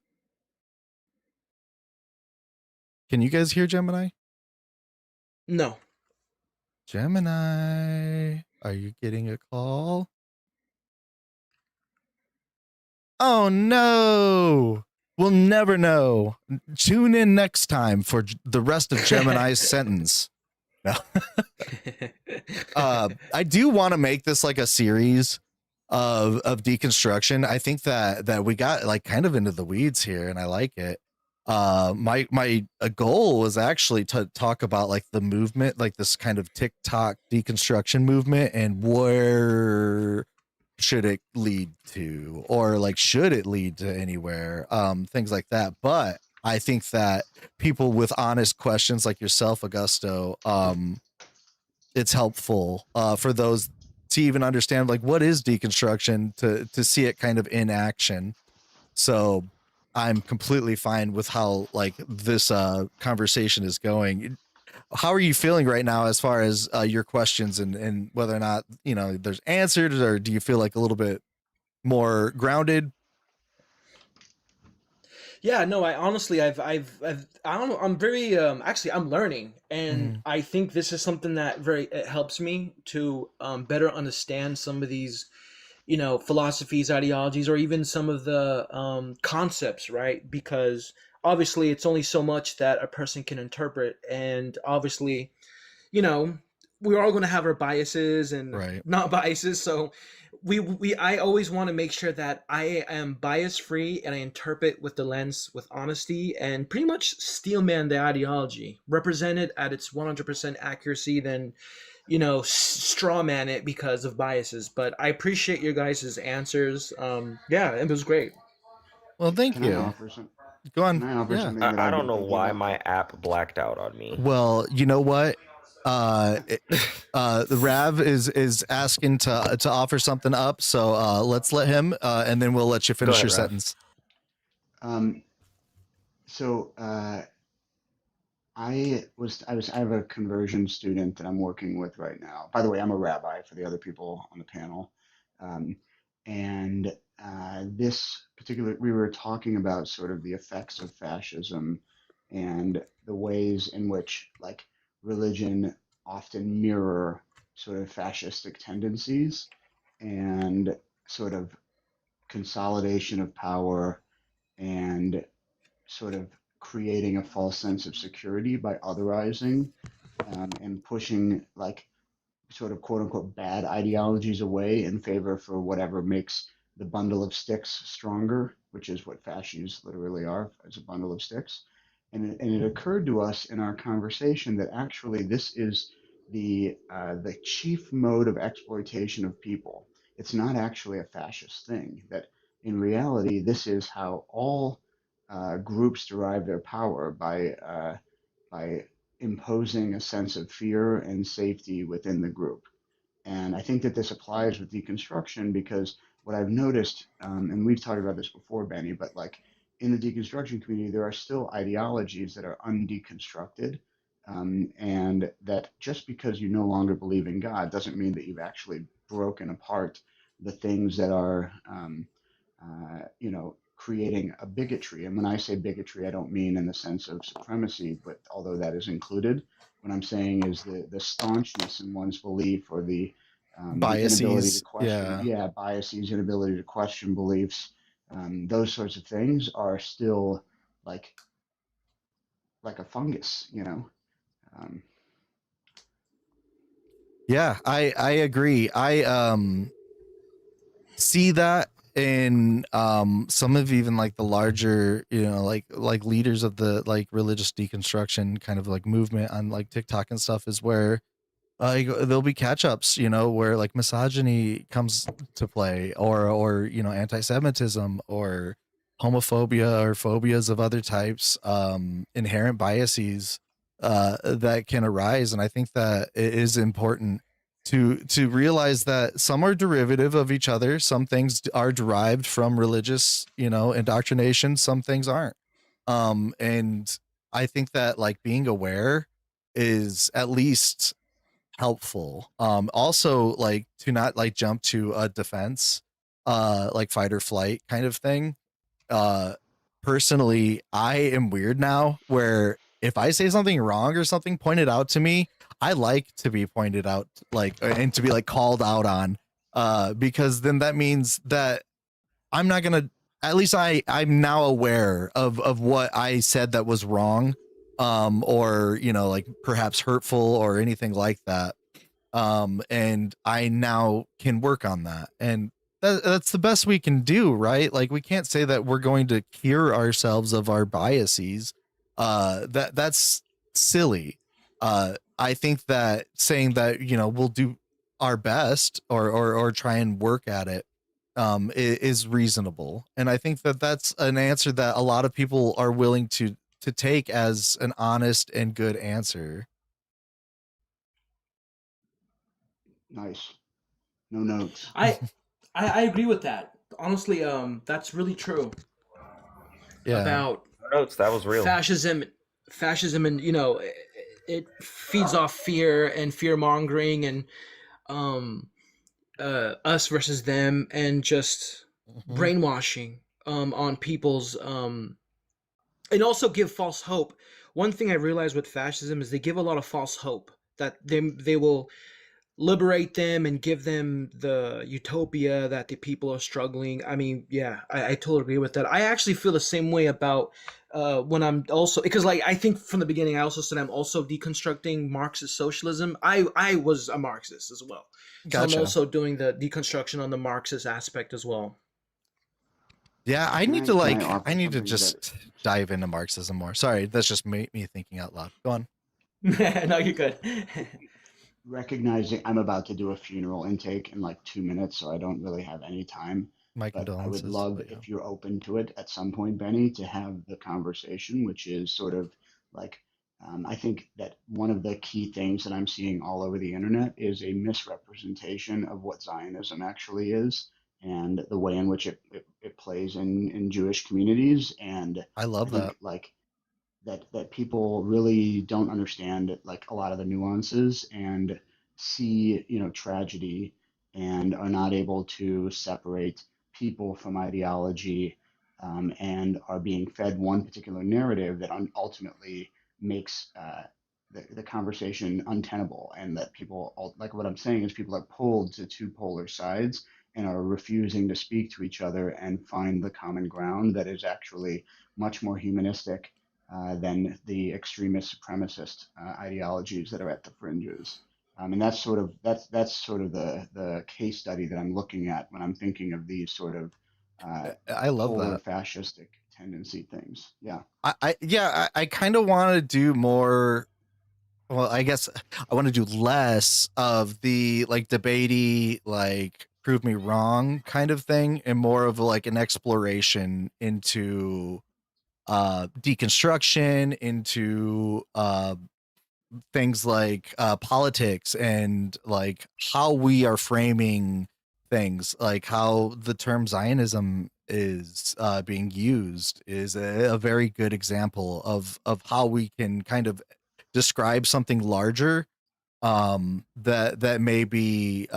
Can you guys hear Gemini? No. Gemini, are you getting a call? Oh no. We'll never know. Tune in next time for the rest of Gemini's sentence. No. I do want to make this like a series of deconstruction. I think that we got like kind of into the weeds here, and I like it. My goal was actually to talk about like the movement, like this kind of TikTok deconstruction movement, and where should it lead to, or like should it lead to anywhere, things like that. But I think that people with honest questions like yourself, Augusto, it's helpful for those to even understand like what is deconstruction, to see it kind of in action. So I'm completely fine with how like this conversation is going. How are you feeling right now as far as your questions, and whether or not there's answers, or do you feel like a little bit more grounded? Yeah, no, I honestly, I don't know, I'm very, actually, I'm learning, and I think this is something that it helps me to better understand some of these, philosophies, ideologies, or even some of the concepts, right? Because obviously, it's only so much that a person can interpret, and obviously, you know, we're all going to have our biases and Right. not biases. So I always want to make sure that I am bias free and I interpret with the lens with honesty and pretty much steelman the ideology, represent it at its 100% accuracy, then, straw man it because of biases. But I appreciate your guys' answers. Yeah, it was great. Well, thank Can I you. offer some? Go on. Can I offer Yeah. something that I I've don't been know thinking why about? my app blacked out on me. Well, you know what? The Rav is asking to offer something up, so let's let him, and then we'll let you finish ahead, your Rav. sentence. So I have a conversion student that I'm working with right now. By the way, I'm a rabbi for the other people on the panel. And this particular, we were talking about sort of the effects of fascism and the ways in which like religion often mirror sort of fascistic tendencies and sort of consolidation of power and sort of creating a false sense of security by otherizing and pushing like sort of quote unquote bad ideologies away in favor for whatever makes the bundle of sticks stronger, which is what fascists literally are, as a bundle of sticks. And it occurred to us in our conversation that actually this is the chief mode of exploitation of people. It's not actually a fascist thing. That in reality, this is how all groups derive their power by imposing a sense of fear and safety within the group. And I think that this applies with deconstruction because what I've noticed, and we've talked about this before, Benny, but like in the deconstruction community, there are still ideologies that are undeconstructed. And that just because you no longer believe in God doesn't mean that you've actually broken apart the things that are, creating a bigotry. And when I say bigotry, I don't mean in the sense of supremacy, but although that is included, what I'm saying is the staunchness in one's belief or the inability to Biases. question, Yeah. yeah, biases, inability to question beliefs, those sorts of things are still like like a fungus, you know. Um, Yeah, I agree. I see that in some of even like the larger, like leaders of the like religious deconstruction kind of like movement on like TikTok and stuff, is where there'll be catch ups, where like misogyny comes to play, or anti-Semitism or homophobia or phobias of other types, inherent biases that can arise. And I think that it is important to realize that some are derivative of each other. Some things are derived from religious, indoctrination. Some things aren't. And I think that like being aware is at least helpful. Also like to not like jump to a defense, like fight or flight kind of thing. uh Personally, I am weird now where if I say something wrong or something pointed out to me, I like to be pointed out, like, and to be like called out on, because then that means that I'm not gonna, at least I'm now aware of what I said that was wrong, or like perhaps hurtful or anything like that. And I now can work on that, and that's the best we can do, right? Like we can't say that we're going to cure ourselves of our biases. That's silly. I think that saying that we'll do our best, or try and work at it, is reasonable, and I think that that's an answer that a lot of people are willing to take as an honest and good answer. nice. No notes. I agree with that. Honestly, that's really true Yeah. about No notes. That was real. fascism, and it feeds off fear and fear mongering, and um us versus them, and just Mhm. brainwashing on people's and also give false hope. One thing I realized with fascism is they give a lot of false hope that they will liberate them and give them the utopia that the people are struggling. I mean, yeah, I totally agree with that. I actually feel the same way about when I'm also, because like I think from the beginning I also said I'm also deconstructing Marxist socialism. I was a Marxist as well, so I'm Gotcha. also doing the deconstruction on the Marxist aspect as well. Yeah, Can I I offer need to something that just dive into Marxism more. Sorry, that's just me thinking out loud. Go on. No, you're good. recognizing I'm about to do a funeral intake in like 2 minutes, so I don't really have any time. My But I would condolences, love but yeah. if you're open to it at some point, Benny, to have the conversation, which is sort of like I think that one of the key things that I'm seeing all over the internet is a misrepresentation of what Zionism actually is and the way in which it plays in Jewish communities. And I I love that. think like that people really don't understand like a lot of the nuances and see tragedy and are not able to separate people from ideology, and are being fed one particular narrative that ultimately makes the conversation untenable, and that people, like what I'm saying is, people are pulled to two polar sides and are refusing to speak to each other and find the common ground that is actually much more humanistic than the extremist supremacist ideologies that are at the fringes. And that's sort of the case study that I'm looking at when I'm thinking of these sort of I love polar that. fascistic tendency things. Yeah. I kind of want to do more. Well, I guess I want to do less of the like debatey, like prove me wrong kind of thing, and more of like an exploration into deconstruction, into things like politics, and like how we are framing things, like how the term Zionism is being used is a very good example of how we can kind of describe something larger that may be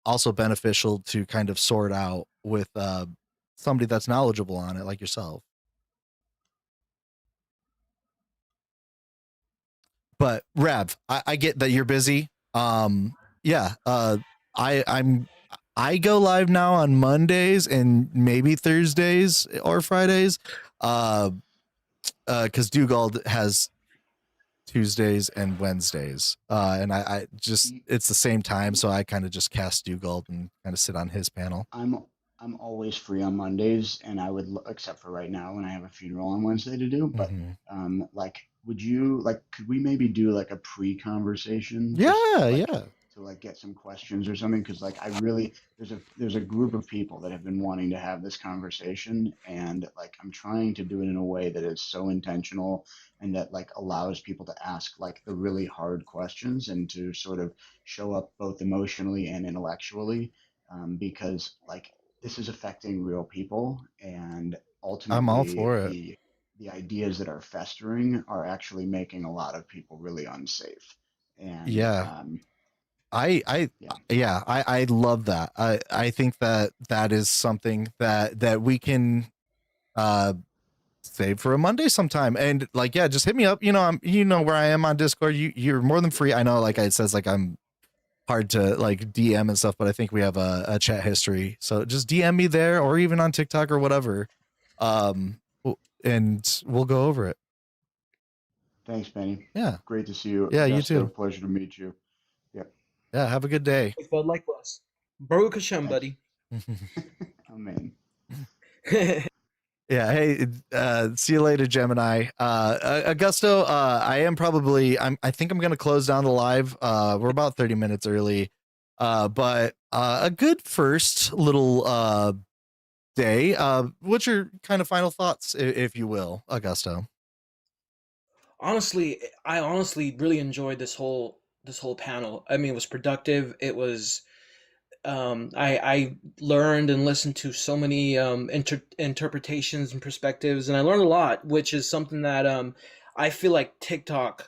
also beneficial to kind of sort out with somebody that's knowledgeable on it like yourself. But Rev, I get that you're busy. Yeah, I'm I go live now on Mondays and maybe Thursdays or Fridays. Because Dugald has Tuesdays and Wednesdays. And I just it's the same time, so I kind of just cast Dugald and kind of sit on his panel. I'm always free on Mondays, and except for right now when I have a funeral on Wednesday to do. But like, could we maybe do like a pre-conversation, just Yeah, like yeah. to like get some questions or something? Because like I really there's a group of people that have been wanting to have this conversation, and like I'm trying to do it in a way that is so intentional and that like allows people to ask like the really hard questions and to sort of show up both emotionally and intellectually, because like this is affecting real people, and I'm all ultimately for it. the ideas that are festering are actually making a lot of people really unsafe. And Yeah. I yeah, yeah, I love that. I think that is something that we can uh save for a Monday sometime. And like, yeah, just hit me up. You know where I am on Discord. You're more than free. I know, like it says, like I'm hard to like DM and stuff, but I think we have a chat history. So just DM me there, or even on TikTok or whatever. And we'll go over it. thanks, Benny. Yeah. Great to see you, Yeah, you Augusto. too. Pleasure to meet you. Yep. Yeah, have a good day. But likewise, Baruch Hashem, Thanks. buddy. Amen. Yeah, hey, see you later, Gemini. Augusto, I think I'm gonna close down the live. We're about 30 minutes early. But a good first little day. What's your kind of final thoughts, if you will, Augusto? I honestly really enjoyed this whole panel. I mean, it was productive. It was I learned and listened to so many interpretations and perspectives, and I learned a lot, which is something that I feel like TikTok,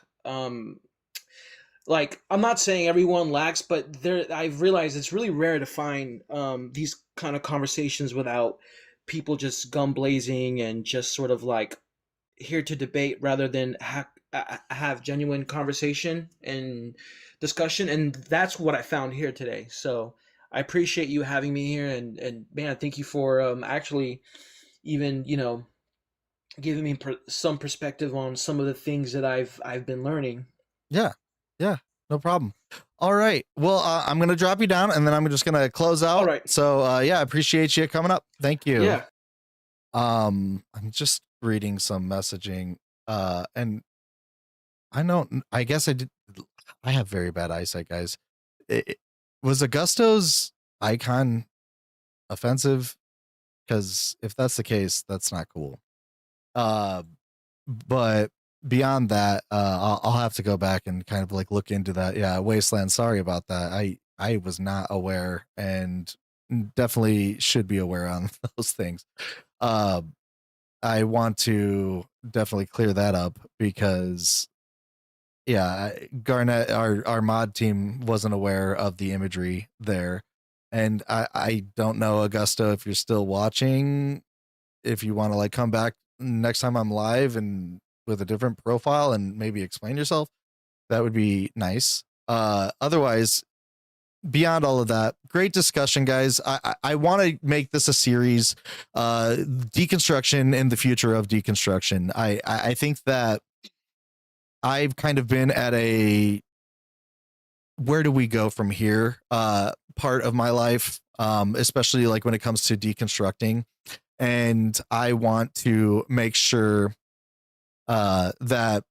like I'm not saying everyone lacks, but there I've realized it's really rare to find these kind of conversations without people just gum blazing and just sort of like here to debate rather than have genuine conversation and discussion, and that's what I found here today. So I appreciate you having me here, and man, thank you for actually even giving me some perspective on some of the things that I've been learning. Yeah, no problem. All right, well, I'm gonna drop you down, and then I'm just gonna close out. All right. So yeah, I appreciate you coming up. Thank you. Yeah. I'm just reading some messaging, and I guess I have very bad eyesight, guys. Was Augusto's icon offensive? Because if that's the case, that's not cool. But beyond that, I'll have to go back and kind of like look into that. Yeah, Wasteland. Sorry about that. I was not aware, and definitely should be aware on those things. I want to definitely clear that up, because yeah, Garnet, our mod team, wasn't aware of the imagery there. And I don't know, Augusto, if you're still watching, if you want to like come back next time I'm live and with a different profile and maybe explain yourself, that would be nice. Otherwise, beyond all of that, great discussion, guys. I want to make this a series, deconstruction and the future of deconstruction. I think that I've kind of been at a where do we go from here part of my life, especially like when it comes to deconstructing, and I want to make sure that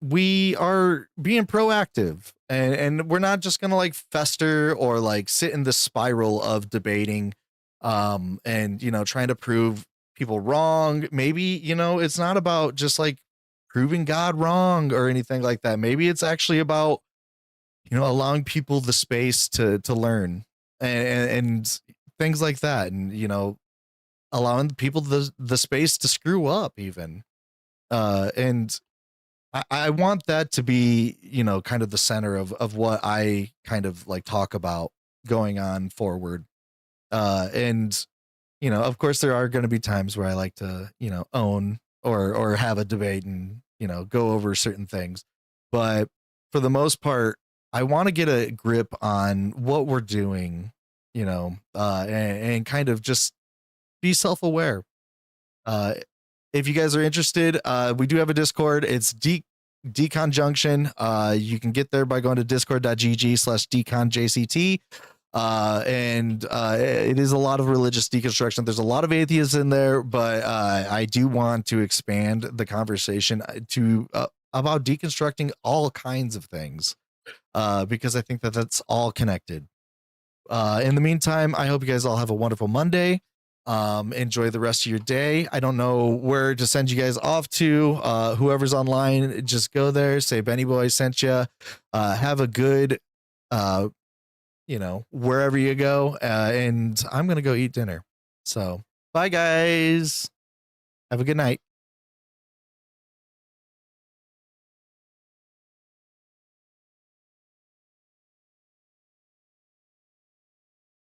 we are being proactive, and we're not just gonna like fester or like sit in the spiral of debating and trying to prove people wrong. Maybe it's not about just like proving God wrong or anything like that. Maybe it's actually about allowing people the space to learn and things like that, and allowing people the space to screw up even. And I want that to be, kind of the center of what I kind of like talk about going on forward. And, of course there are going to be times where I like to, own or have a debate and, go over certain things. But for the most part, I want to get a grip on what we're doing, and kind of just be self-aware. If you guys are interested, we do have a Discord. It's Deconjunction. You can get there by going to discord.gg/deconjct. And it is a lot of religious deconstruction. There's a lot of atheists in there, but I do want to expand the conversation to about deconstructing all kinds of things, because I think that that's all connected. In the meantime, I hope you guys all have a wonderful Monday. Enjoy the rest of your day. I don't know where to send you guys off to. Whoever's online, just go there, say Benny Boy sent you. Have a good wherever you go, and I'm gonna go eat dinner. So bye guys, have a good night.